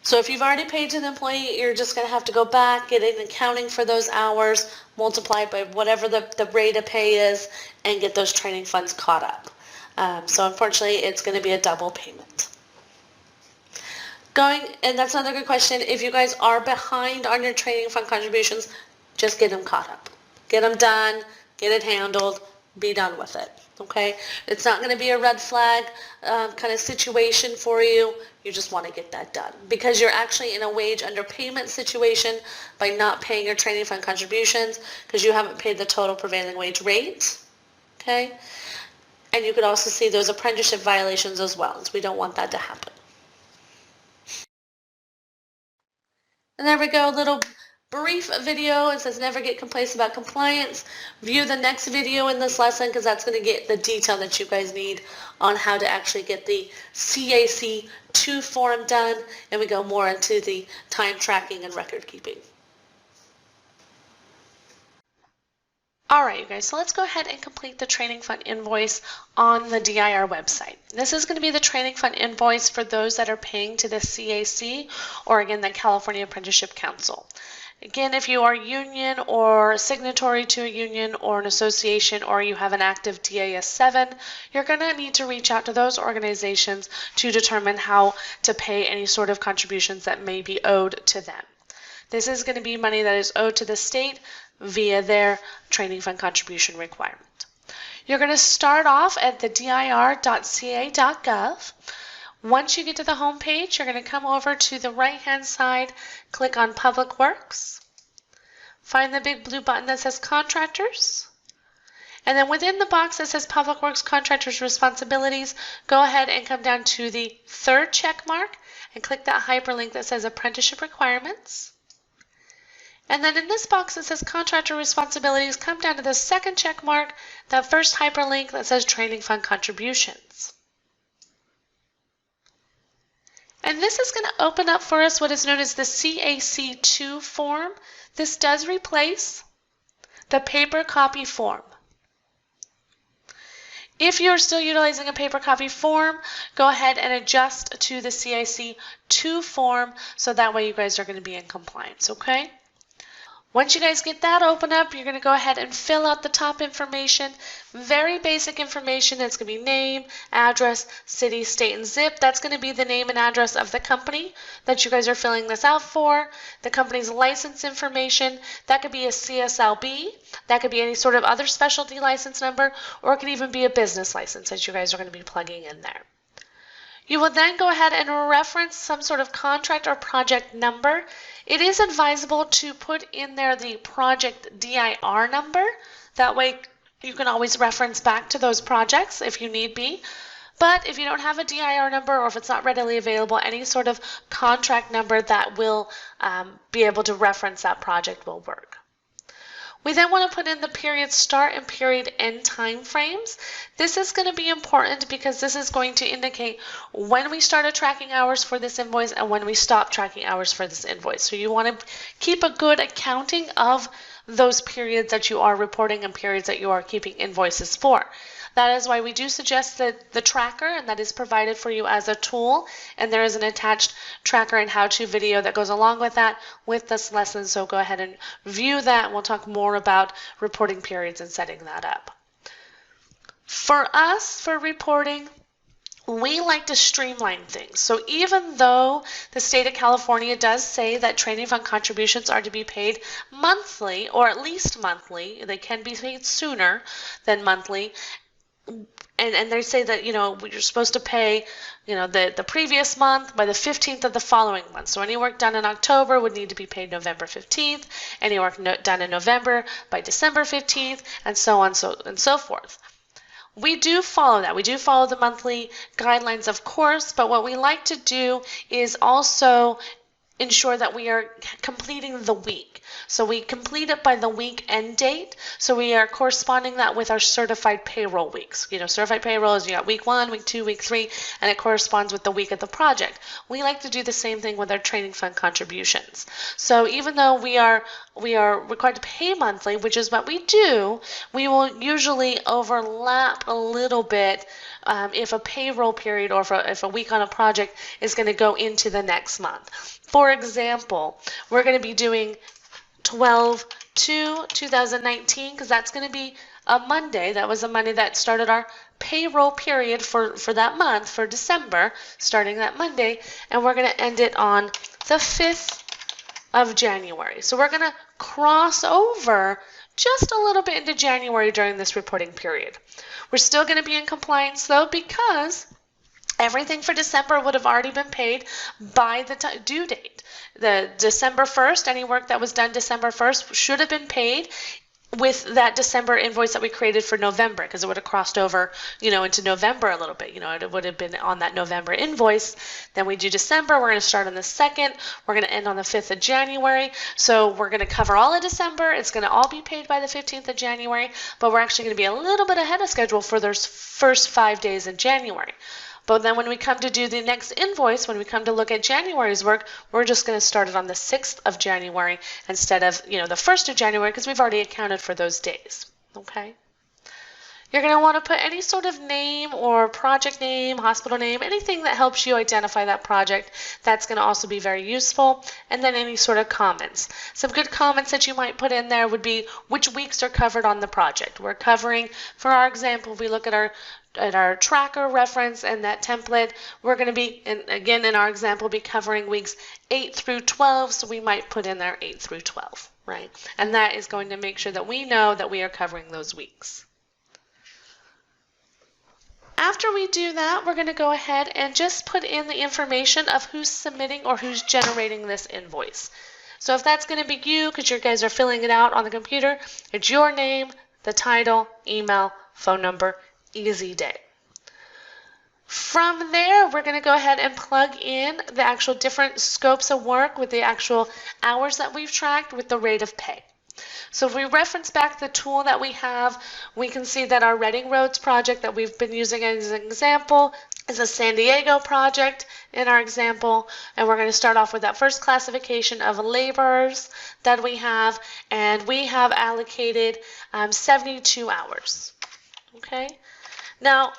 So if you've already paid to the employee, you're just going to have to go back, get an accounting for those hours, multiply it by whatever the rate of pay is, and get those training funds caught up. So unfortunately, it's going to be a double payment. And that's another good question, if you guys are behind on your training fund contributions, just get them caught up. Get them done, get it handled, be done with it, okay? It's not going to be a red flag kind of situation for you. You just want to get that done because you're actually in a wage underpayment situation by not paying your training fund contributions because you haven't paid the total prevailing wage rate, okay? And you could also see those apprenticeship violations as well, so we don't want that to happen. And there we go, little brief video. It says never get complaints about compliance. View the next video in this lesson because that's going to get the detail that you guys need on how to actually get the CAC 2 form done, and we go more into the time tracking and record keeping. Alright you guys, so let's go ahead and complete the training fund invoice on the DIR website. This is going to be the training fund invoice for those that are paying to the CAC, or again the California Apprenticeship Council. Again, if you are union or signatory to a union or an association, or you have an active DAS-7, you're going to need to reach out to those organizations to determine how to pay any sort of contributions that may be owed to them. This is going to be money that is owed to the state via their training fund contribution requirement. You're going to start off at the dir.ca.gov. Once you get to the home page, you're going to come over to the right-hand side, click on Public Works, find the big blue button that says Contractors, and then within the box that says Public Works Contractors Responsibilities, go ahead and come down to the third check mark and click that hyperlink that says Apprenticeship Requirements. And then in this box that says Contractor Responsibilities, come down to the second check mark, that first hyperlink that says Training Fund Contributions. And this is going to open up for us what is known as the CAC 2 form. This does replace the paper copy form. If you're still utilizing a paper copy form, go ahead and adjust to the CAC 2 form so that way you guys are going to be in compliance, okay? Once you guys get that open up, you're going to go ahead and fill out the top information. Very basic information. It's going to be name, address, city, state, and zip. That's going to be the name and address of the company that you guys are filling this out for. The company's license information. That could be a CSLB. That could be any sort of other specialty license number, or it could even be a business license that you guys are going to be plugging in there. You will then go ahead and reference some sort of contract or project number. It is advisable to put in there the project DIR number. That way you can always reference back to those projects if you need be. But if you don't have a DIR number, or if it's not readily available, any sort of contract number that will be able to reference that project will work. We then want to put in the period start and period end time frames. This is going to be important because this is going to indicate when we started tracking hours for this invoice and when we stopped tracking hours for this invoice. So you want to keep a good accounting of those periods that you are reporting and periods that you are keeping invoices for. That is why we do suggest that the tracker, and that is provided for you as a tool, and there is an attached tracker and how-to video that goes along with that with this lesson, so go ahead and view that, and we'll talk more about reporting periods and setting that up. For us, for reporting, we like to streamline things. So even though the state of California does say that training fund contributions are to be paid monthly, or at least monthly, they can be paid sooner than monthly, and they say that, you're supposed to pay, the previous month by the 15th of the following month. So any work done in October would need to be paid November 15th, any work done in November by December 15th, and so on and so forth. We do follow that. We do follow the monthly guidelines, of course, but what we like to do is also ensure that we are completing the week. So we complete it by the week end date. So we are corresponding that with our certified payroll weeks. You know, certified payroll is you got week 1, week 2, week 3, and it corresponds with the week of the project. We like to do the same thing with our training fund contributions. So even though we are required to pay monthly, which is what we do, we will usually overlap a little bit if a payroll period or if a week on a project is going to go into the next month. For example, we're going to be doing 12/2/2019 because that's going to be a Monday. That was a Monday that started our payroll period for that month, for December, starting that Monday, and we're going to end it on the 5th of January. So we're going to cross over just a little bit into January during this reporting period. We're still going to be in compliance though, because everything for December would have already been paid by the due date. The December 1st, any work that was done December 1st should have been paid with that December invoice that we created for November, because it would have crossed over, into November a little bit. It would have been on that November invoice. Then we do December. We're going to start on the 2nd. We're going to end on the 5th of January. So we're going to cover all of December. It's going to all be paid by the 15th of January, but we're actually going to be a little bit ahead of schedule for those first 5 days in January. But then when we come to do the next invoice, when we come to look at January's work, we're just going to start it on the 6th of January instead of, the 1st of January, because we've already accounted for those days. Okay? You're going to want to put any sort of name or project name, hospital name, anything that helps you identify that project. That's going to also be very useful. And then any sort of comments. Some good comments that you might put in there would be which weeks are covered on the project. We're covering, for our example, if we look at our tracker reference and that template, we're going to be, again in our example, be covering weeks 8 through 12, so we might put in there 8 through 12, right? And that is going to make sure that we know that we are covering those weeks. After we do that, we're going to go ahead and just put in the information of who's submitting or who's generating this invoice. So if that's going to be you, because you guys are filling it out on the computer, it's your name, the title, email, phone number, easy day. From there, we're going to go ahead and plug in the actual different scopes of work with the actual hours that we've tracked with the rate of pay. So if we reference back the tool that we have, we can see that our Reading Roads project that we've been using as an example is a San Diego project in our example, and we're going to start off with that first classification of laborers that we have, and we have allocated 72 hours. Okay. Now,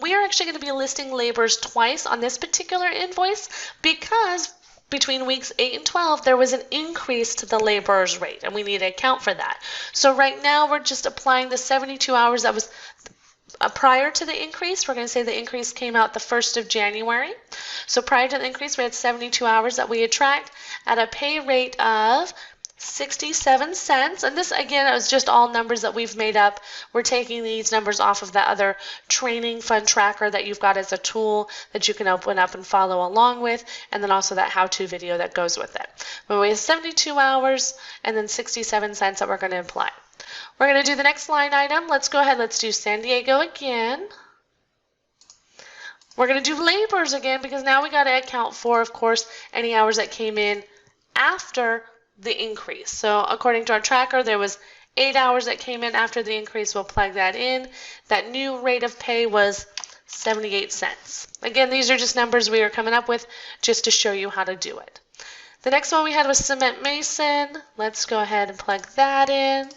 we are actually going to be listing laborers twice on this particular invoice because between weeks 8 and 12, there was an increase to the laborer's rate, and we need to account for that. So right now, we're just applying the 72 hours that was prior to the increase. We're going to say the increase came out the 1st of January. So prior to the increase, we had 72 hours that we had tracked at a pay rate of 67 cents, and this again is just all numbers that we've made up. We're taking these numbers off of that other training fund tracker that you've got as a tool that you can open up and follow along with, and then also that how-to video that goes with it. But we have 72 hours and then 67 cents that we're going to apply. We're going to do the next line item. Let's go ahead, let's do San Diego again. We're going to do laborers again because now we got to account for, of course, any hours that came in after the increase. So according to our tracker, there was 8 hours that came in after the increase. We'll plug that in. That new rate of pay was 78 cents. Again, these are just numbers we are coming up with just to show you how to do it. The next one we had was cement mason. Let's go ahead and plug that in.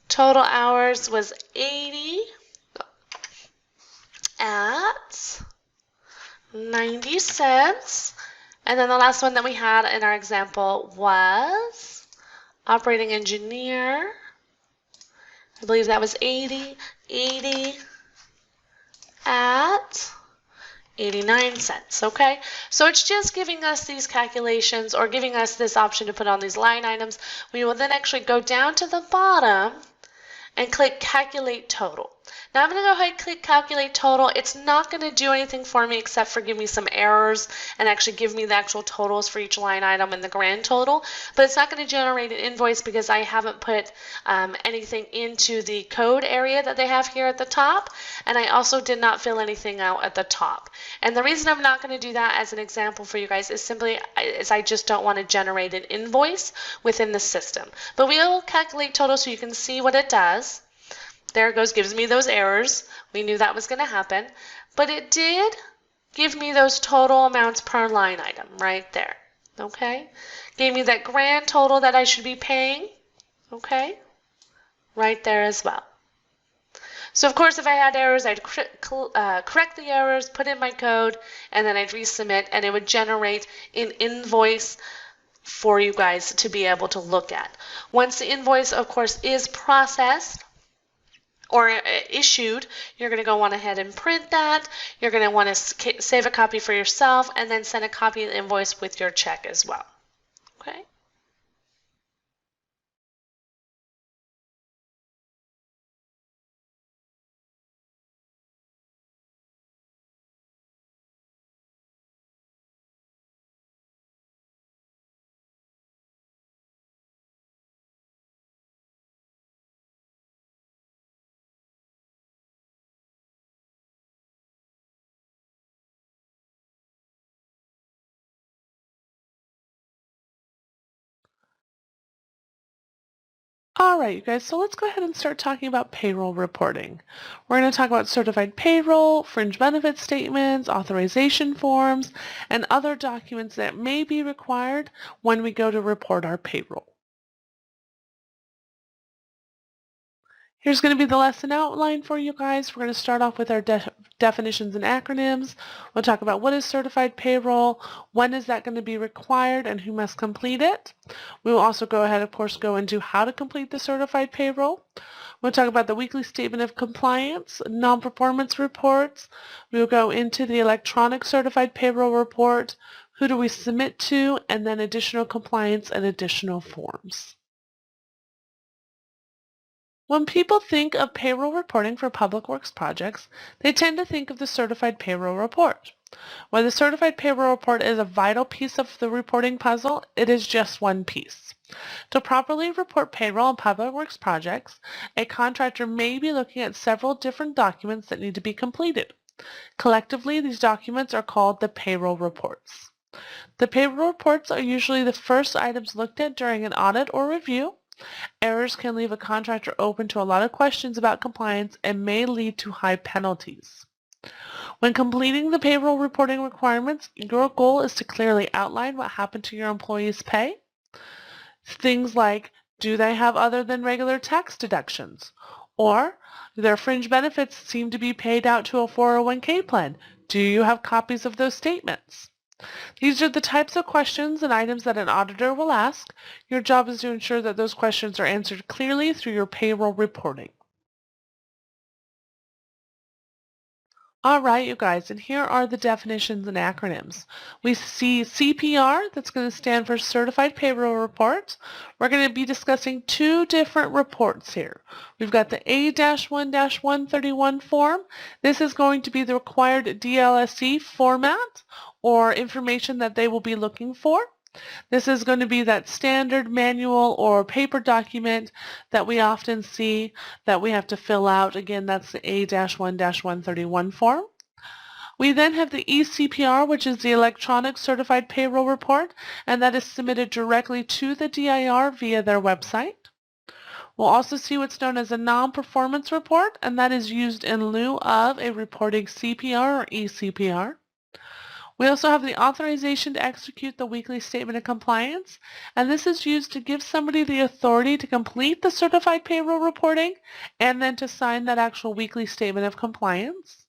Total hours was 80 at 90 cents. And then the last one that we had in our example was operating engineer. I believe that was 80 at 89 cents, okay? So it's just giving us these calculations or giving us this option to put on these line items. We will then actually go down to the bottom and click calculate total. Now I'm going to go ahead and click calculate total. It's not going to do anything for me except for give me some errors and actually give me the actual totals for each line item and the grand total, but it's not going to generate an invoice because I haven't put anything into the code area that they have here at the top, and I also did not fill anything out at the top. And the reason I'm not going to do that as an example for you guys is simply I just don't want to generate an invoice within the system. But we will calculate total so you can see what it does. There it goes, gives me those errors. We knew that was going to happen. But it did give me those total amounts per line item right there. Okay? Gave me that grand total that I should be paying. Okay? Right there as well. So of course if I had errors, I'd correct the errors, put in my code, and then I'd resubmit, and it would generate an invoice for you guys to be able to look at. Once the invoice, of course, is processed, or issued, you're going to go on ahead and print that. You're going to want to save a copy for yourself and then send a copy of the invoice with your check as well. Okay. All right, you guys, so let's go ahead and start talking about payroll reporting. We're going to talk about certified payroll, fringe benefit statements, authorization forms, and other documents that may be required when we go to report our payroll. Here's going to be the lesson outline for you guys. We're going to start off with our definitions and acronyms. We'll talk about what is certified payroll, when is that going to be required, and who must complete it. We will also go ahead, of course, go into how to complete the certified payroll. We'll talk about the weekly statement of compliance, non-performance reports. We will go into the electronic certified payroll report, who do we submit to, and then additional compliance and additional forms. When people think of payroll reporting for public works projects, they tend to think of the certified payroll report. While the certified payroll report is a vital piece of the reporting puzzle, it is just one piece. To properly report payroll on public works projects, a contractor may be looking at several different documents that need to be completed. Collectively, these documents are called the payroll reports. The payroll reports are usually the first items looked at during an audit or review. Errors can leave a contractor open to a lot of questions about compliance and may lead to high penalties. When completing the payroll reporting requirements, your goal is to clearly outline what happened to your employees' pay. Things like, do they have other than regular tax deductions? Or, their fringe benefits seem to be paid out to a 401k plan. Do you have copies of those statements? These are the types of questions and items that an auditor will ask. Your job is to ensure that those questions are answered clearly through your payroll reporting. All right, you guys, and here are the definitions and acronyms. We see CPR, that's going to stand for Certified Payroll Report. We're going to be discussing two different reports here. We've got the A-1-131 form. This is going to be the required DLSE format or information that they will be looking for. This is going to be that standard manual or paper document that we often see that we have to fill out. Again, that's the A-1-131 form. We then have the eCPR, which is the Electronic Certified Payroll Report, and that is submitted directly to the DIR via their website. We'll also see what's known as a non-performance report, and that is used in lieu of a reporting CPR or eCPR. We also have the authorization to execute the weekly statement of compliance, and this is used to give somebody the authority to complete the certified payroll reporting and then to sign that actual weekly statement of compliance.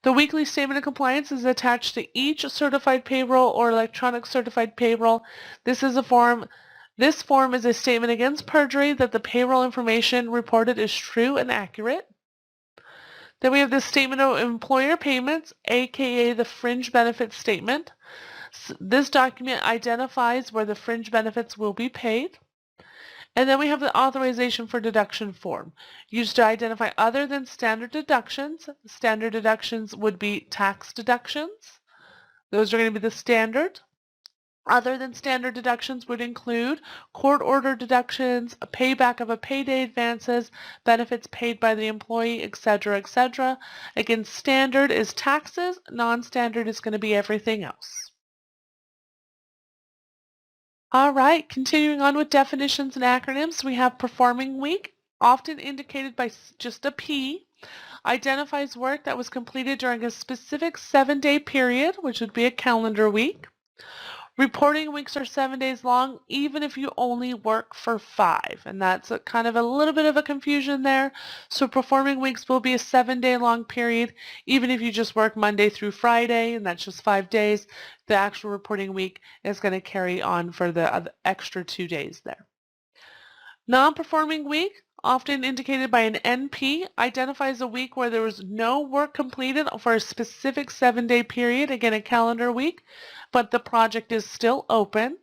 The weekly statement of compliance is attached to each certified payroll or electronic certified payroll. This form is a statement against perjury that the payroll information reported is true and accurate. Then we have the Statement of Employer Payments, aka the Fringe Benefits Statement. This document identifies where the fringe benefits will be paid. And then we have the authorization for deduction form, used to identify other than standard deductions. Standard deductions would be tax deductions. Those are going to be the standard. Other than standard deductions would include court order deductions, a payback of a payday advances, benefits paid by the employee, etc., etc. Again, standard is taxes, non-standard is going to be everything else. All right, continuing on with definitions and acronyms, we have performing week, often indicated by just a P, identifies work that was completed during a specific 7-day period, which would be a calendar week. Reporting weeks are 7 days long, even if you only work for 5, and that's kind of a little bit of a confusion there. So performing weeks will be a 7-day long period, even if you just work Monday through Friday, and that's just 5 days. The actual reporting week is going to carry on for the extra 2 days there. Non-performing week, often indicated by an NP, identifies a week where there was no work completed for a specific 7-day period, again a calendar week, but the project is still open.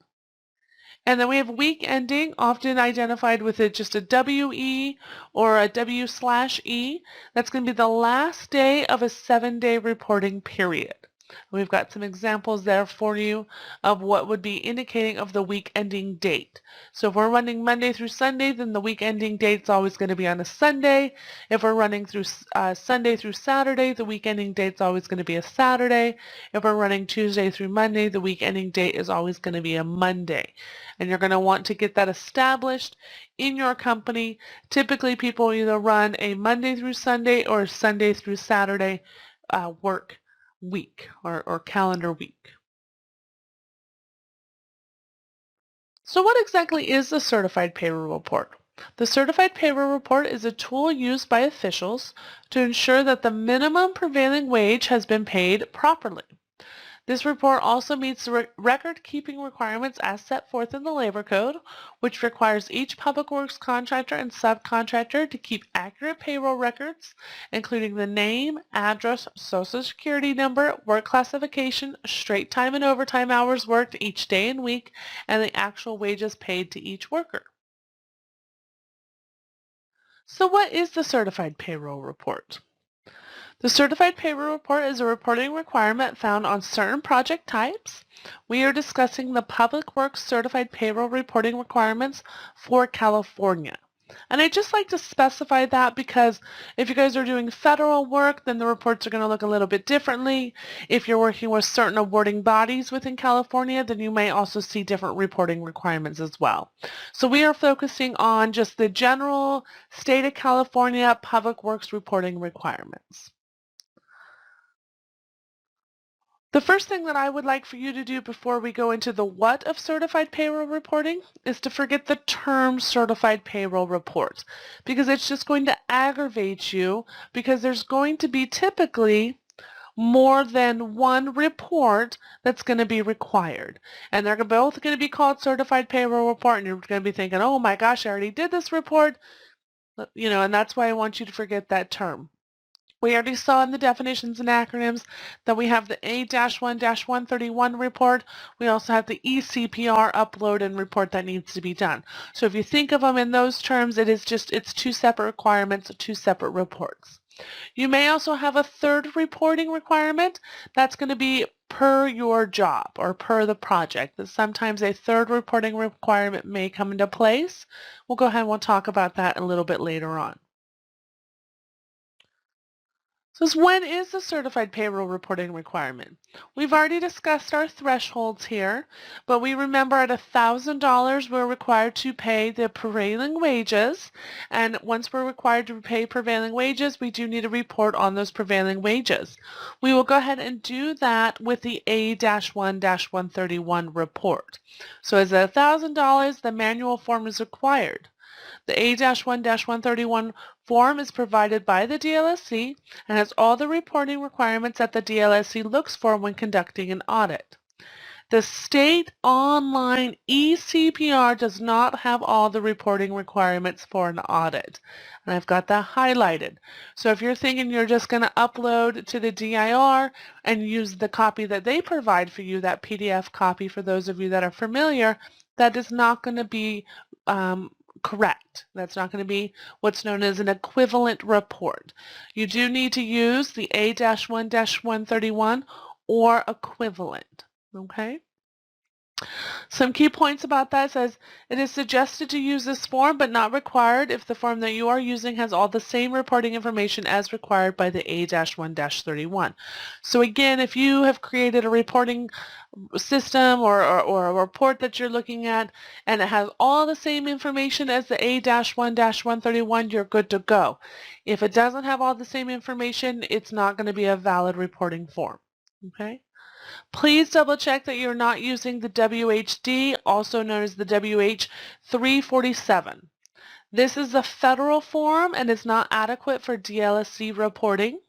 And then we have week ending, often identified with just a WE or a W/E. That's going to be the last day of a 7-day reporting period. We've got some examples there for you of what would be indicating of the week ending date. So if we're running Monday through Sunday, then the week ending date is always going to be on a Sunday. If we're running through Sunday through Saturday, the week ending date is always going to be a Saturday. If we're running Tuesday through Monday, the week ending date is always going to be a Monday. And you're going to want to get that established in your company. Typically, people either run a Monday through Sunday or Sunday through Saturday work week or calendar week. So what exactly is the Certified Payroll Report? The Certified Payroll Report is a tool used by officials to ensure that the minimum prevailing wage has been paid properly. This report also meets the record-keeping requirements as set forth in the Labor Code, which requires each public works contractor and subcontractor to keep accurate payroll records, including the name, address, social security number, work classification, straight time and overtime hours worked each day and week, and the actual wages paid to each worker. So what is the Certified Payroll Report? The Certified Payroll Report is a reporting requirement found on certain project types. We are discussing the Public Works Certified Payroll Reporting requirements for California. And I just like to specify that because if you guys are doing federal work, then the reports are going to look a little bit differently. If you're working with certain awarding bodies within California, then you may also see different reporting requirements as well. So we are focusing on just the general state of California Public Works reporting requirements. The first thing that I would like for you to do before we go into the what of certified payroll reporting is to forget the term certified payroll report, because it's just going to aggravate you, because there's going to be typically more than one report that's going to be required. And they're both going to be called certified payroll report, and you're going to be thinking, oh my gosh, I already did this report. And that's why I want you to forget that term. We already saw in the definitions and acronyms that we have the A-1-131 report. We also have the eCPR upload and report that needs to be done. So if you think of them in those terms, it's 2 separate requirements, 2 separate reports. You may also have a third reporting requirement. That's going to be per your job or per the project. That sometimes a third reporting requirement may come into place. We'll go ahead and we'll talk about that a little bit later on. So when is the certified payroll reporting requirement? We've already discussed our thresholds here, but we remember at $1,000 we're required to pay the prevailing wages, and once we're required to pay prevailing wages, we do need a report on those prevailing wages. We will go ahead and do that with the A-1-131 report. So as $1,000, the manual form is required. The A-1-131 form is provided by the DLSC and has all the reporting requirements that the DLSC looks for when conducting an audit. The state online eCPR does not have all the reporting requirements for an audit, and I've got that highlighted. So if you're thinking you're just going to upload to the DIR and use the copy that they provide for you, that PDF copy for those of you that are familiar, that is not going to be correct. That's not going to be what's known as an equivalent report. You do need to use the A-1-131 or equivalent, okay? Some key points about that says it is suggested to use this form but not required if the form that you are using has all the same reporting information as required by the A-1-31. So again, if you have created a reporting system or a report that you're looking at and it has all the same information as the A-1-131, you're good to go. If it doesn't have all the same information, it's not going to be a valid reporting form. Okay? Please double check that you're not using the WHD, also known as the WH-347. This is a federal form and is not adequate for DLSC reporting.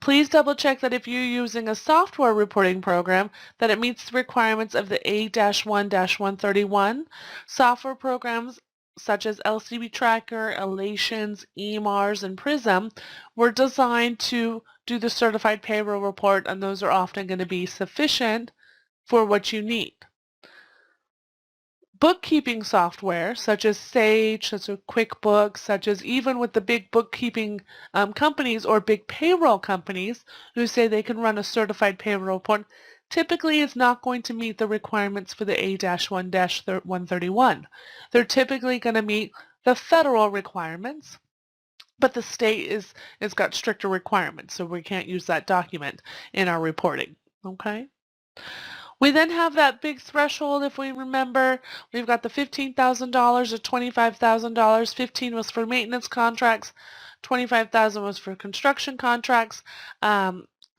Please double check that if you're using a software reporting program that it meets the requirements of the A-1-131. Software programs such as LCB Tracker, Elations, EMARS, and PRISM were designed to do the certified payroll report, and those are often going to be sufficient for what you need. Bookkeeping software such as Sage, such as QuickBooks, such as even with the big bookkeeping companies or big payroll companies who say they can run a certified payroll report, typically is not going to meet the requirements for the A-1-131. They're typically going to meet the federal requirements, but the state is got stricter requirements, so we can't use that document in our reporting. Okay? We then have that big threshold, if we remember. We've got the $15,000 or $25,000. 15 was for maintenance contracts. 25,000 was for construction contracts.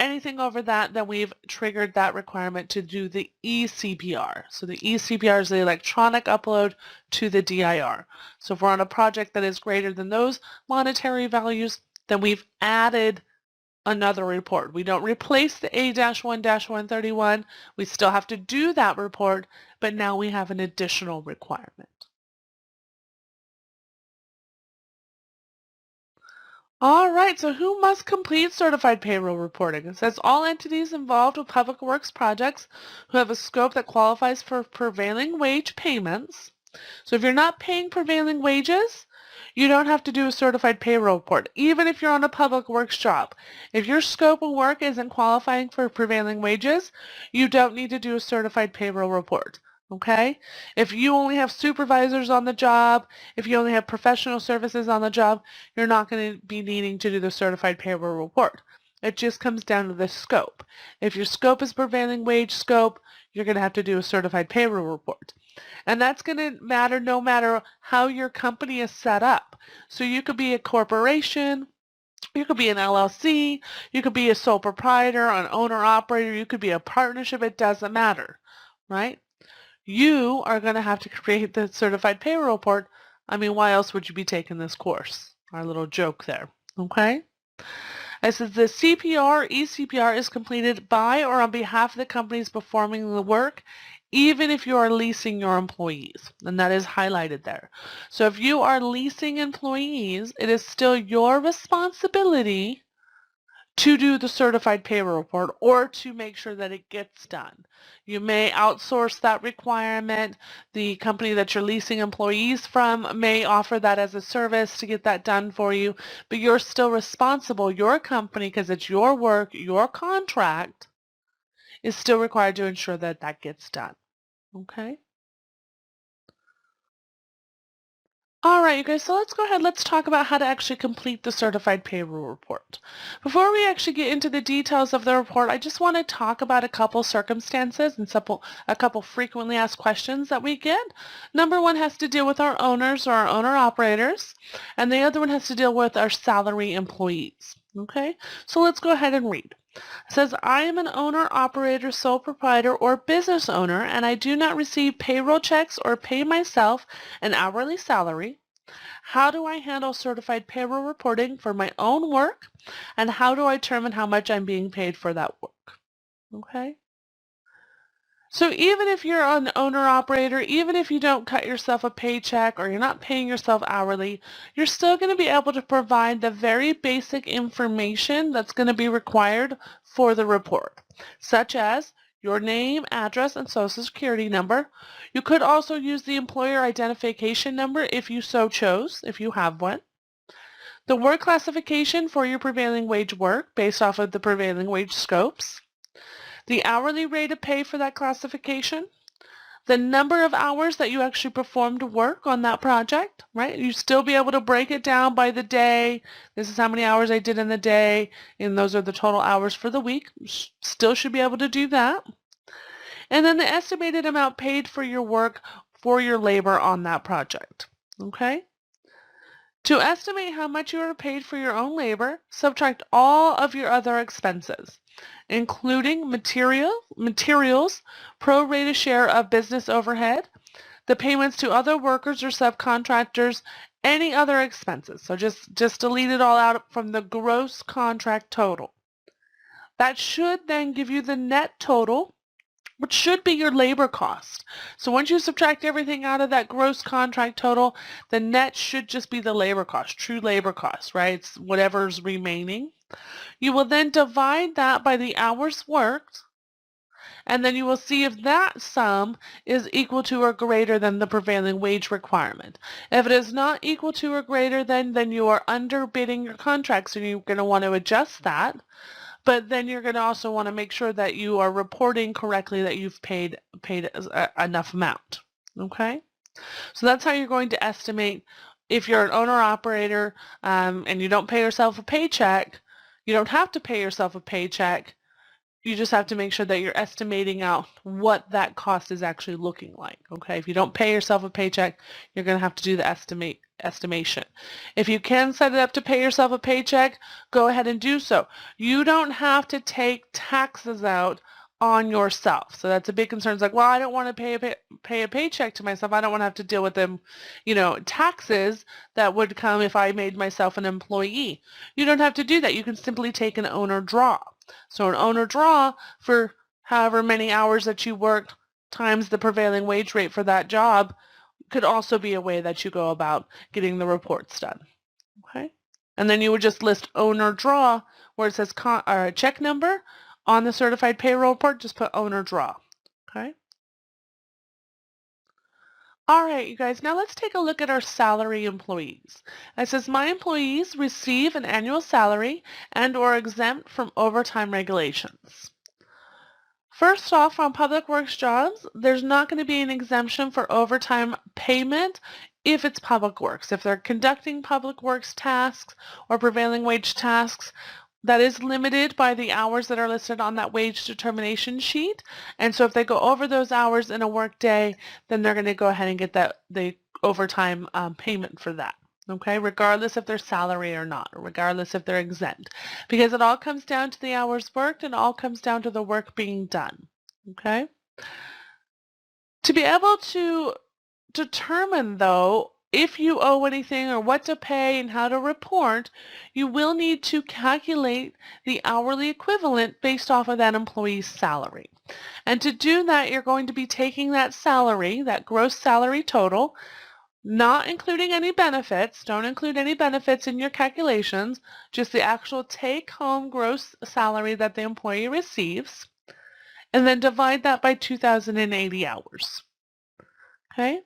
Anything over that, then we've triggered that requirement to do the eCPR. So the eCPR is the electronic upload to the DIR. So if we're on a project that is greater than those monetary values, then we've added another report. We don't replace the A-1-131. We still have to do that report, but now we have an additional requirement. All right, so who must complete certified payroll reporting? It says all entities involved with public works projects who have a scope that qualifies for prevailing wage payments. So if you're not paying prevailing wages, you don't have to do a certified payroll report, even if you're on a public works job. If your scope of work isn't qualifying for prevailing wages, you don't need to do a certified payroll report. Okay? If you only have supervisors on the job, if you only have professional services on the job, you're not going to be needing to do the certified payroll report. It just comes down to the scope. If your scope is prevailing wage scope, you're going to have to do a certified payroll report. And that's going to matter no matter how your company is set up. So you could be a corporation, you could be an LLC, you could be a sole proprietor, an owner-operator, you could be a partnership, it doesn't matter, right? You are going to have to create the certified payroll report. I mean, why else would you be taking this course? Our little joke there, okay? It says the CPR, eCPR is completed by or on behalf of the companies performing the work, even if you are leasing your employees, and that is highlighted there. So if you are leasing employees, it is still your responsibility to do the certified payroll report or to make sure that it gets done. You may outsource that requirement. The company that you're leasing employees from may offer that as a service to get that done for you, but you're still responsible. Your company, because it's your work, your contract, is still required to ensure that that gets done. Okay? All right, you guys, so let's go ahead. Let's talk about how to actually complete the certified payroll report. Before we actually get into the details of the report, I just want to talk about a couple circumstances and a couple frequently asked questions that we get. Number one has to deal with our owners or our owner-operators, and the other one has to deal with our salary employees. Okay, so let's go ahead and read. It says, I am an owner, operator, sole proprietor, or business owner, and I do not receive payroll checks or pay myself an hourly salary. How do I handle certified payroll reporting for my own work, and how do I determine how much I'm being paid for that work? Okay. So even if you're an owner-operator, even if you don't cut yourself a paycheck or you're not paying yourself hourly, you're still going to be able to provide the very basic information that's going to be required for the report, such as your name, address, and social security number. You could also use the employer identification number if you so chose, if you have one. The work classification for your prevailing wage work based off of the prevailing wage scopes. The hourly rate of pay for that classification. The number of hours that you actually performed work on that project, right? You still be able to break it down by the day. This is how many hours I did in the day, and those are the total hours for the week. Still should be able to do that. And then the estimated amount paid for your work for your labor on that project, okay? To estimate how much you are paid for your own labor, subtract all of your other expenses, including materials, pro rata share of business overhead, the payments to other workers or subcontractors, any other expenses. So just delete it all out from the gross contract total. That should then give you the net total, which should be your labor cost. So once you subtract everything out of that gross contract total, the net should just be the labor cost, true labor cost, right? It's whatever's remaining. You will then divide that by the hours worked, and then you will see if that sum is equal to or greater than the prevailing wage requirement. If it is not equal to or greater than, then you are underbidding your contract, so you're going to want to adjust that. But then you're going to also want to make sure that you are reporting correctly that you've paid enough amount. Okay? So that's how you're going to estimate if you're an owner-operator and you don't pay yourself a paycheck. You don't have to pay yourself a paycheck. You just have to make sure that you're estimating out what that cost is actually looking like. Okay? If you don't pay yourself a paycheck, you're going to have to do the estimation. If you can set it up to pay yourself a paycheck, go ahead and do so. You don't have to take taxes out on yourself. So that's a big concern. It's like, well, I don't want to pay a paycheck to myself. I don't want to have to deal with them, taxes that would come if I made myself an employee. You don't have to do that. You can simply take an owner draw. So an owner draw for however many hours that you worked times the prevailing wage rate for that job could also be a way that you go about getting the reports done. Okay? And then you would just list owner draw where it says check number on the certified payroll report, just put owner draw. Okay? All right, you guys, now let's take a look at our salary employees. It says my employees receive an annual salary and or exempt from overtime regulations. First off, on public works jobs, there's not going to be an exemption for overtime payment if it's public works. If they're conducting public works tasks or prevailing wage tasks, that is limited by the hours that are listed on that wage determination sheet. And so if they go over those hours in a work day, then they're going to go ahead and get the overtime payment for that. Okay, regardless if they're salary or not, or regardless if they're exempt, because it all comes down to the hours worked and all comes down to the work being done. Okay? To be able to determine, though, if you owe anything or what to pay and how to report, you will need to calculate the hourly equivalent based off of that employee's salary. And to do that, you're going to be taking that salary, that gross salary total, not including any benefits. Don't include any benefits in your calculations, just the actual take-home gross salary that the employee receives, and then divide that by 2,080 hours. Okay?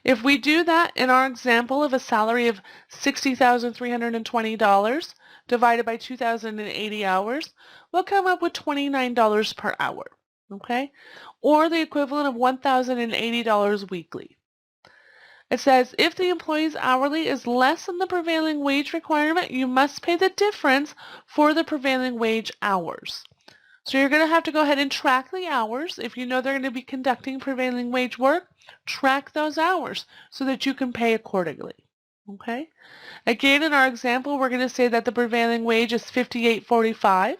If we do that in our example of a salary of $60,320 divided by 2,080 hours, we'll come up with $29 per hour, okay? Or the equivalent of $1,080 weekly. It says if the employee's hourly is less than the prevailing wage requirement, you must pay the difference for the prevailing wage hours. So you're going to have to go ahead and track the hours. If you know they're going to be conducting prevailing wage work, track those hours so that you can pay accordingly. Okay? Again, in our example, we're going to say that the prevailing wage is $58.45.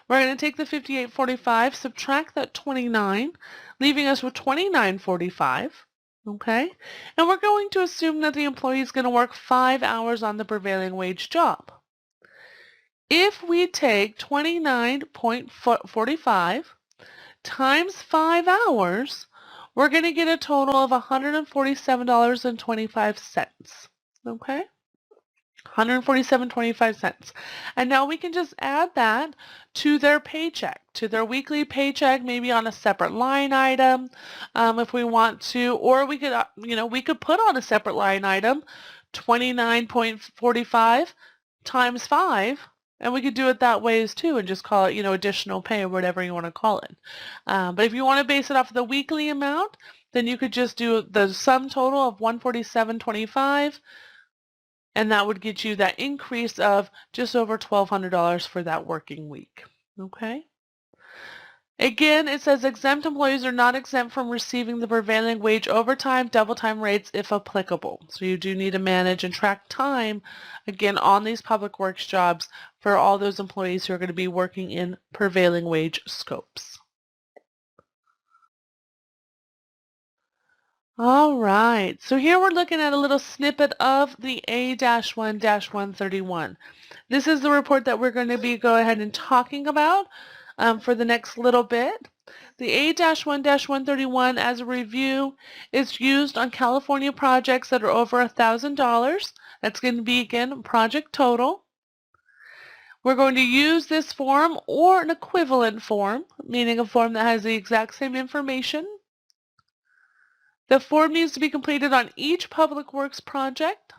We're going to take the $58.45, subtract that 29, leaving us with $29.45. Okay? And we're going to assume that the employee is going to work 5 hours on the prevailing wage job. If we take 29.45 times 5 hours, we're going to get a total of $147.25. Okay? $147.25. And now we can just add that to their paycheck, to their weekly paycheck, maybe on a separate line item, if we want to, or we could, we could put on a separate line item 29.45 times 5, and we could do it that way as too, and just call it, additional pay or whatever you want to call it. But if you want to base it off of the weekly amount, then you could just do the sum total of $147.25, and that would get you that increase of just over $1,200 for that working week. Okay? Again, it says exempt employees are not exempt from receiving the prevailing wage overtime, double time rates if applicable. So you do need to manage and track time, again, on these public works jobs for all those employees who are going to be working in prevailing wage scopes. All right, so here we're looking at a little snippet of the A-1-131. This is the report that we're going to go ahead and talking about for the next little bit. The A-1-131 as a review is used on California projects that are over $1,000. That's going to be, again, project total. We're going to use this form or an equivalent form, meaning a form that has the exact same information. The form needs to be completed on each public works project.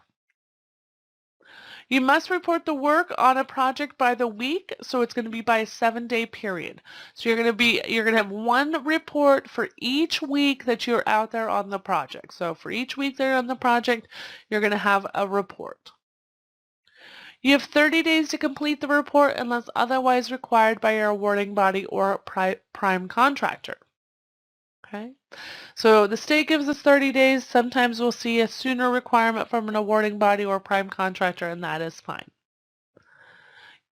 You must report the work on a project by the week, so it's going to be by a 7-day period. So you're going to have one report for each week that you're out there on the project. So for each week that you're on the project, you're going to have a report. You have 30 days to complete the report unless otherwise required by your awarding body or prime contractor. Okay, so the state gives us 30 days. Sometimes we'll see a sooner requirement from an awarding body or prime contractor, and that is fine.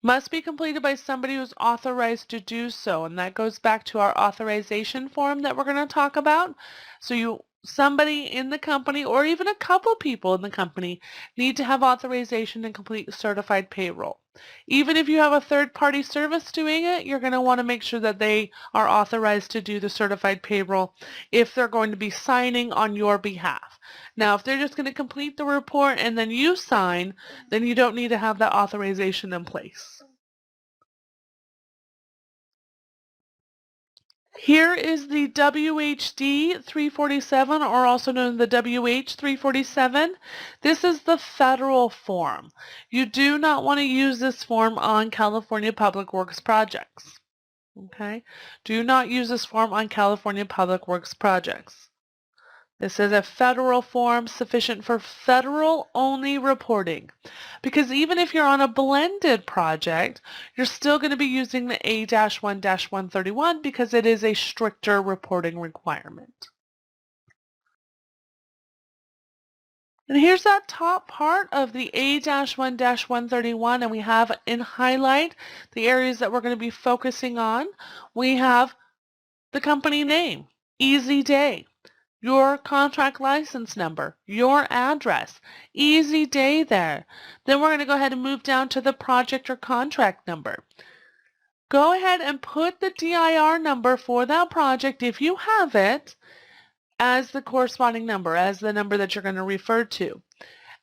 Must be completed by somebody who's authorized to do so, and that goes back to our authorization form that we're going to talk about. So somebody in the company, or even a couple people in the company, need to have authorization to complete certified payroll. Even if you have a third-party service doing it, you're going to want to make sure that they are authorized to do the certified payroll if they're going to be signing on your behalf. Now, if they're just going to complete the report and then you sign, then you don't need to have that authorization in place. Here is the WHD 347, or also known as the WH 347. This is the federal form. You do not want to use this form on California Public Works projects. Okay? Do not use this form on California Public Works projects. This is a federal form sufficient for federal-only reporting. Because even if you're on a blended project, you're still going to be using the A-1-131 because it is a stricter reporting requirement. And here's that top part of the A-1-131, and we have in highlight the areas that we're going to be focusing on. We have the company name, Easy Day. Your contract license number, your address, Easy Day there. Then we're going to go ahead and move down to the project or contract number. Go ahead and put the DIR number for that project, if you have it, as the corresponding number, as the number that you're going to refer to.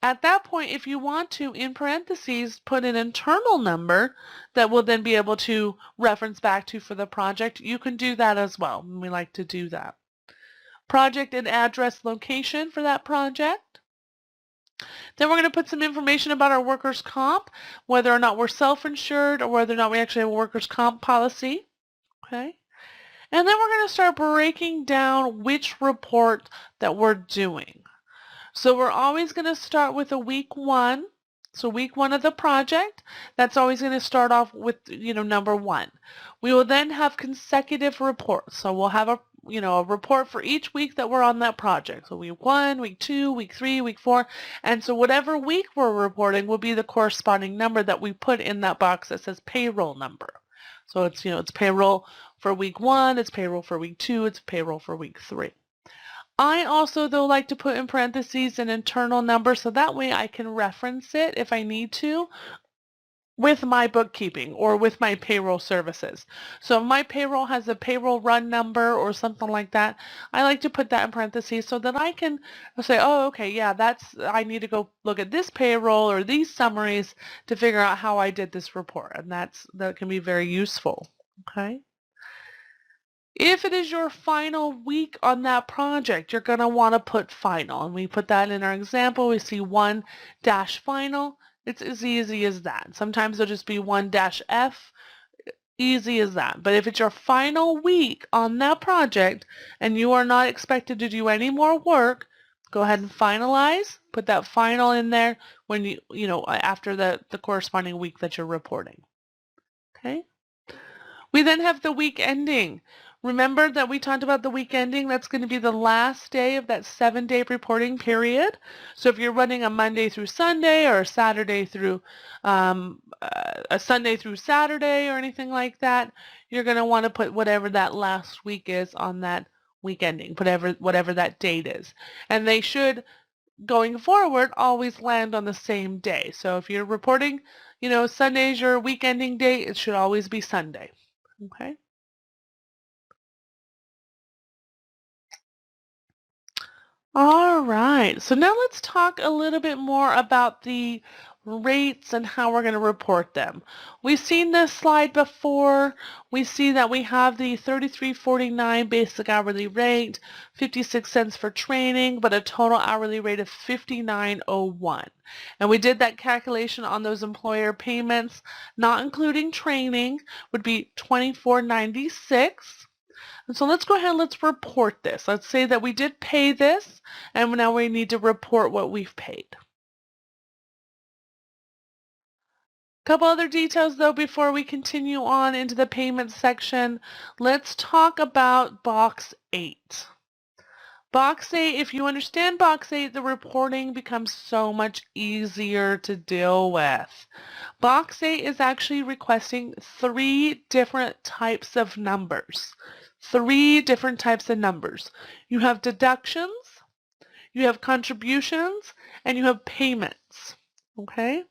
At that point, if you want to, in parentheses, put an internal number that we'll then be able to reference back to for the project, you can do that as well, and we like to do that. Project and address location for that project. Then we're going to put some information about our workers' comp, whether or not we're self-insured or whether or not we actually have a workers' comp policy. Okay. And then we're going to start breaking down which report that we're doing. So we're always going to start with a week 1. So week 1 of the project, that's always going to start off with, number 1. We will then have consecutive reports. So we'll have a report for each week that we're on that project. So week 1, week 2, week 3, week 4. And so whatever week we're reporting will be the corresponding number that we put in that box that says payroll number. So it's, it's payroll for week 1, it's payroll for week 2, it's payroll for week 3. I also, though, like to put in parentheses an internal number so that way I can reference it if I need to with my bookkeeping or with my payroll services. So if my payroll has a payroll run number or something like that, I like to put that in parentheses so that I can say, oh, okay, yeah, I need to go look at this payroll or these summaries to figure out how I did this report. And that can be very useful, okay? If it is your final week on that project, you're going to want to put final. And we put that in our example. We see 1-final. It's as easy as that. Sometimes it'll just be 1-F. Easy as that. But if it's your final week on that project and you are not expected to do any more work, go ahead and finalize. Put that final in there when after the corresponding week that you're reporting. Okay? We then have the week ending. Remember that we talked about the week ending. That's going to be the last day of that 7-day reporting period. So if you're running a Monday through Sunday or a Saturday through a Sunday through Saturday or anything like that, you're going to want to put whatever that last week is on that week ending, whatever that date is. And they should, going forward, always land on the same day. So if you're reporting, Sunday's your week ending date, it should always be Sunday. Okay. All right. So now let's talk a little bit more about the rates and how we're going to report them. We've seen this slide before. We see that we have the $33.49 basic hourly rate, 56 cents for training, but a total hourly rate of $59.01. And we did that calculation on those employer payments, not including training, would be $24.96. And so let's go ahead and let's report this. Let's say that we did pay this, and now we need to report what we've paid. A couple other details though before we continue on into the payment section. Let's talk about Box 8. Box 8, if you understand Box 8, the reporting becomes so much easier to deal with. Box 8 is actually requesting 3 different types of numbers. 3 different types of numbers. You have deductions, you have contributions, and you have payments. Okay?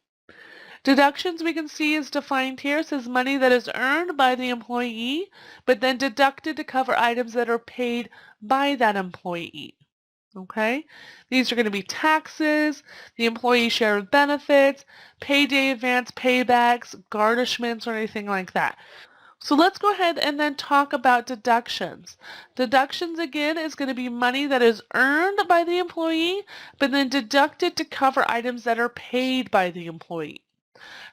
Deductions we can see is defined here. It says money that is earned by the employee, but then deducted to cover items that are paid by that employee. Okay? These are going to be taxes, the employee share of benefits, payday advance paybacks, garnishments, or anything like that. So let's go ahead and then talk about deductions. Deductions, again, is going to be money that is earned by the employee, but then deducted to cover items that are paid by the employee.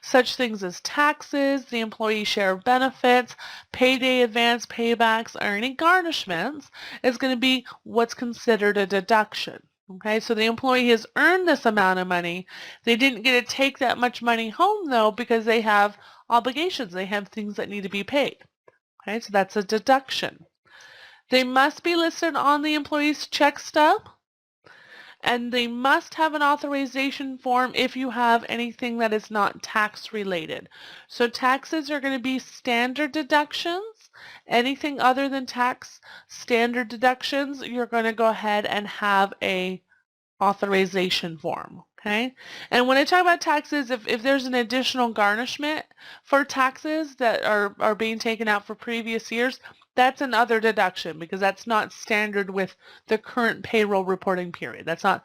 Such things as taxes, the employee share of benefits, payday advance paybacks, or any garnishments is going to be what's considered a deduction. Okay, so the employee has earned this amount of money. They didn't get to take that much money home, though, because they have obligations. They have things that need to be paid. Okay, so that's a deduction. They must be listed on the employee's check stub, and they must have an authorization form if you have anything that is not tax related. So taxes are going to be standard deductions. Anything other than tax standard deductions, you're going to go ahead and have a authorization form. Okay, and when I talk about taxes, if there's an additional garnishment for taxes that are being taken out for previous years, that's another deduction because that's not standard with the current payroll reporting period. That's not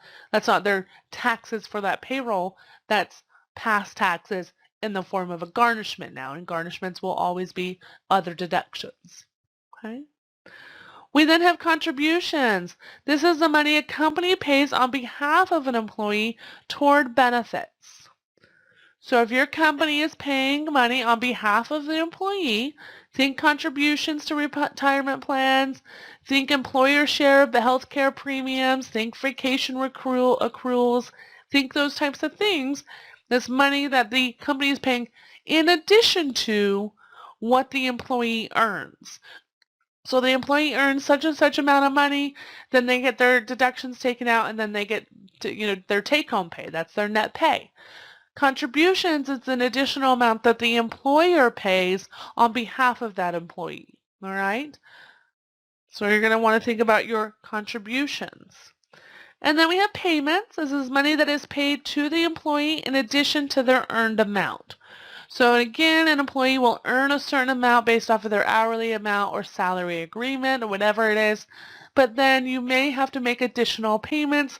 their taxes for that payroll. That's past taxes in the form of a garnishment now, and garnishments will always be other deductions. Okay. We then have contributions. This is the money a company pays on behalf of an employee toward benefits. So if your company is paying money on behalf of the employee, think contributions to retirement plans, think employer share of the health care premiums, think vacation accruals, think those types of things. This money that the company is paying in addition to what the employee earns. So the employee earns such and such amount of money, then they get their deductions taken out, and then they get their take-home pay. That's their net pay. Contributions is an additional amount that the employer pays on behalf of that employee. All right? So you're going to want to think about your contributions. And then we have payments. This is money that is paid to the employee in addition to their earned amount. So again, an employee will earn a certain amount based off of their hourly amount or salary agreement or whatever it is, but then you may have to make additional payments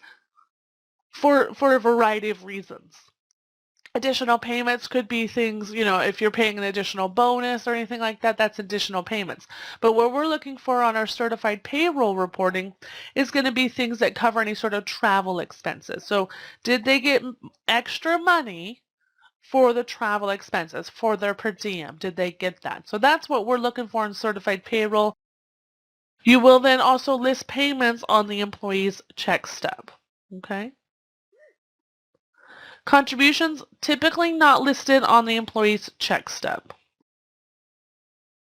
for a variety of reasons. Additional payments could be things, if you're paying an additional bonus or anything like that, that's additional payments. But what we're looking for on our certified payroll reporting is going to be things that cover any sort of travel expenses. So did they get extra money for the travel expenses, for their per diem? Did they get that? So that's what we're looking for in certified payroll. You will then also list payments on the employee's check stub. Okay? Contributions typically not listed on the employee's check stub.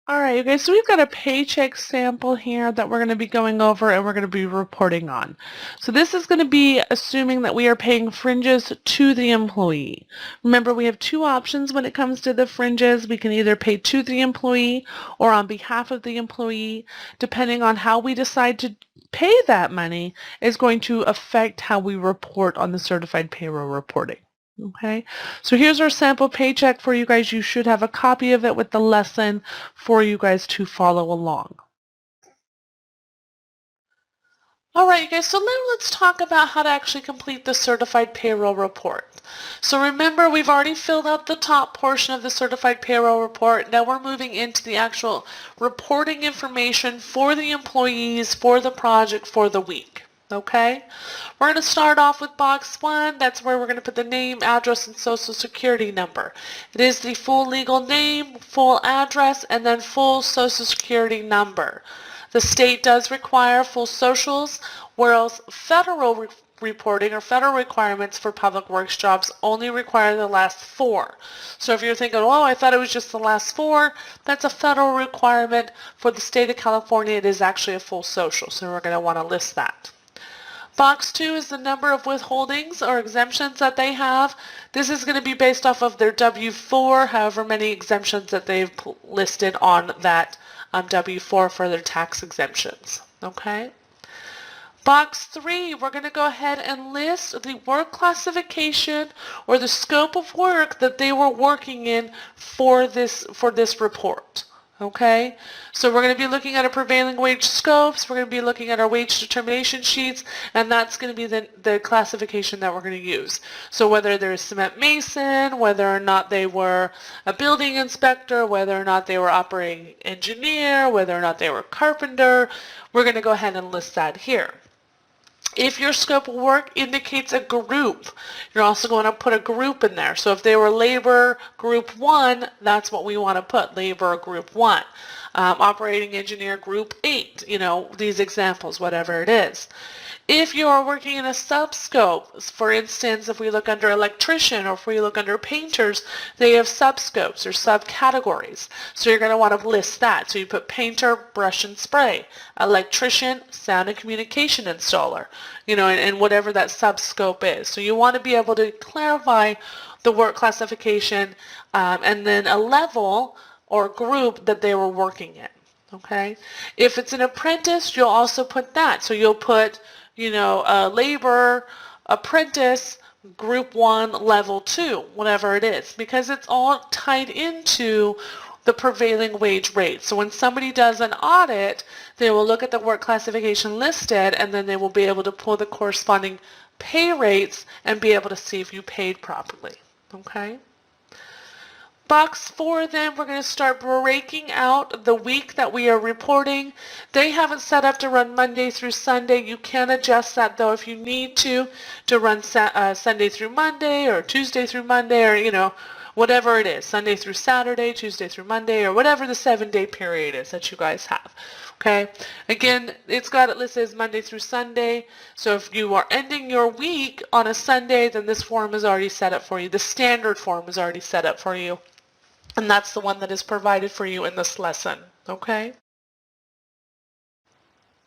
All right, you guys, so we've got a paycheck sample here that we're going to be going over and we're going to be reporting on. So this is going to be assuming that we are paying fringes to the employee. Remember, we have two options when it comes to the fringes. We can either pay to the employee or on behalf of the employee. Depending on how we decide to pay that money is going to affect how we report on the certified payroll reporting. Okay, so here's our sample paycheck for you guys. You should have a copy of it with the lesson for you guys to follow along. All right, you guys, so now let's talk about how to actually complete the certified payroll report. So remember, we've already filled out the top portion of the certified payroll report. Now we're moving into the actual reporting information for the employees, for the project, for the week. Okay, we're going to start off with box 1. That's where we're going to put the name, address, and social security number. It is the full legal name, full address, and then full social security number. The state does require full socials, whereas federal reporting or federal requirements for public works jobs only require the last 4. So if you're thinking, oh, I thought it was just the last 4, that's a federal requirement. For the state of California, it is actually a full social, so we're going to want to list that. Box 2 is the number of withholdings or exemptions that they have. This is going to be based off of their W-4, however many exemptions that they've listed on that W-4 for their tax exemptions. Okay. Box 3, we're going to go ahead and list the work classification or the scope of work that they were working in for this report. Okay, so we're going to be looking at our prevailing wage scopes, we're going to be looking at our wage determination sheets, and that's going to be the classification that we're going to use. So whether they're a cement mason, whether or not they were a building inspector, whether or not they were operating engineer, whether or not they were a carpenter, we're going to go ahead and list that here. If your scope of work indicates a group, you're also going to put a group in there. So if they were labor group 1, that's what we want to put, labor group 1. Operating engineer group 8, these examples, whatever it is. If you are working in a sub-scope, for instance, if we look under electrician or if we look under painters, they have sub-scopes or subcategories. So you're going to want to list that. So you put painter, brush and spray, electrician, sound and communication installer, and whatever that sub-scope is. So you want to be able to clarify the work classification and then a level or group that they were working in. Okay. If it's an apprentice, you'll also put that. So you'll put labor, apprentice, group 1, level 2, whatever it is, because it's all tied into the prevailing wage rate. So when somebody does an audit, they will look at the work classification listed and then they will be able to pull the corresponding pay rates and be able to see if you paid properly. Okay? Box 4, then we're going to start breaking out the week that we are reporting. They have it set up to run Monday through Sunday. You can adjust that though if you need to run Sunday through Monday or Tuesday through Monday or whatever it is, Sunday through Saturday, Tuesday through Monday, or whatever the 7-day period is that you guys have. Okay, again, it's got it listed as Monday through Sunday. So if you are ending your week on a Sunday, then this form is already set up for you. The standard form is already set up for you. And that's the one that is provided for you in this lesson, okay?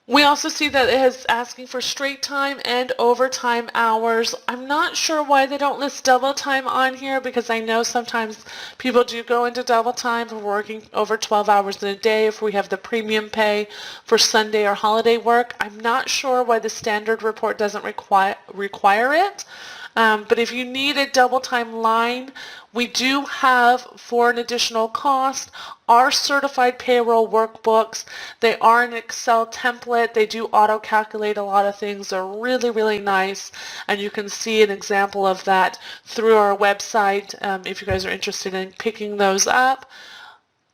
We also see that it is asking for straight time and overtime hours. I'm not sure why they don't list double time on here because I know sometimes people do go into double time for working over 12 hours in a day if we have the premium pay for Sunday or holiday work. I'm not sure why the standard report doesn't require it. But if you need a double time line, we do have, for an additional cost, our certified payroll workbooks. They are an Excel template. They do auto-calculate a lot of things. They're really, really nice, and you can see an example of that through our website if you guys are interested in picking those up.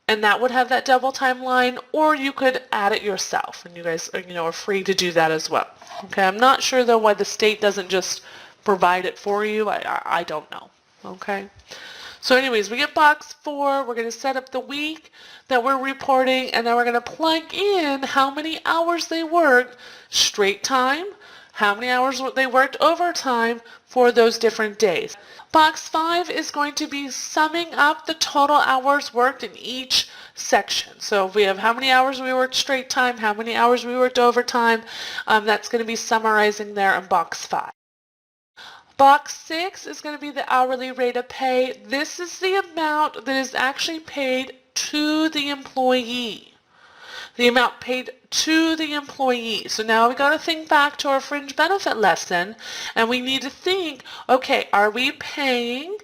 And that would have that double timeline, or you could add it yourself, and you guys are free to do that as well. Okay, I'm not sure though why the state doesn't just provide it for you. I don't know. Okay, so anyways, we get box 4. We're going to set up the week that we're reporting, and then we're going to plug in how many hours they worked straight time, how many hours they worked overtime for those different days. Box 5 is going to be summing up the total hours worked in each section. So if we have how many hours we worked straight time, how many hours we worked overtime, that's going to be summarizing there in box 5. Box 6 is going to be the hourly rate of pay. This is the amount that is actually paid to the employee. The amount paid to the employee. So now we got to think back to our fringe benefit lesson, and we need to think, okay, are we paying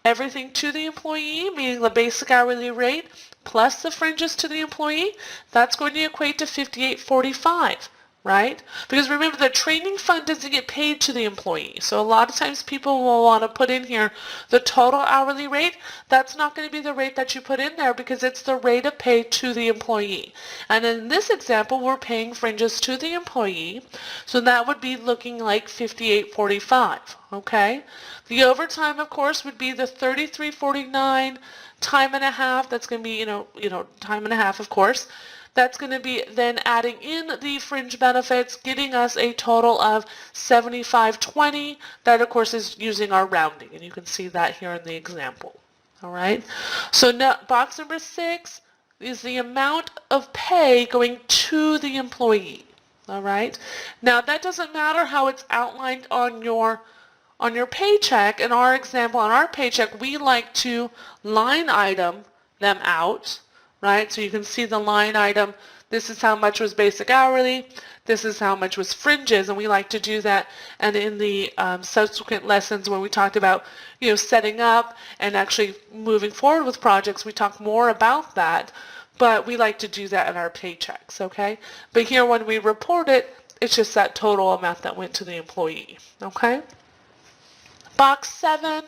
everything to the employee, meaning the basic hourly rate plus the fringes to the employee? That's going to equate to $58.45. Right? Because remember, the training fund doesn't get paid to the employee. So a lot of times people will want to put in here the total hourly rate. That's not going to be the rate that you put in there because it's the rate of pay to the employee. And in this example, we're paying fringes to the employee. So that would be looking like $58.45. Okay? The overtime, of course, would be the $33.49 time and a half. That's going to be, time and a half, of course. That's going to be then adding in the fringe benefits, getting us a total of $75.20. That, of course, is using our rounding, and you can see that here in the example. All right. So now, box number 6 is the amount of pay going to the employee. All right. Now, that doesn't matter how it's outlined on your paycheck. In our example, on our paycheck, we like to line item them out. Right? So you can see the line item. This is how much was basic hourly. This is how much was fringes, and we like to do that. And in the subsequent lessons when we talked about, setting up and actually moving forward with projects, we talk more about that. But we like to do that in our paychecks, okay? But here when we report it, it's just that total amount that went to the employee, okay? Box 7.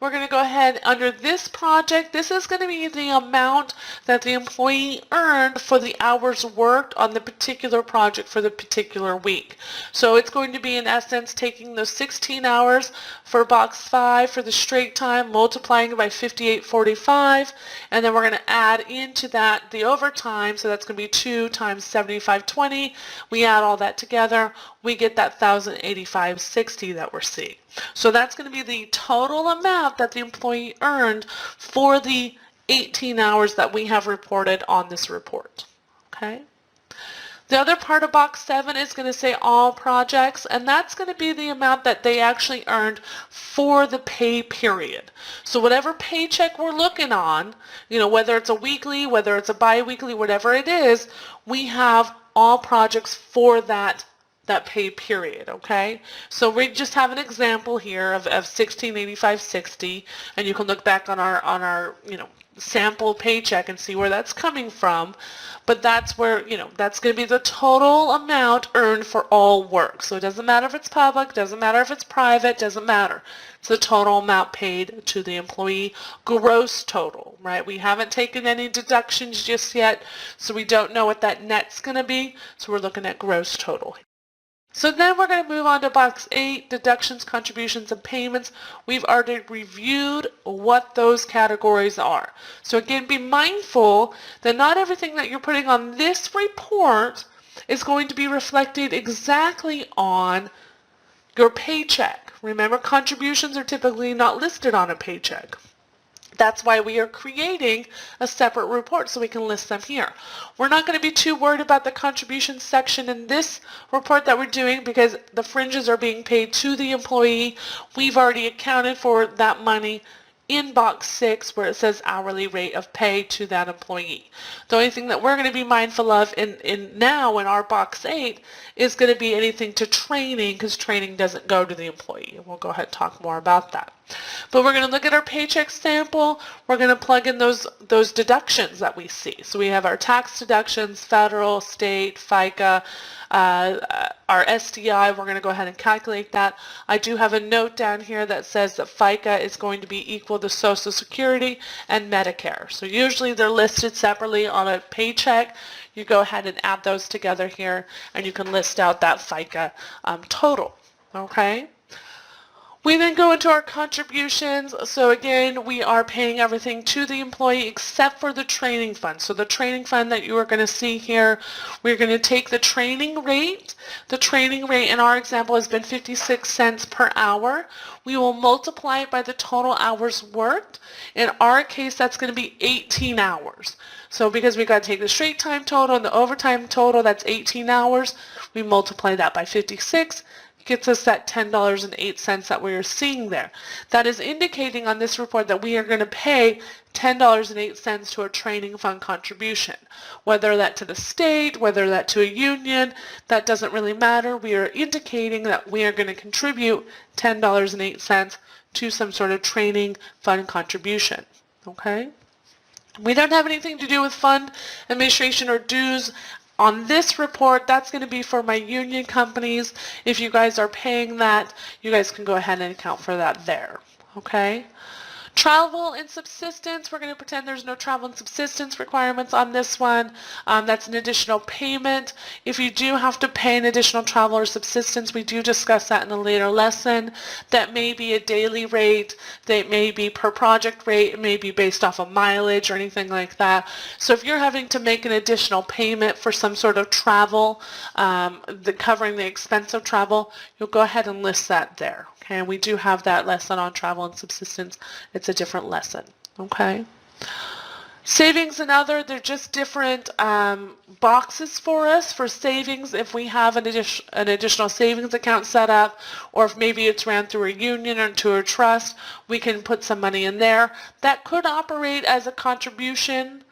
We're going to go ahead under this project. This is going to be the amount that the employee earned for the hours worked on the particular project for the particular week. So it's going to be, in essence, taking those 16 hours for box 5 for the straight time, multiplying it by $58.45, and then we're going to add into that the overtime. So that's going to be 2 times $75.20. We add all that together. We get that $1,085.60 that we're seeing. So that's going to be the total amount that the employee earned for the 18 hours that we have reported on this report. Okay. The other part of box 7 is going to say all projects, and that's going to be the amount that they actually earned for the pay period. So whatever paycheck we're looking on, whether it's a weekly, whether it's a bi-weekly, whatever it is, we have all projects for that pay period, okay? So we just have an example here of $1685.60, and you can look back on our sample paycheck and see where that's coming from. But that's where, that's going to be the total amount earned for all work. So it doesn't matter if it's public, doesn't matter if it's private, doesn't matter. It's the total amount paid to the employee, gross total, right? We haven't taken any deductions just yet, so we don't know what that net's going to be. So we're looking at gross total. So then we're going to move on to box 8, deductions, contributions, and payments. We've already reviewed what those categories are. So again, be mindful that not everything that you're putting on this report is going to be reflected exactly on your paycheck. Remember, contributions are typically not listed on a paycheck. That's why we are creating a separate report so we can list them here. We're not going to be too worried about the contributions section in this report that we're doing because the fringes are being paid to the employee. We've already accounted for that money in box 6 where it says hourly rate of pay to that employee. The only thing that we're going to be mindful of now in our box 8 is going to be anything to training, because training doesn't go to the employee. We'll go ahead and talk more about that. But we're going to look at our paycheck sample. We're going to plug in those deductions that we see. So we have our tax deductions, federal, state, FICA, our SDI. We're going to go ahead and calculate that. I do have a note down here that says that FICA is going to be equal to Social Security and Medicare. So usually they're listed separately on a paycheck. You go ahead and add those together here, and you can list out that FICA total. Okay? We then go into our contributions. So again, we are paying everything to the employee except for the training fund. So the training fund that you are going to see here, we're going to take the training rate. The training rate in our example has been 56 cents per hour. We will multiply it by the total hours worked. In our case, that's going to be 18 hours. So because we got to take the straight time total and the overtime total, that's 18 hours. We multiply that by 56. Gets us that $10.08 that we are seeing there. That is indicating on this report that we are going to pay $10.08 to a training fund contribution. Whether that to the state, whether that to a union, that doesn't really matter. We are indicating that we are going to contribute $10.08 to some sort of training fund contribution. Okay? We don't have anything to do with fund administration or dues. On this report, that's going to be for my union companies. If you guys are paying that, you guys can go ahead and account for that there. Okay? Travel and subsistence, we're going to pretend there's no travel and subsistence requirements on this one. That's an additional payment. If you do have to pay an additional travel or subsistence, we do discuss that in a later lesson. That may be a daily rate, that may be per project rate, it may be based off of mileage or anything like that. So if you're having to make an additional payment for some sort of travel, covering the expense of travel, you'll go ahead and list that there. Okay, and we do have that lesson on travel and subsistence. It's a different lesson. Okay. Savings and other, they're just different boxes for us. For savings, if we have an additional savings account set up, or if maybe it's ran through a union or to a trust, we can put some money in there. That could operate as a contribution.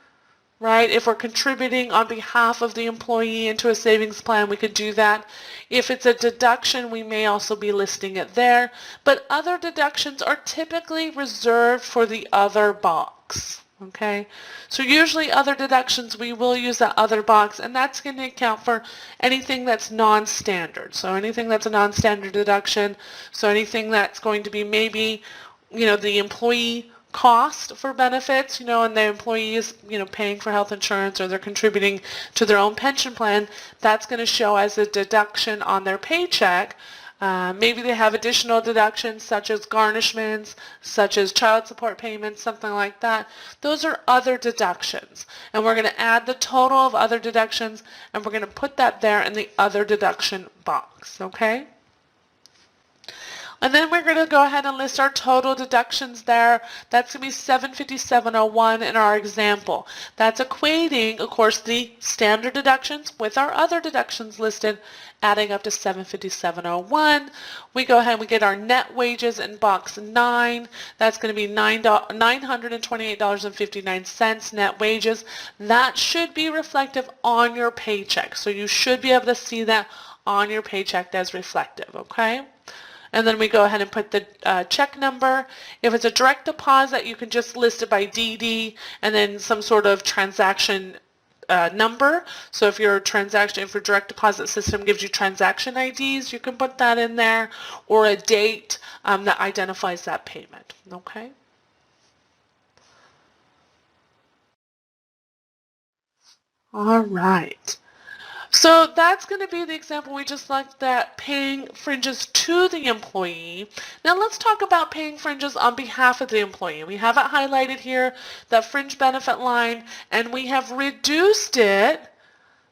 Right? If we're contributing on behalf of the employee into a savings plan, we could do that. If it's a deduction, we may also be listing it there. But other deductions are typically reserved for the other box. Okay? So usually other deductions, we will use that other box, and that's going to account for anything that's non-standard. So anything that's a non-standard deduction, so anything that's going to be maybe, the employee cost for benefits, and the employee is, paying for health insurance, or they're contributing to their own pension plan, that's going to show as a deduction on their paycheck. Maybe they have additional deductions such as garnishments, such as child support payments, something like that. Those are other deductions. And we're going to add the total of other deductions, and we're going to put that there in the other deduction box. Okay? And then we're going to go ahead and list our total deductions there. That's going to be $757.01 in our example. That's equating, of course, the standard deductions with our other deductions listed, adding up to $757.01. We go ahead and we get our net wages in box 9. That's going to be $928.59 net wages. That should be reflective on your paycheck. So you should be able to see that on your paycheck as reflective, okay? And then we go ahead and put the check number. If it's a direct deposit, you can just list it by DD and then some sort of transaction number. So if your direct deposit system gives you transaction IDs, you can put that in there, or a date that identifies that payment. Okay. All right. So that's going to be the example we just looked at, paying fringes to the employee. Now let's talk about paying fringes on behalf of the employee. We have it highlighted here, that fringe benefit line, and we have reduced it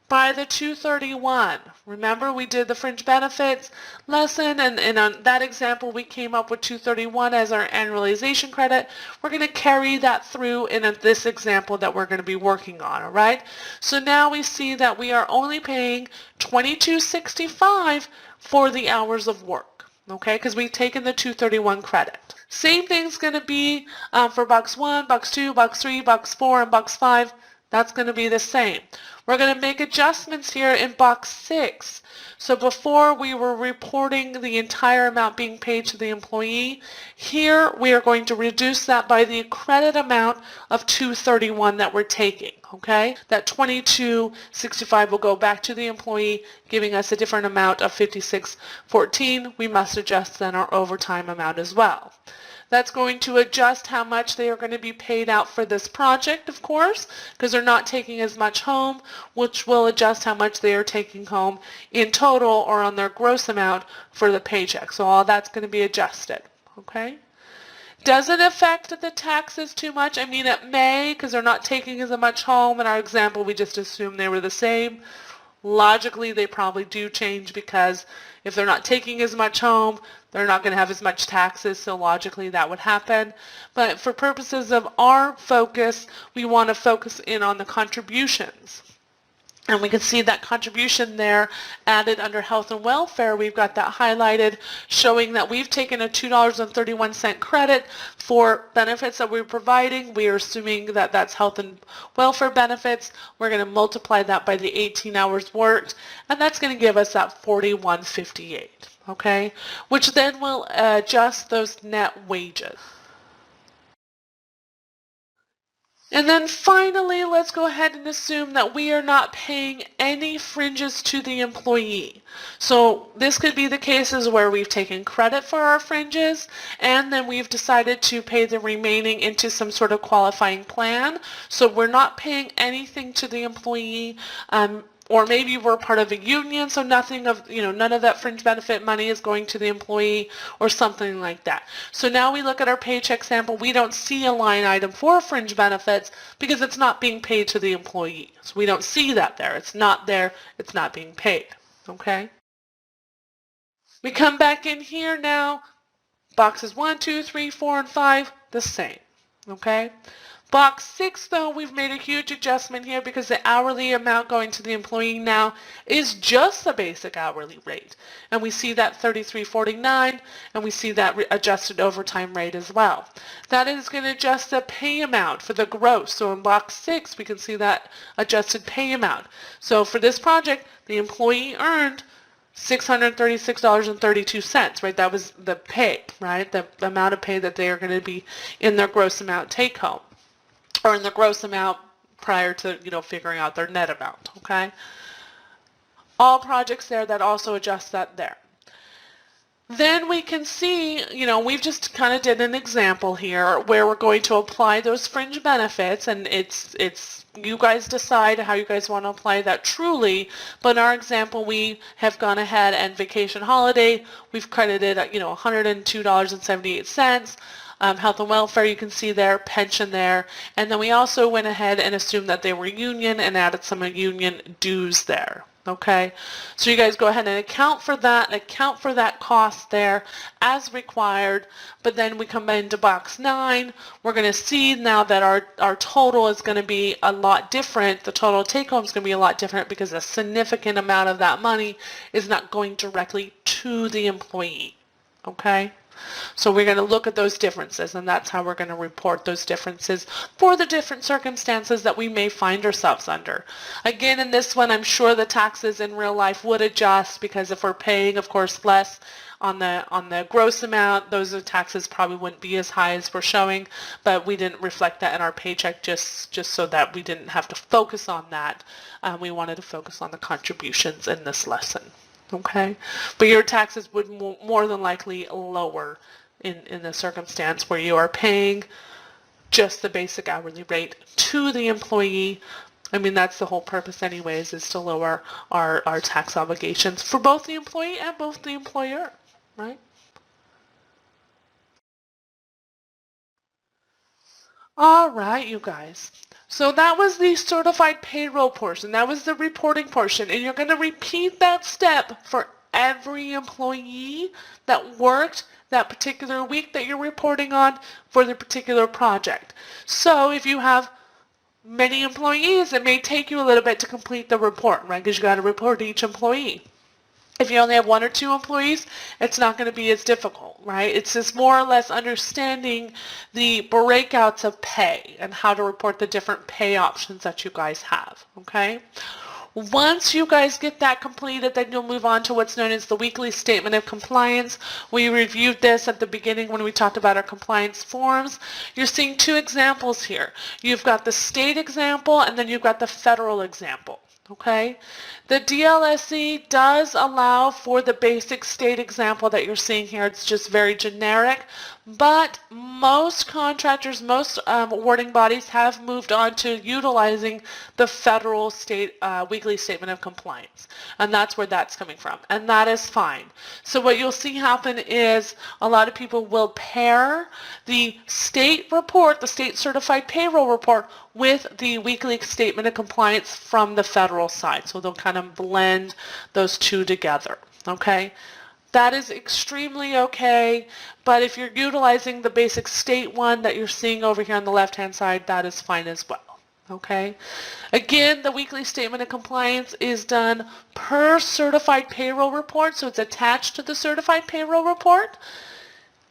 by the 231. Remember, we did the fringe benefits lesson, and on that example we came up with 231 as our annualization credit. We're going to carry that through in this example that we're going to be working on, all right? So now we see that we are only paying $22.65 for the hours of work. okay, because we've taken the 231 credit. Same thing's going to be for box 1, box 2, box 3, box 4, and box 5. That's going to be the same. We're going to make adjustments here in box 6. So before we were reporting the entire amount being paid to the employee, here we are going to reduce that by the credit amount of 231 that we're taking, okay? That 2265 will go back to the employee, giving us a different amount of 5614. We must adjust then our overtime amount as well. That's going to adjust how much they are going to be paid out for this project, of course, because they're not taking as much home, which will adjust how much they are taking home in total or on their gross amount for the paycheck. So all that's going to be adjusted, okay? Does it affect the taxes too much? I mean, it may, because they're not taking as much home. In our example, we just assumed they were the same. Logically, they probably do change because if they're not taking as much home, they're not going to have as much taxes, so logically that would happen. But for purposes of our focus, we want to focus in on the contributions. And we can see that contribution there added under health and welfare. We've got that highlighted showing that we've taken a $2.31 credit for benefits that we're providing. We are assuming that that's health and welfare benefits. We're going to multiply that by the 18 hours worked, and that's going to give us that $41.58, okay? Which then will adjust those net wages. And then finally, let's go ahead and assume that we are not paying any fringes to the employee. So this could be the cases where we've taken credit for our fringes and then we've decided to pay the remaining into some sort of qualifying plan. So we're not paying anything to the employee. Or maybe we're part of a union, so nothing of, none of that fringe benefit money is going to the employee or something like that. So now we look at our paycheck sample, we don't see a line item for fringe benefits because it's not being paid to the employee. So we don't see that there. It's not there. It's not being paid. Okay? We come back in here now. Boxes 1, 2, 3, 4, and 5, the same. Okay? Box 6, though, we've made a huge adjustment here because the hourly amount going to the employee now is just the basic hourly rate. And we see that $33.49, and we see that adjusted overtime rate as well. That is going to adjust the pay amount for the gross. So in box 6, we can see that adjusted pay amount. So for this project, the employee earned $636.32, right? That was the pay, right? The amount of pay that they are going to be in their gross amount take home, or in the gross amount prior to, figuring out their net amount, okay? All projects there that also adjust that there. Then we can see, we've just kind of did an example here where we're going to apply those fringe benefits, and it's you guys decide how you guys want to apply that truly, but in our example, we have gone ahead and vacation holiday, we've credited, $102.78. Health and welfare, you can see there, pension there, and then we also went ahead and assumed that they were union and added some union dues there, okay? So you guys go ahead and account for that cost there as required, but then we come into box 9, we're going to see now that our total is going to be a lot different. The total take home is going to be a lot different because a significant amount of that money is not going directly to the employee, okay? So we're going to look at those differences, and that's how we're going to report those differences for the different circumstances that we may find ourselves under. Again, in this one, I'm sure the taxes in real life would adjust because if we're paying, of course, less on the gross amount, those taxes probably wouldn't be as high as we're showing, but we didn't reflect that in our paycheck just so that we didn't have to focus on that. We wanted to focus on the contributions in this lesson. Okay, but your taxes would more than likely lower in the circumstance where you are paying just the basic hourly rate to the employee. I mean, that's the whole purpose anyways, is to lower our tax obligations for both the employee and both the employer, right? All right, you guys. So that was the certified payroll portion. That was the reporting portion. And you're going to repeat that step for every employee that worked that particular week that you're reporting on for the particular project. So if you have many employees, it may take you a little bit to complete the report, right? Because you got to report each employee. If you only have 1 or 2 employees, it's not going to be as difficult, right? It's just more or less understanding the breakouts of pay and how to report the different pay options that you guys have, okay? Once you guys get that completed, then you'll move on to what's known as the weekly statement of compliance. We reviewed this at the beginning when we talked about our compliance forms. You're seeing 2 examples here. You've got the state example and then you've got the federal example. Okay, the DLSE does allow for the basic state example that you're seeing here. It's just very generic, but most contractors, most awarding bodies have moved on to utilizing the federal state weekly statement of compliance, and that's where that's coming from, and that is fine. So what you'll see happen is a lot of people will pair the state report, the state certified payroll report, with the weekly statement of compliance from the federal side. So they'll kind of blend those 2 together, okay? That is extremely okay, but if you're utilizing the basic state one that you're seeing over here on the left-hand side, that is fine as well, okay? Again, the weekly statement of compliance is done per certified payroll report, so it's attached to the certified payroll report,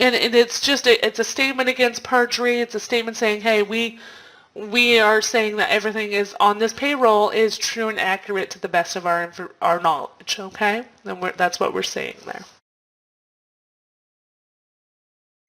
and it's just it's a statement against perjury. It's a statement saying, hey, we are saying that everything is on this payroll is true and accurate to the best of our knowledge, okay? And that's what we're saying there.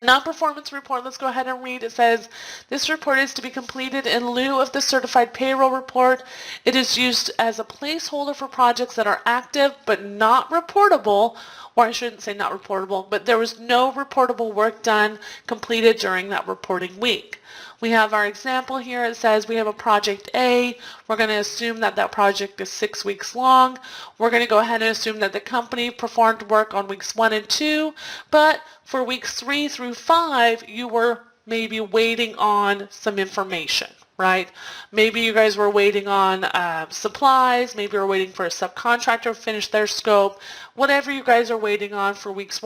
Non-performance report, let's go ahead and read. It says, this report is to be completed in lieu of the certified payroll report. It is used as a placeholder for projects that are active but not reportable, or I shouldn't say not reportable, but there was no reportable work done completed during that reporting week. We have our example here. It says we have a project A. We're going to assume that that project is 6 weeks long. We're going to go ahead and assume that the company performed work on weeks 1 and 2, but for weeks 3 through 5, you were maybe waiting on some information, right? Maybe you guys were waiting on supplies. Maybe you're waiting for a subcontractor to finish their scope. Whatever you guys are waiting on for weeks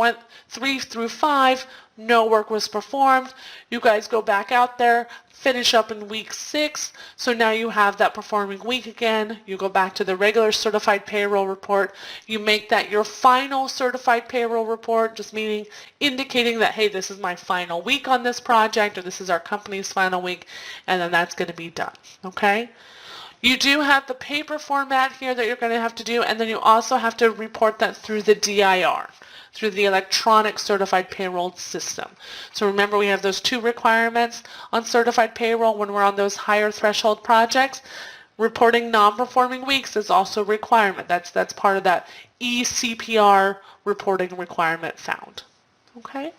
3 through 5, no work was performed. You guys go back out there, finish up in week 6, so now you have that performing week again. You go back to the regular certified payroll report. You make that your final certified payroll report, just meaning indicating that, hey, this is my final week on this project, or this is our company's final week, and then that's going to be done, okay? You do have the paper format here that you're going to have to do, and then you also have to report that through the DIR, through the electronic certified payroll system. So remember, we have those 2 requirements on certified payroll when we're on those higher threshold projects. Reporting non-performing weeks is also a requirement. That's part of that eCPR reporting requirement found. Okay?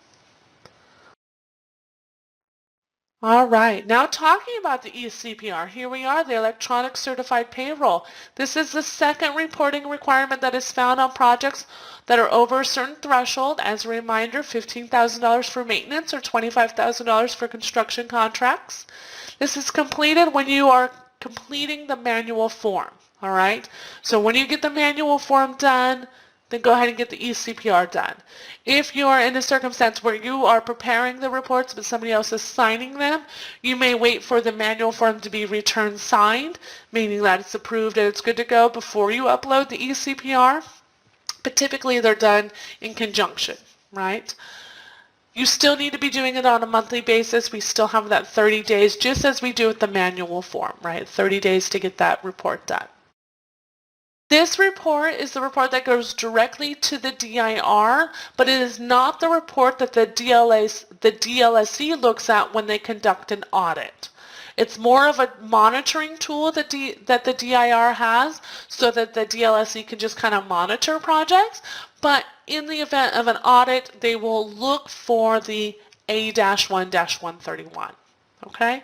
All right, now talking about the eCPR, here we are, the electronic certified payroll. This is the second reporting requirement that is found on projects that are over a certain threshold. As a reminder, $15,000 for maintenance or $25,000 for construction contracts. This is completed when you are completing the manual form, all right? So when you get the manual form done, then go ahead and get the eCPR done. If you are in a circumstance where you are preparing the reports but somebody else is signing them, you may wait for the manual form to be returned signed, meaning that it's approved and it's good to go before you upload the eCPR. But typically they're done in conjunction, right? You still need to be doing it on a monthly basis. We still have that 30 days, just as we do with the manual form, right? 30 days to get that report done. This report is the report that goes directly to the DIR, but it is not the report that the DLSE looks at when they conduct an audit. It's more of a monitoring tool that the DIR has so that the DLSE can just kind of monitor projects, but in the event of an audit, they will look for the A-1-131, okay?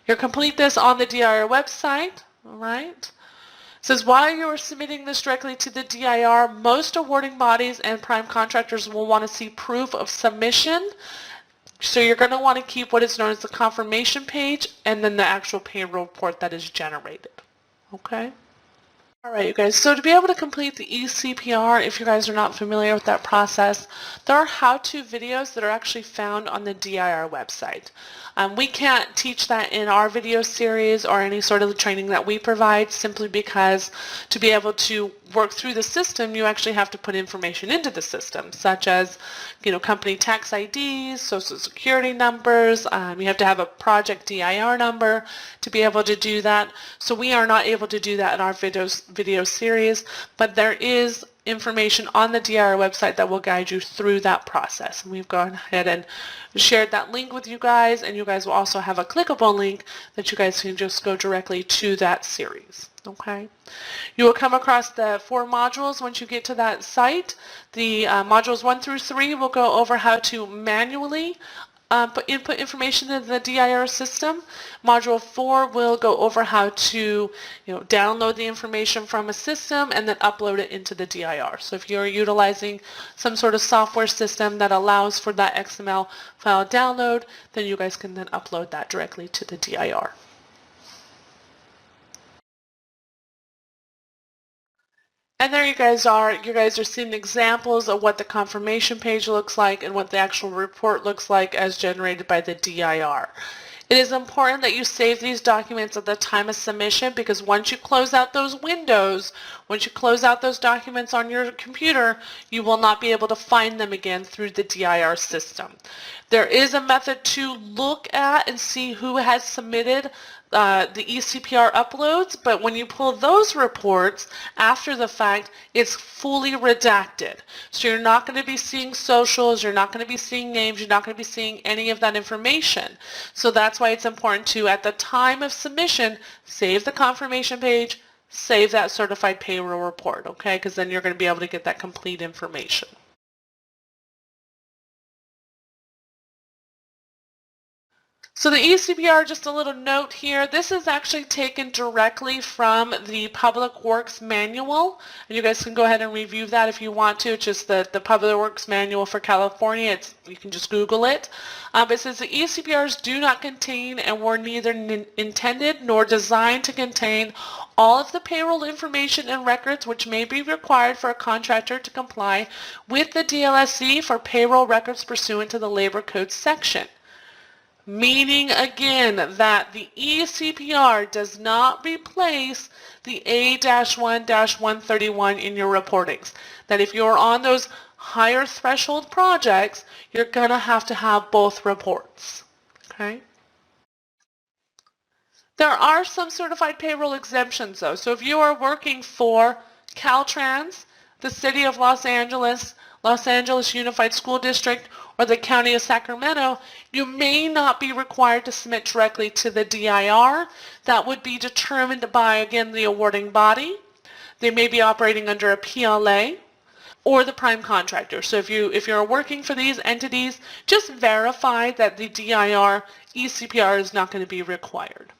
You'll complete this on the DIR website, all right? It says while you are submitting this directly to the DIR, most awarding bodies and prime contractors will want to see proof of submission. So you're going to want to keep what is known as the confirmation page and then the actual payroll report that is generated. Okay? Alright, you guys, so to be able to complete the eCPR, if you guys are not familiar with that process, there are how-to videos that are actually found on the DIR website. We can't teach that in our video series or any sort of training that we provide, simply because to be able to work through the system, you actually have to put information into the system, such as, company tax IDs, social security numbers. You have to have a project DIR number to be able to do that. So we are not able to do that in our video series, but there is information on the DIR website that will guide you through that process. And we've gone ahead and shared that link with you guys, and you guys will also have a clickable link that you guys can just go directly to that series. Okay. You will come across the 4 modules once you get to that site. The modules 1 through 3 will go over how to manually input information into the DIR system. Module 4 will go over how to download the information from a system and then upload it into the DIR. So if you're utilizing some sort of software system that allows for that XML file download, then you guys can then upload that directly to the DIR. And there you guys are. You guys are seeing examples of what the confirmation page looks like and what the actual report looks like as generated by the DIR. It is important that you save these documents at the time of submission, because once you close out those windows, once you close out those documents on your computer, you will not be able to find them again through the DIR system. There is a method to look at and see who has submitted the eCPR uploads, but when you pull those reports after the fact, it's fully redacted. So you're not going to be seeing socials, you're not going to be seeing names, you're not going to be seeing any of that information. So that's why it's important to, at the time of submission, save the confirmation page, save that certified payroll report, okay? Because then you're going to be able to get that complete information. So the eCPR, just a little note here, this is actually taken directly from the Public Works Manual, and you guys can go ahead and review that if you want to. It's just the Public Works Manual for California. You can just Google it. It says the eCPRs do not contain and were neither intended nor designed to contain all of the payroll information and records which may be required for a contractor to comply with the DLSC for payroll records pursuant to the Labor Code section. Meaning, again, that the eCPR does not replace the A-1-131 in your reportings. That if you're on those higher threshold projects, you're going to have both reports. Okay? There are some certified payroll exemptions, though. So if you are working for Caltrans, the City of Los Angeles Unified School District, or the County of Sacramento, you may not be required to submit directly to the DIR. That would be determined by, again, the awarding body. They may be operating under a PLA or the prime contractor. So if you're working for these entities, just verify that the DIR eCPR is not going to be required.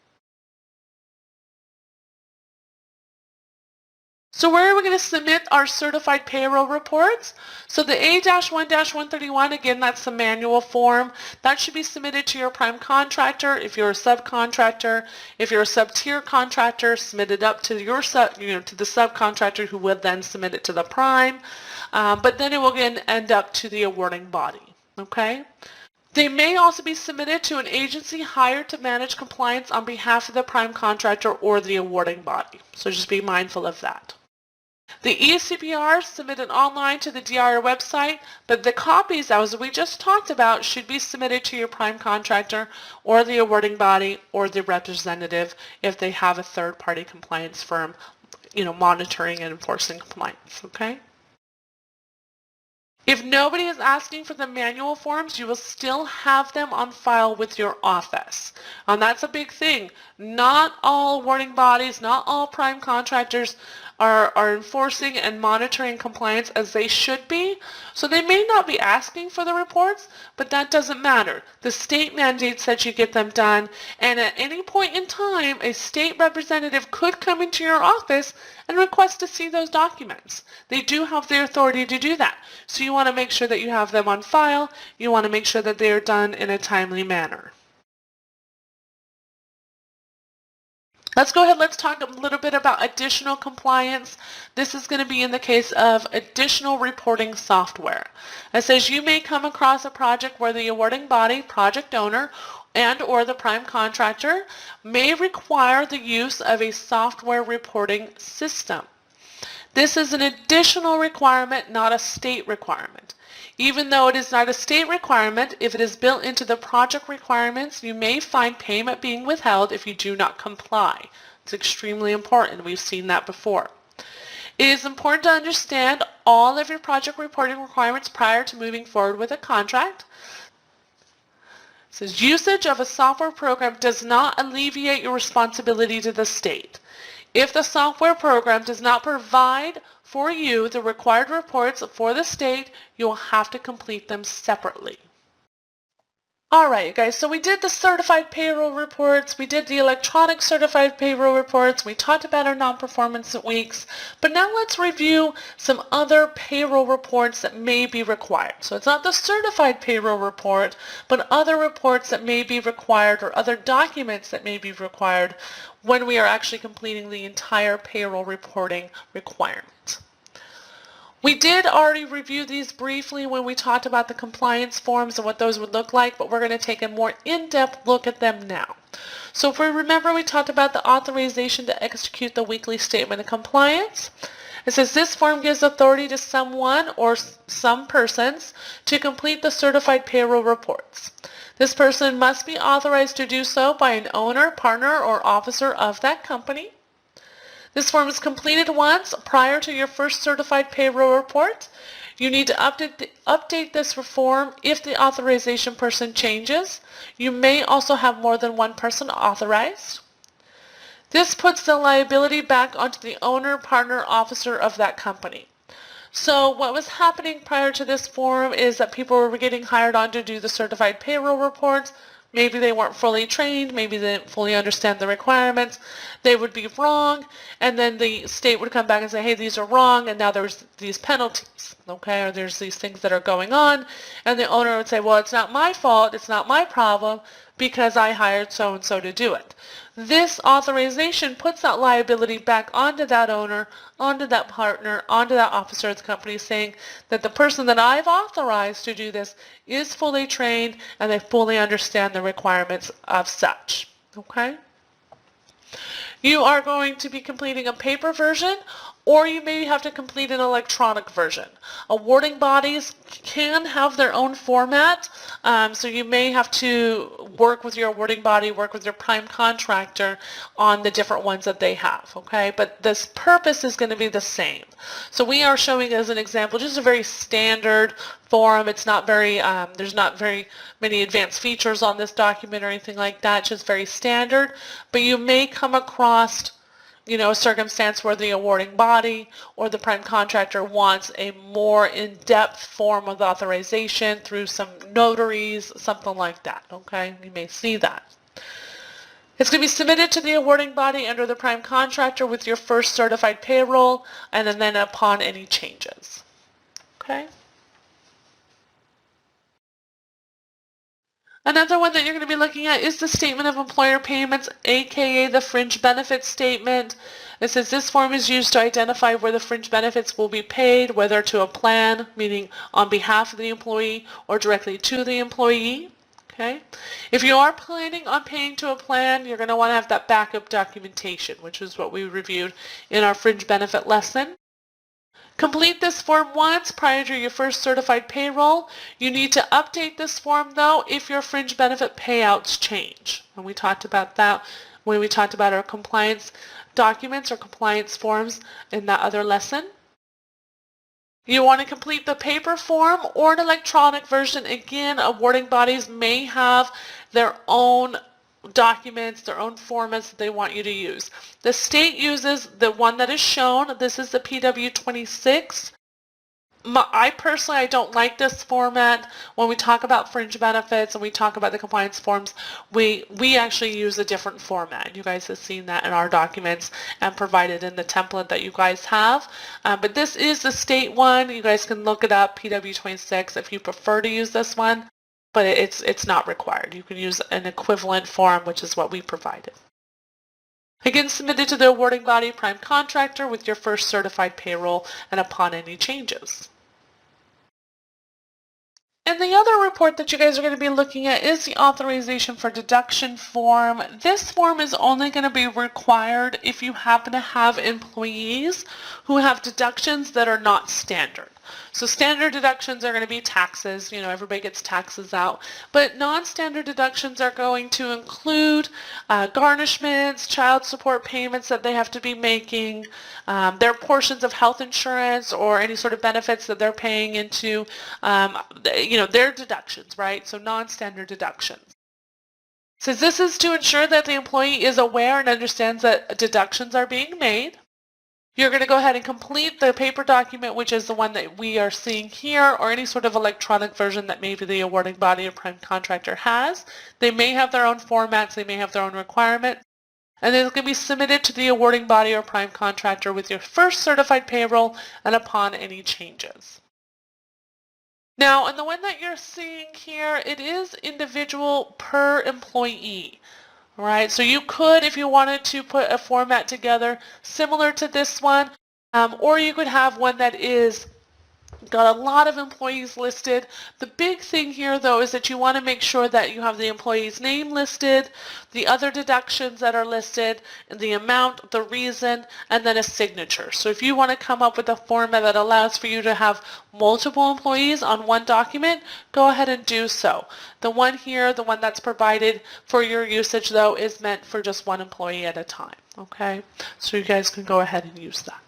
So where are we going to submit our certified payroll reports? So the A-1-131, again, that's the manual form. That should be submitted to your prime contractor. If you're a subcontractor, if you're a sub-tier contractor, submit it up to your to the subcontractor, who will then submit it to the prime. But then it will again end up to the awarding body. Okay? They may also be submitted to an agency hired to manage compliance on behalf of the prime contractor or the awarding body. So just be mindful of that. The eCPR is submitted online to the DIR website, but the copies, as we just talked about, should be submitted to your prime contractor or the awarding body or the representative if they have a third-party compliance firm, monitoring and enforcing compliance, okay? If nobody is asking for the manual forms, you will still have them on file with your office. And that's a big thing. Not all awarding bodies, not all prime contractors are enforcing and monitoring compliance as they should be. So they may not be asking for the reports, but that doesn't matter. The state mandates that you get them done, and at any point in time, a state representative could come into your office and request to see those documents. They do have the authority to do that. So you want to make sure that you have them on file. You want to make sure that they are done in a timely manner. Let's go ahead, let's talk a little bit about additional compliance. This is going to be in the case of additional reporting software. It says you may come across a project where the awarding body, project owner, and or the prime contractor may require the use of a software reporting system. This is an additional requirement, not a state requirement. Even though it is not a state requirement, if it is built into the project requirements, you may find payment being withheld if you do not comply. It's extremely important. We've seen that before. It is important to understand all of your project reporting requirements prior to moving forward with a contract. It says usage of a software program does not alleviate your responsibility to the state. If the software program does not provide for you the required reports for the state, you will have to complete them separately. Alright, you guys, so we did the certified payroll reports, we did the electronic certified payroll reports, we talked about our non-performance weeks, but now let's review some other payroll reports that may be required. So it's not the certified payroll report, but other reports that may be required or other documents that may be required when we are actually completing the entire payroll reporting requirement. We did already review these briefly when we talked about the compliance forms and what those would look like, but we're going to take a more in-depth look at them now. So if we remember, we talked about the authorization to execute the weekly statement of compliance. It says this form gives authority to someone or some persons to complete the certified payroll reports. This person must be authorized to do so by an owner, partner, or officer of that company. This form is completed once prior to your first certified payroll report. You need to update this form if the authorization person changes. You may also have more than one person authorized. This puts the liability back onto the owner, partner, officer of that company. So what was happening prior to this form is that people were getting hired on to do the certified payroll reports. Maybe they weren't fully trained, maybe they didn't fully understand the requirements, they would be wrong, and then the state would come back and say, hey, these are wrong, and now there's these penalties, okay, or there's these things that are going on, and the owner would say, well, it's not my fault, it's not my problem, because I hired so-and-so to do it. This authorization puts that liability back onto that owner, onto that partner, onto that officer of the company, saying that the person that I've authorized to do this is fully trained and they fully understand the requirements of such. Okay? You are going to be completing a paper version, or you may have to complete an electronic version. Awarding bodies can have their own format, so you may have to work with your awarding body, work with your prime contractor on the different ones that they have, okay? But this purpose is going to be the same. So we are showing as an example just a very standard form. It's not very, there's not very many advanced features on this document or anything like that, it's just very standard, but you may come across a circumstance where the awarding body or the prime contractor wants a more in-depth form of authorization through some notaries, something like that, okay? You may see that. It's going to be submitted to the awarding body under the prime contractor with your first certified payroll and then upon any changes, okay? Another one that you're going to be looking at is the Statement of Employer Payments, aka the Fringe Benefits Statement. It says this form is used to identify where the fringe benefits will be paid, whether to a plan, meaning on behalf of the employee, or directly to the employee. Okay? If you are planning on paying to a plan, you're going to want to have that backup documentation, which is what we reviewed in our fringe benefit lesson. Complete this form once prior to your first certified payroll. You need to update this form, though, if your fringe benefit payouts change. And we talked about that when we talked about our compliance documents or compliance forms in that other lesson. You want to complete the paper form or an electronic version. Again, awarding bodies may have their own documents, their own formats that they want you to use. The state uses the one that is shown. This is the PW26. I personally don't like this format. When we talk about fringe benefits and we talk about the compliance forms, we actually use a different format. You guys have seen that in our documents and provided in the template that you guys have. But this is the state one. You guys can look it up, PW26, if you prefer to use this one. But it's not required. You can use an equivalent form, which is what we provided. Again, submitted to the awarding body, prime contractor, with your first certified payroll and upon any changes. And the other report that you guys are going to be looking at is the authorization for deduction form. This form is only going to be required if you happen to have employees who have deductions that are not standard. So standard deductions are going to be taxes, everybody gets taxes out, but non-standard deductions are going to include garnishments, child support payments that they have to be making, their portions of health insurance or any sort of benefits that they're paying into, their deductions, right? So non-standard deductions. So this is to ensure that the employee is aware and understands that deductions are being made. You're going to go ahead and complete the paper document, which is the one that we are seeing here, or any sort of electronic version that maybe the awarding body or prime contractor has. They may have their own formats, they may have their own requirements, and it's going to be submitted to the awarding body or prime contractor with your first certified payroll and upon any changes. Now, in the one that you're seeing here, it is individual per employee. All right, so you could, if you wanted to, put a format together similar to this one, or you could have one that is got a lot of employees listed. The big thing here, though, is that you want to make sure that you have the employee's name listed, the other deductions that are listed, the amount, the reason, and then a signature. So if you want to come up with a format that allows for you to have multiple employees on one document, go ahead and do so. The one here, the one that's provided for your usage, though, is meant for just one employee at a time. Okay, so you guys can go ahead and use that.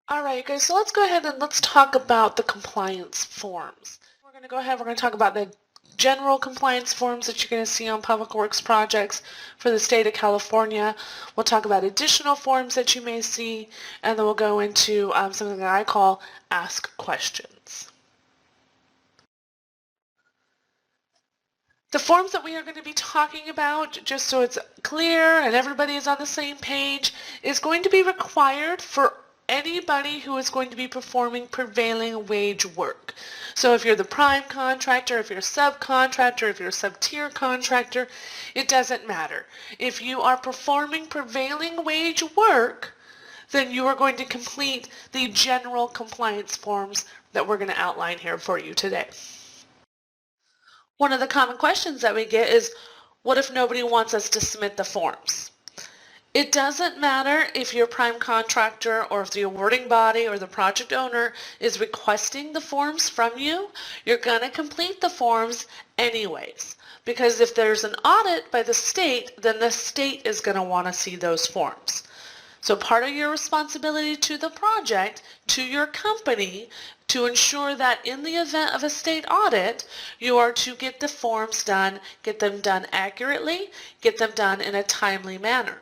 All right, guys, so let's go ahead and let's talk about the compliance forms. We're going to talk about the general compliance forms that you're going to see on public works projects for the state of California. We'll talk about additional forms that you may see, and then we'll go into something that I call ask questions. The forms that we are going to be talking about, just so it's clear and everybody is on the same page, is going to be required for anybody who is going to be performing prevailing wage work. So if you're the prime contractor, if you're a subcontractor, if you're a sub-tier contractor, it doesn't matter. If you are performing prevailing wage work, then you are going to complete the general compliance forms that we're going to outline here for you today. One of the common questions that we get is, what if nobody wants us to submit the forms? It doesn't matter if your prime contractor or if the awarding body or the project owner is requesting the forms from you, you're going to complete the forms anyways. Because if there's an audit by the state, then the state is going to want to see those forms. So part of your responsibility to the project, to your company, to ensure that in the event of a state audit, you are to get the forms done, get them done accurately, get them done in a timely manner.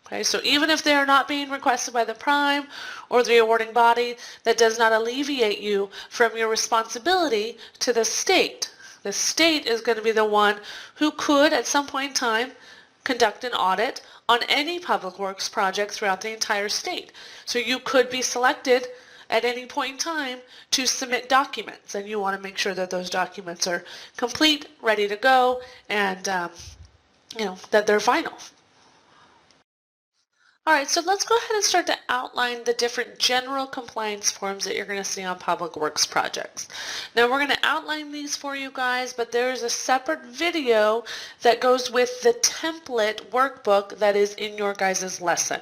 Okay, so even if they are not being requested by the prime or the awarding body, that does not alleviate you from your responsibility to the state. The state is going to be the one who could, at some point in time, conduct an audit on any public works project throughout the entire state. So you could be selected at any point in time to submit documents, and you want to make sure that those documents are complete, ready to go, and that they're final. All right, so let's go ahead and start to outline the different general compliance forms that you're going to see on public works projects. Now we're going to outline these for you guys, but there is a separate video that goes with the template workbook that is in your guys' lesson.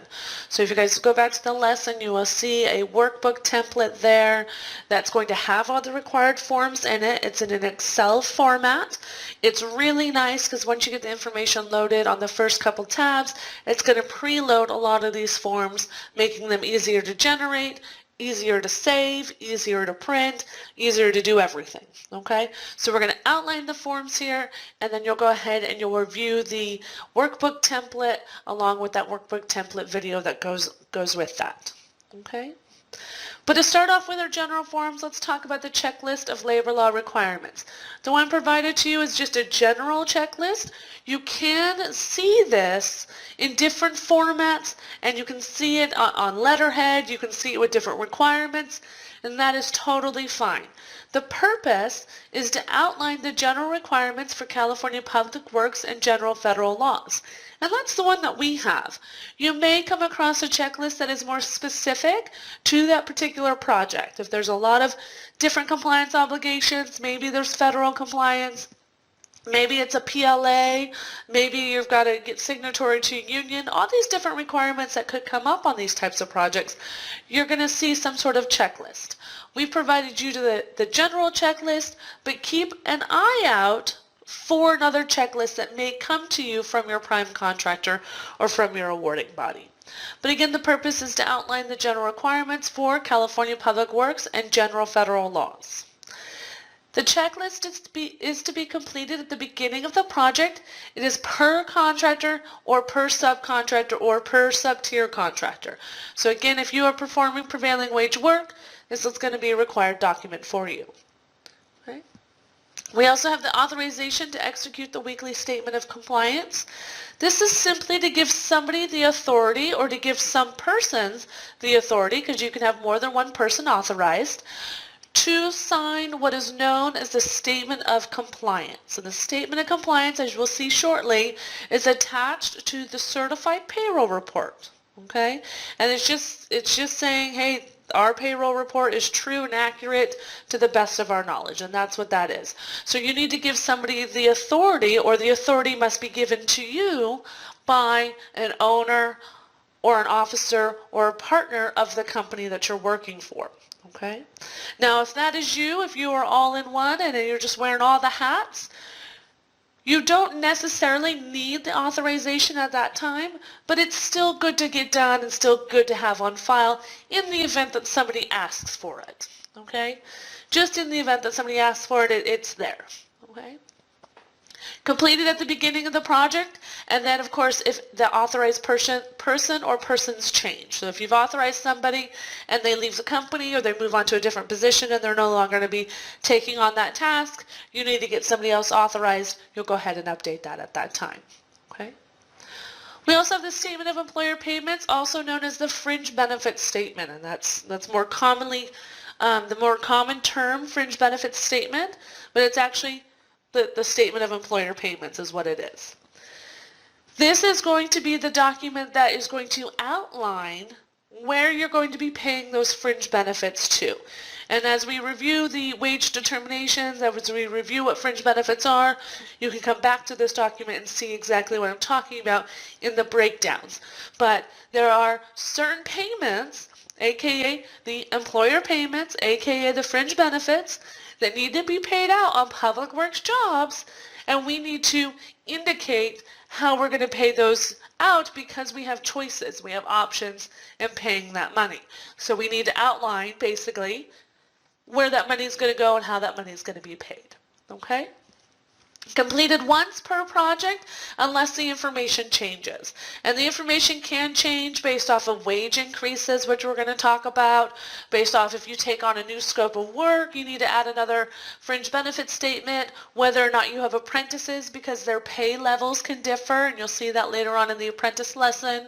So if you guys go back to the lesson, you will see a workbook template there that's going to have all the required forms in it. It's in an Excel format. It's really nice because once you get the information loaded on the first couple tabs, it's going to preload a lot of these forms, making them easier to generate, easier to save, easier to print, easier to do everything. Okay, so we're going to outline the forms here, and then you'll go ahead and you'll review the workbook template along with that workbook template video that goes with that. Okay. But to start off with our general forms, let's talk about the checklist of labor law requirements. The one provided to you is just a general checklist. You can see this in different formats, and you can see it on letterhead. You can see it with different requirements. and that is totally fine. The purpose is to outline the general requirements for California Public Works and general federal laws. And that's the one that we have. You may come across a checklist that is more specific to that particular project. If there's a lot of different compliance obligations, maybe there's federal compliance, maybe it's a PLA, maybe you've got to get signatory to a union, all these different requirements that could come up on these types of projects, you're going to see some sort of checklist. We've provided you to the general checklist, but keep an eye out for another checklist that may come to you from your prime contractor or from your awarding body. But again, the purpose is to outline the general requirements for California Public Works and general federal laws. The checklist is to be completed at the beginning of the project. It is per contractor or per subcontractor or per sub-tier contractor. So again, if you are performing prevailing wage work, this is going to be a required document for you. Okay. We also have the authorization to execute the weekly statement of compliance. This is simply to give somebody the authority, or to give some persons the authority, because you can have more than one person authorized, to sign what is known as the Statement of Compliance. And the Statement of Compliance, as we'll see shortly, is attached to the certified payroll report. Okay? And it's just saying, hey, our payroll report is true and accurate to the best of our knowledge, and that's what that is. So you need to give somebody the authority, or the authority must be given to you by an owner or an officer or a partner of the company that you're working for. Okay? Now, if that is you, if you are all in one and you're just wearing all the hats, you don't necessarily need the authorization at that time, but it's still good to get done and still good to have on file in the event that somebody asks for it. Okay? Just in the event that somebody asks for it, it's there. Okay? Completed at the beginning of the project, and then of course if the authorized person or persons change. So if you've authorized somebody and they leave the company or they move on to a different position and they're no longer going to be taking on that task, you need to get somebody else authorized. You'll go ahead and update that at that time. Okay? We also have the Statement of Employer Payments, also known as the Fringe Benefits Statement, and that's more commonly the more common term, Fringe Benefits Statement, but it's actually the Statement of Employer Payments is what it is. This is going to be the document that is going to outline where you're going to be paying those fringe benefits to. And as we review the wage determinations, as we review what fringe benefits are, you can come back to this document and see exactly what I'm talking about in the breakdowns. But there are certain payments, aka the employer payments, aka the fringe benefits, that need to be paid out on public works jobs, and we need to indicate how we're going to pay those out because we have choices, we have options in paying that money. So we need to outline basically where that money is going to go and how that money is going to be paid. Okay? Completed once per project unless the information changes. And the information can change based off of wage increases, which we're going to talk about, based off if you take on a new scope of work, you need to add another fringe benefit statement, whether or not you have apprentices because their pay levels can differ, and you'll see that later on in the apprentice lesson.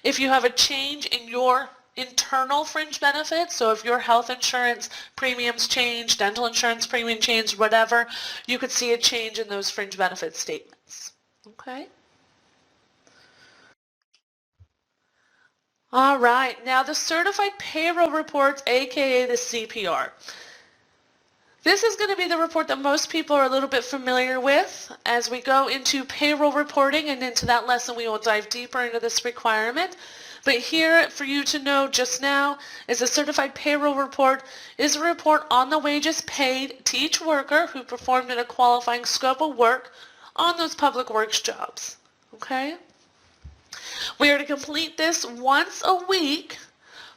If you have a change in your internal fringe benefits, so if your health insurance premiums change, dental insurance premium change, whatever, you could see a change in those fringe benefit statements. Okay? All right, now the certified payroll reports, aka the CPR. This is going to be the report that most people are a little bit familiar with. As we go into payroll reporting and into that lesson, we will dive deeper into this requirement. But here, for you to know just now, is a certified payroll report is a report on the wages paid to each worker who performed in a qualifying scope of work on those public works jobs. Okay? We are to complete this once a week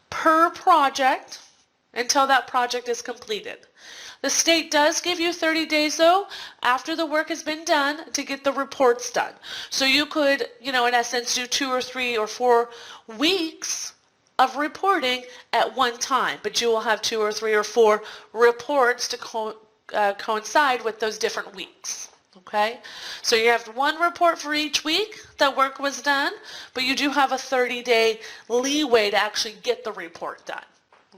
per project until that project is completed. The state does give you 30 days, though, after the work has been done to get the reports done. So you could, in essence, do 2 or 3 or 4 weeks of reporting at one time, but you will have 2 or 3 or 4 reports to coincide with those different weeks. Okay? So you have one report for each week that work was done, but you do have a 30-day leeway to actually get the report done.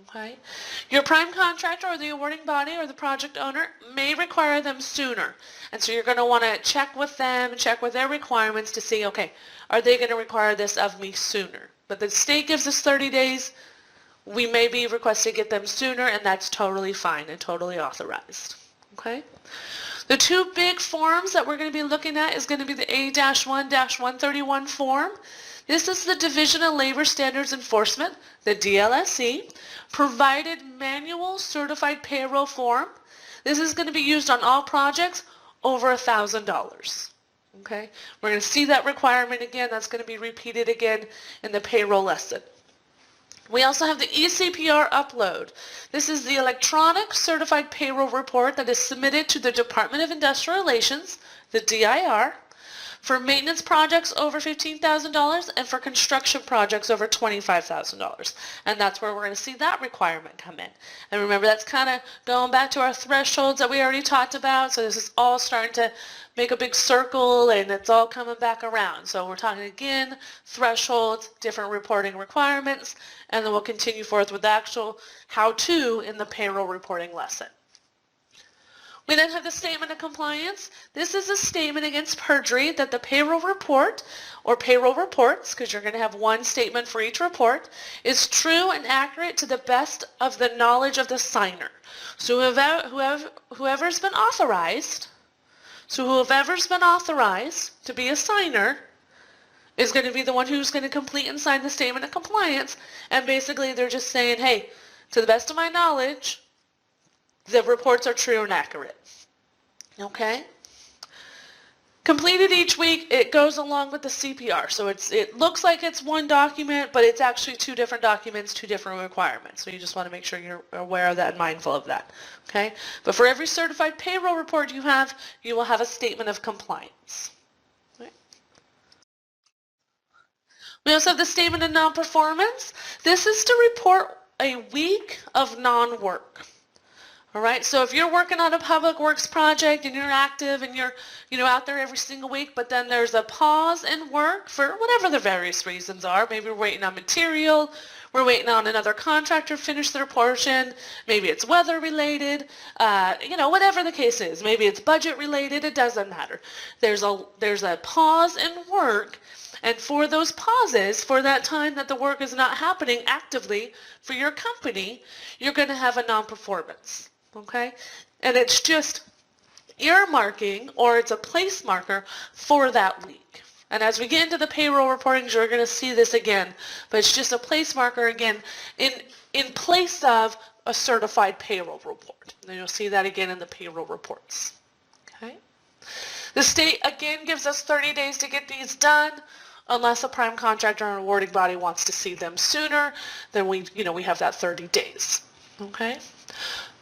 Okay? Your prime contractor or the awarding body or the project owner may require them sooner. And so you're going to want to check with them, check with their requirements to see, okay, are they going to require this of me sooner? But the state gives us 30 days. We may be requested to get them sooner, and that's totally fine and totally authorized. Okay? The two big forms that we're going to be looking at is going to be the A-1-131 form. This is the Division of Labor Standards Enforcement, the DLSE, provided manual certified payroll form. This is going to be used on all projects over $1,000. Okay? We're going to see that requirement again. That's going to be repeated again in the payroll lesson. We also have the eCPR upload. This is the electronic certified payroll report that is submitted to the Department of Industrial Relations, the DIR, for maintenance projects over $15,000 and for construction projects over $25,000. And that's where we're going to see that requirement come in. And remember, that's kind of going back to our thresholds that we already talked about. So this is all starting to make a big circle, and it's all coming back around. So we're talking again, thresholds, different reporting requirements, and then we'll continue forth with the actual how-to in the payroll reporting lesson. We then have the statement of compliance. This is a statement against perjury that the payroll report or payroll reports, because you're going to have one statement for each report, is true and accurate to the best of the knowledge of the signer. So whoever's been authorized, to be a signer is going to be the one who's going to complete and sign the statement of compliance. And basically they're just saying, hey, to the best of my knowledge, the reports are true and accurate. Okay? Completed each week, it goes along with the CPR. So it looks like it's one document, but it's actually two different documents, two different requirements. So you just want to make sure you're aware of that and mindful of that. Okay? But for every certified payroll report you will have a statement of compliance. Okay? We also have the statement of non-performance. This is to report a week of non-work. All right, so if you're working on a public works project and you're active and you're out there every single week, but then there's a pause in work for whatever the various reasons are. Maybe we're waiting on material, we're waiting on another contractor to finish their portion, maybe it's weather related, whatever the case is. Maybe it's budget related, it doesn't matter. There's a pause in work, and for those pauses, for that time that the work is not happening actively for your company, you're going to have a non-performance. Okay? And it's just earmarking, or it's a place marker for that week. And as we get into the payroll reporting, you're going to see this again. But it's just a place marker again in place of a certified payroll report. And you'll see that again in the payroll reports. Okay? The state again gives us 30 days to get these done. Unless a prime contractor or an awarding body wants to see them sooner, then we have that 30 days. Okay?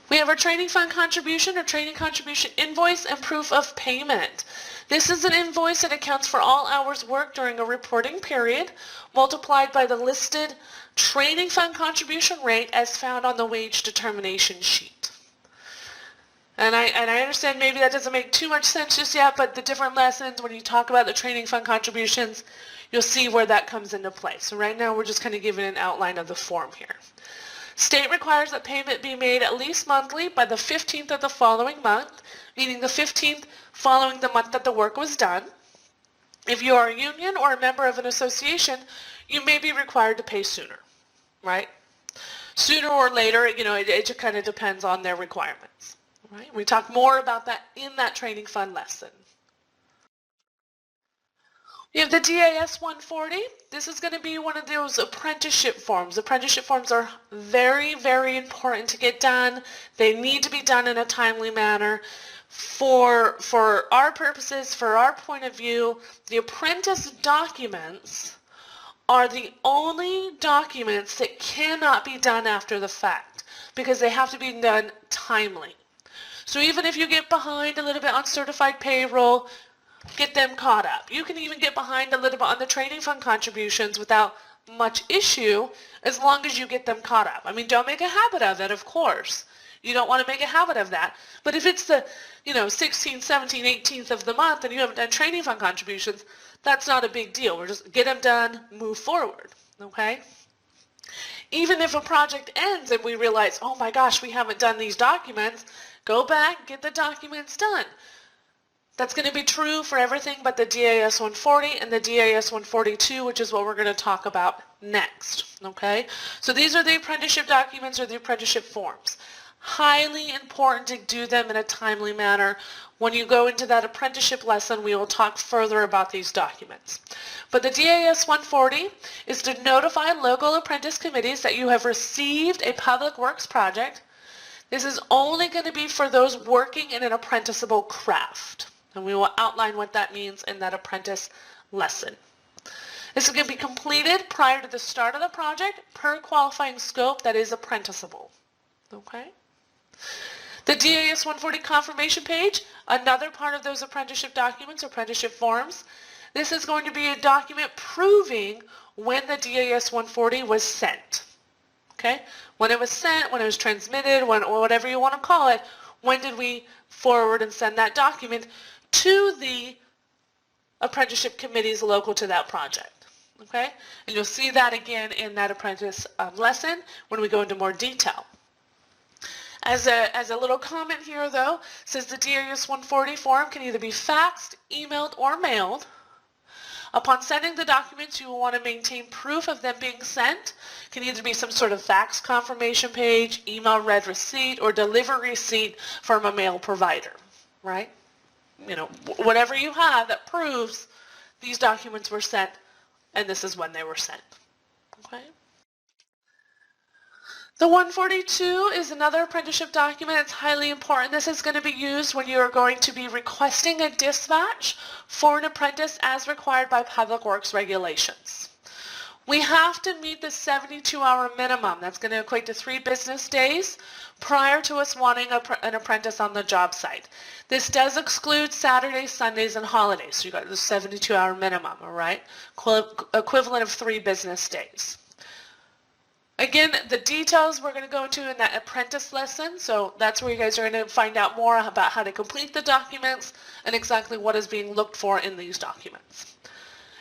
We have our training fund contribution or training contribution invoice and proof of payment. This is an invoice that accounts for all hours worked during a reporting period, multiplied by the listed training fund contribution rate as found on the wage determination sheet. And I understand maybe that doesn't make too much sense just yet, but the different lessons, when you talk about the training fund contributions, you'll see where that comes into play. So right now we're just kind of giving an outline of the form here. State requires that payment be made at least monthly by the 15th of the following month, meaning the 15th following the month that the work was done. If you are a union or a member of an association, you may be required to pay sooner, right? Sooner or later, it just kind of depends on their requirements. Right? We talk more about that in that training fund lesson. You have the DAS 140. This is going to be one of those apprenticeship forms. Apprenticeship forms are very, very important to get done. They need to be done in a timely manner. For our purposes, for our point of view, the apprentice documents are the only documents that cannot be done after the fact because they have to be done timely. So even if you get behind a little bit on certified payroll, get them caught up. You can even get behind a little bit on the training fund contributions without much issue as long as you get them caught up. I mean, don't make a habit of it, of course. You don't want to make a habit of that. But if it's the 16th, 17th, 18th of the month and you haven't done training fund contributions, that's not a big deal. We're just get them done, move forward. Okay? Even if a project ends and we realize, oh my gosh, we haven't done these documents, go back, get the documents done. That's going to be true for everything but the DAS 140 and the DAS 142, which is what we're going to talk about next. Okay? So these are the apprenticeship documents or the apprenticeship forms. Highly important to do them in a timely manner. When you go into that apprenticeship lesson, we will talk further about these documents. But the DAS 140 is to notify local apprentice committees that you have received a public works project. This is only going to be for those working in an apprenticeable craft. And we will outline what that means in that apprentice lesson. This is going to be completed prior to the start of the project per qualifying scope that is apprenticeable. Okay? The DAS 140 confirmation page, another part of those apprenticeship documents, apprenticeship forms. This is going to be a document proving when the DAS 140 was sent. Okay? When it was sent, when it was transmitted, when, or whatever you want to call it, when did we forward and send that document to the apprenticeship committees local to that project. Okay? And you'll see that again in that apprentice lesson when we go into more detail. As a little comment here though, says the DAS 140 form can either be faxed, emailed, or mailed. Upon sending the documents, you will want to maintain proof of them being sent. It can either be some sort of fax confirmation page, email read receipt, or delivery receipt from a mail provider, right? You know, whatever you have that proves these documents were sent and this is when they were sent. Okay? The 142 is another apprenticeship document. It's highly important. This is going to be used when you are going to be requesting a dispatch for an apprentice as required by Public Works regulations. We have to meet the 72-hour minimum. That's going to equate to 3 business days prior to us wanting an apprentice on the job site. This does exclude Saturdays, Sundays, and holidays. So you got the 72-hour minimum, all right? Equivalent of 3 business days. Again, the details we're going to go into in that apprentice lesson, so that's where you guys are going to find out more about how to complete the documents and exactly what is being looked for in these documents.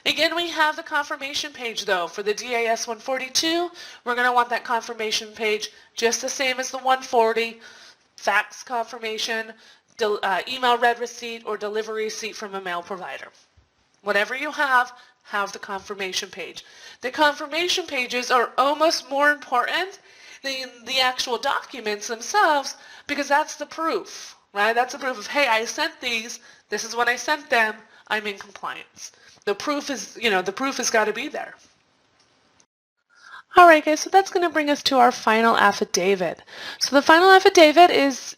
Again, we have the confirmation page though. For the DAS 142, we're going to want that confirmation page just the same as the 140, fax confirmation, email read receipt, or delivery receipt from a mail provider. Whatever you have the confirmation page. The confirmation pages are almost more important than the actual documents themselves because that's the proof, right? That's the proof of, hey, I sent these, this is when I sent them, I'm in compliance. The proof is, you know, the proof has got to be there. All right, guys, so that's going to bring us to our final affidavit. So the final affidavit is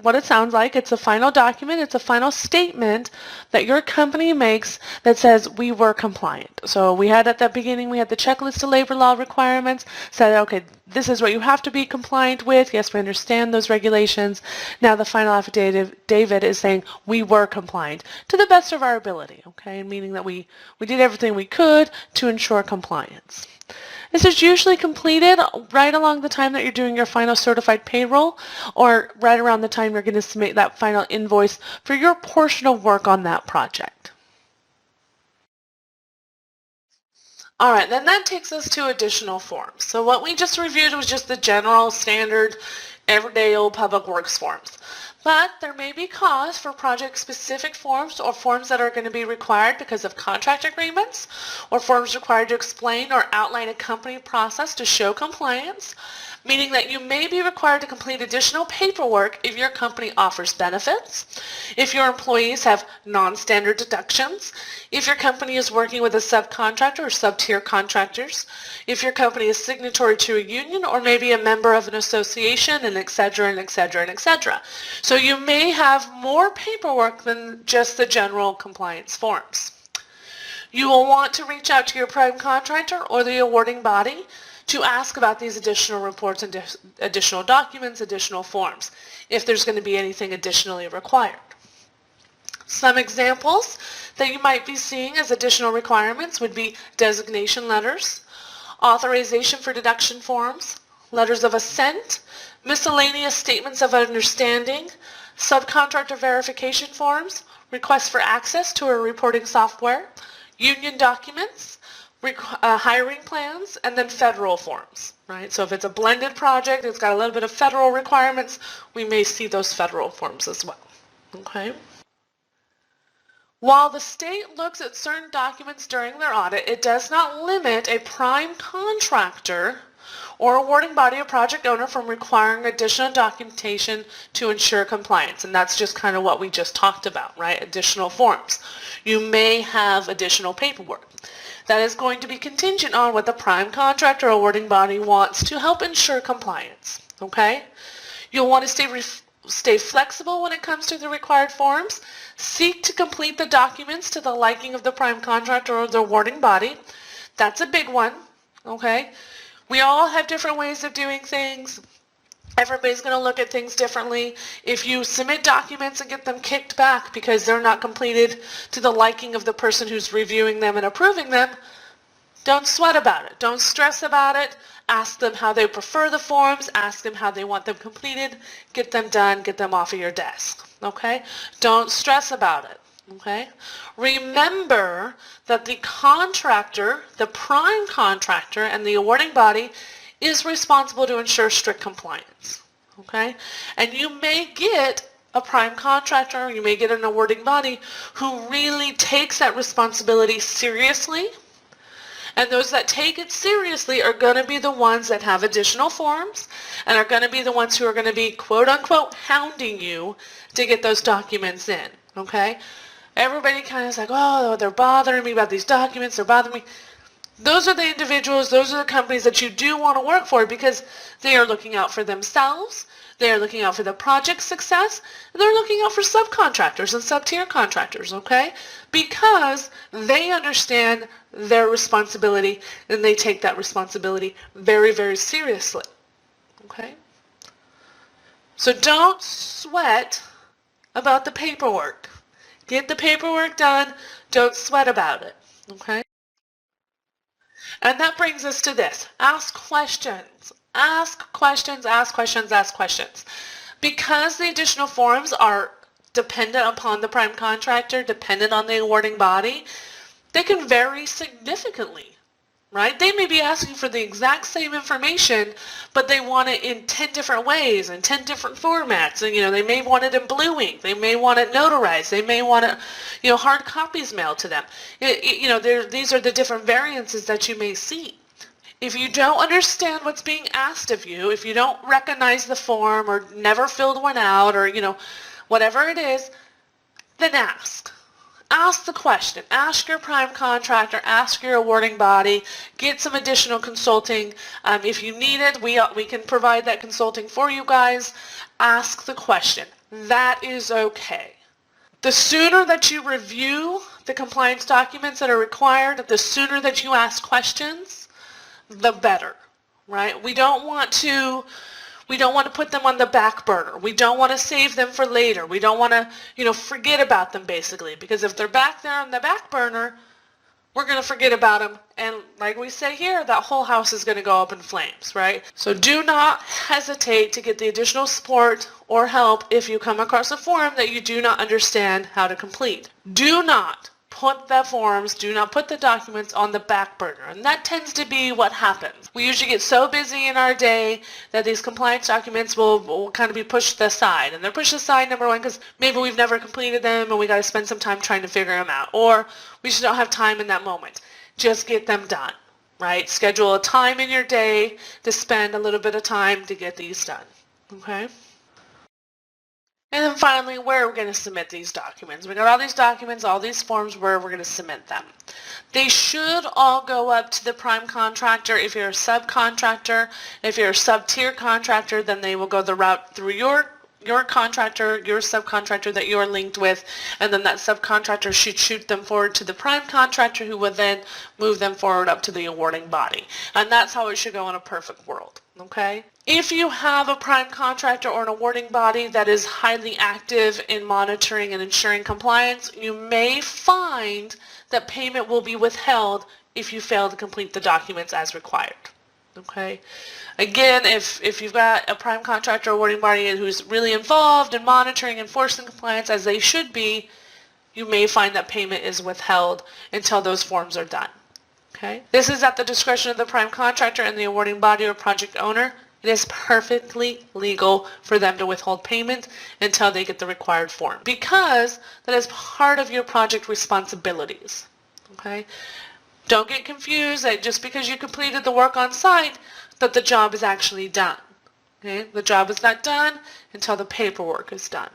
what it sounds like. It's a final document. It's a final statement that your company makes that says we were compliant. So we had at the beginning, we had the checklist of labor law requirements, said, okay, this is what you have to be compliant with. Yes, we understand those regulations. Now the final affidavit is saying we were compliant to the best of our ability, okay, meaning that we did everything we could to ensure compliance. This is usually completed right along the time that you're doing your final certified payroll or right around the time you're going to submit that final invoice for your portion of work on that project. All right, then that takes us to additional forms. So what we just reviewed was just the general standard everyday old public works forms. But there may be cause for project-specific forms or forms that are going to be required because of contract agreements or forms required to explain or outline a company process to show compliance, meaning that you may be required to complete additional paperwork if your company offers benefits, if your employees have non-standard deductions, if your company is working with a subcontractor or sub-tier contractors, if your company is signatory to a union or maybe a member of an association, and et cetera, and et cetera, and et cetera. So you may have more paperwork than just the general compliance forms. You will want to reach out to your prime contractor or the awarding body to ask about these additional reports and additional documents, additional forms, if there's going to be anything additionally required. Some examples that you might be seeing as additional requirements would be designation letters, authorization for deduction forms, letters of assent, miscellaneous statements of understanding, subcontractor verification forms, requests for access to a reporting software, union documents, hiring plans, and then federal forms, right? So if it's a blended project, it's got a little bit of federal requirements, we may see those federal forms as well, okay? While the state looks at certain documents during their audit, it does not limit a prime contractor or awarding body or project owner from requiring additional documentation to ensure compliance. And that's just kind of what we just talked about, right? Additional forms. You may have additional paperwork. That is going to be contingent on what the prime contractor or awarding body wants to help ensure compliance, okay? You'll want to stay flexible when it comes to the required forms. Seek to complete the documents to the liking of the prime contractor or the awarding body. That's a big one, okay? We all have different ways of doing things. Everybody's going to look at things differently. If you submit documents and get them kicked back because they're not completed to the liking of the person who's reviewing them and approving them, don't sweat about it. Don't stress about it. Ask them how they prefer the forms. Ask them how they want them completed. Get them done. Get them off of your desk. Okay? Don't stress about it. Okay? Remember that the contractor, the prime contractor, and the awarding body is responsible to ensure strict compliance. Okay? And you may get a prime contractor, or you may get an awarding body who really takes that responsibility seriously. And those that take it seriously are going to be the ones that have additional forms and are going to be the ones who are going to be quote-unquote hounding you to get those documents in, okay? Everybody kind of is like, oh, they're bothering me about these documents, they're bothering me. Those are the individuals, those are the companies that you do want to work for because they are looking out for themselves, they are looking out for the project success, and they're looking out for subcontractors and sub-tier contractors, okay? Because they understand their responsibility and they take that responsibility very, very seriously, okay? So don't sweat about the paperwork. Get the paperwork done. Don't sweat about it, okay? And that brings us to this. Ask questions. Ask questions, ask questions, ask questions. Because the additional forms are dependent upon the prime contractor, dependent on the awarding body, they can vary significantly, right? They may be asking for the exact same information, but they want it in 10 different ways, in 10 different formats. And, they may want it in blue ink. They may want it notarized. They may want it, hard copies mailed to them. These are the different variances that you may see. If you don't understand what's being asked of you, if you don't recognize the form or never filled one out or, whatever it is, then ask. Ask the question. Ask your prime contractor. Ask your awarding body. Get some additional consulting. If you need it, we can provide that consulting for you guys. Ask the question. That is okay. The sooner that you review the compliance documents that are required, the sooner that you ask questions, the better, right? We don't want to put them on the back burner. We don't want to save them for later. We don't want to, forget about them basically, because if they're back there on the back burner, we're going to forget about them. And like we say here, that whole house is going to go up in flames, right? So do not hesitate to get the additional support or help if you come across a form that you do not understand how to complete. Do not put the documents on the back burner. And that tends to be what happens. We usually get so busy in our day that these compliance documents will kind of be pushed aside. And they're pushed aside, number one, because maybe we've never completed them and we got to spend some time trying to figure them out. Or we just don't have time in that moment. Just get them done, right? Schedule a time in your day to spend a little bit of time to get these done, okay? And then finally, where are we going to submit these documents? We got all these documents, all these forms, where we're going to submit them. They should all go up to the prime contractor. If you're a subcontractor, if you're a sub-tier contractor, then they will go the route through your contractor, your subcontractor that you're linked with, and then that subcontractor should shoot them forward to the prime contractor who would then move them forward up to the awarding body. And that's how it should go in a perfect world, okay? If you have a prime contractor or an awarding body that is highly active in monitoring and ensuring compliance, you may find that payment will be withheld if you fail to complete the documents as required. Okay? Again, if you've got a prime contractor or awarding body who's really involved in monitoring and enforcing compliance as they should be, you may find that payment is withheld until those forms are done. Okay? This is at the discretion of the prime contractor and the awarding body or project owner. It is perfectly legal for them to withhold payment until they get the required form, because that is part of your project responsibilities. Okay? Don't get confused that just because you completed the work on site that the job is actually done. Okay? The job is not done until the paperwork is done.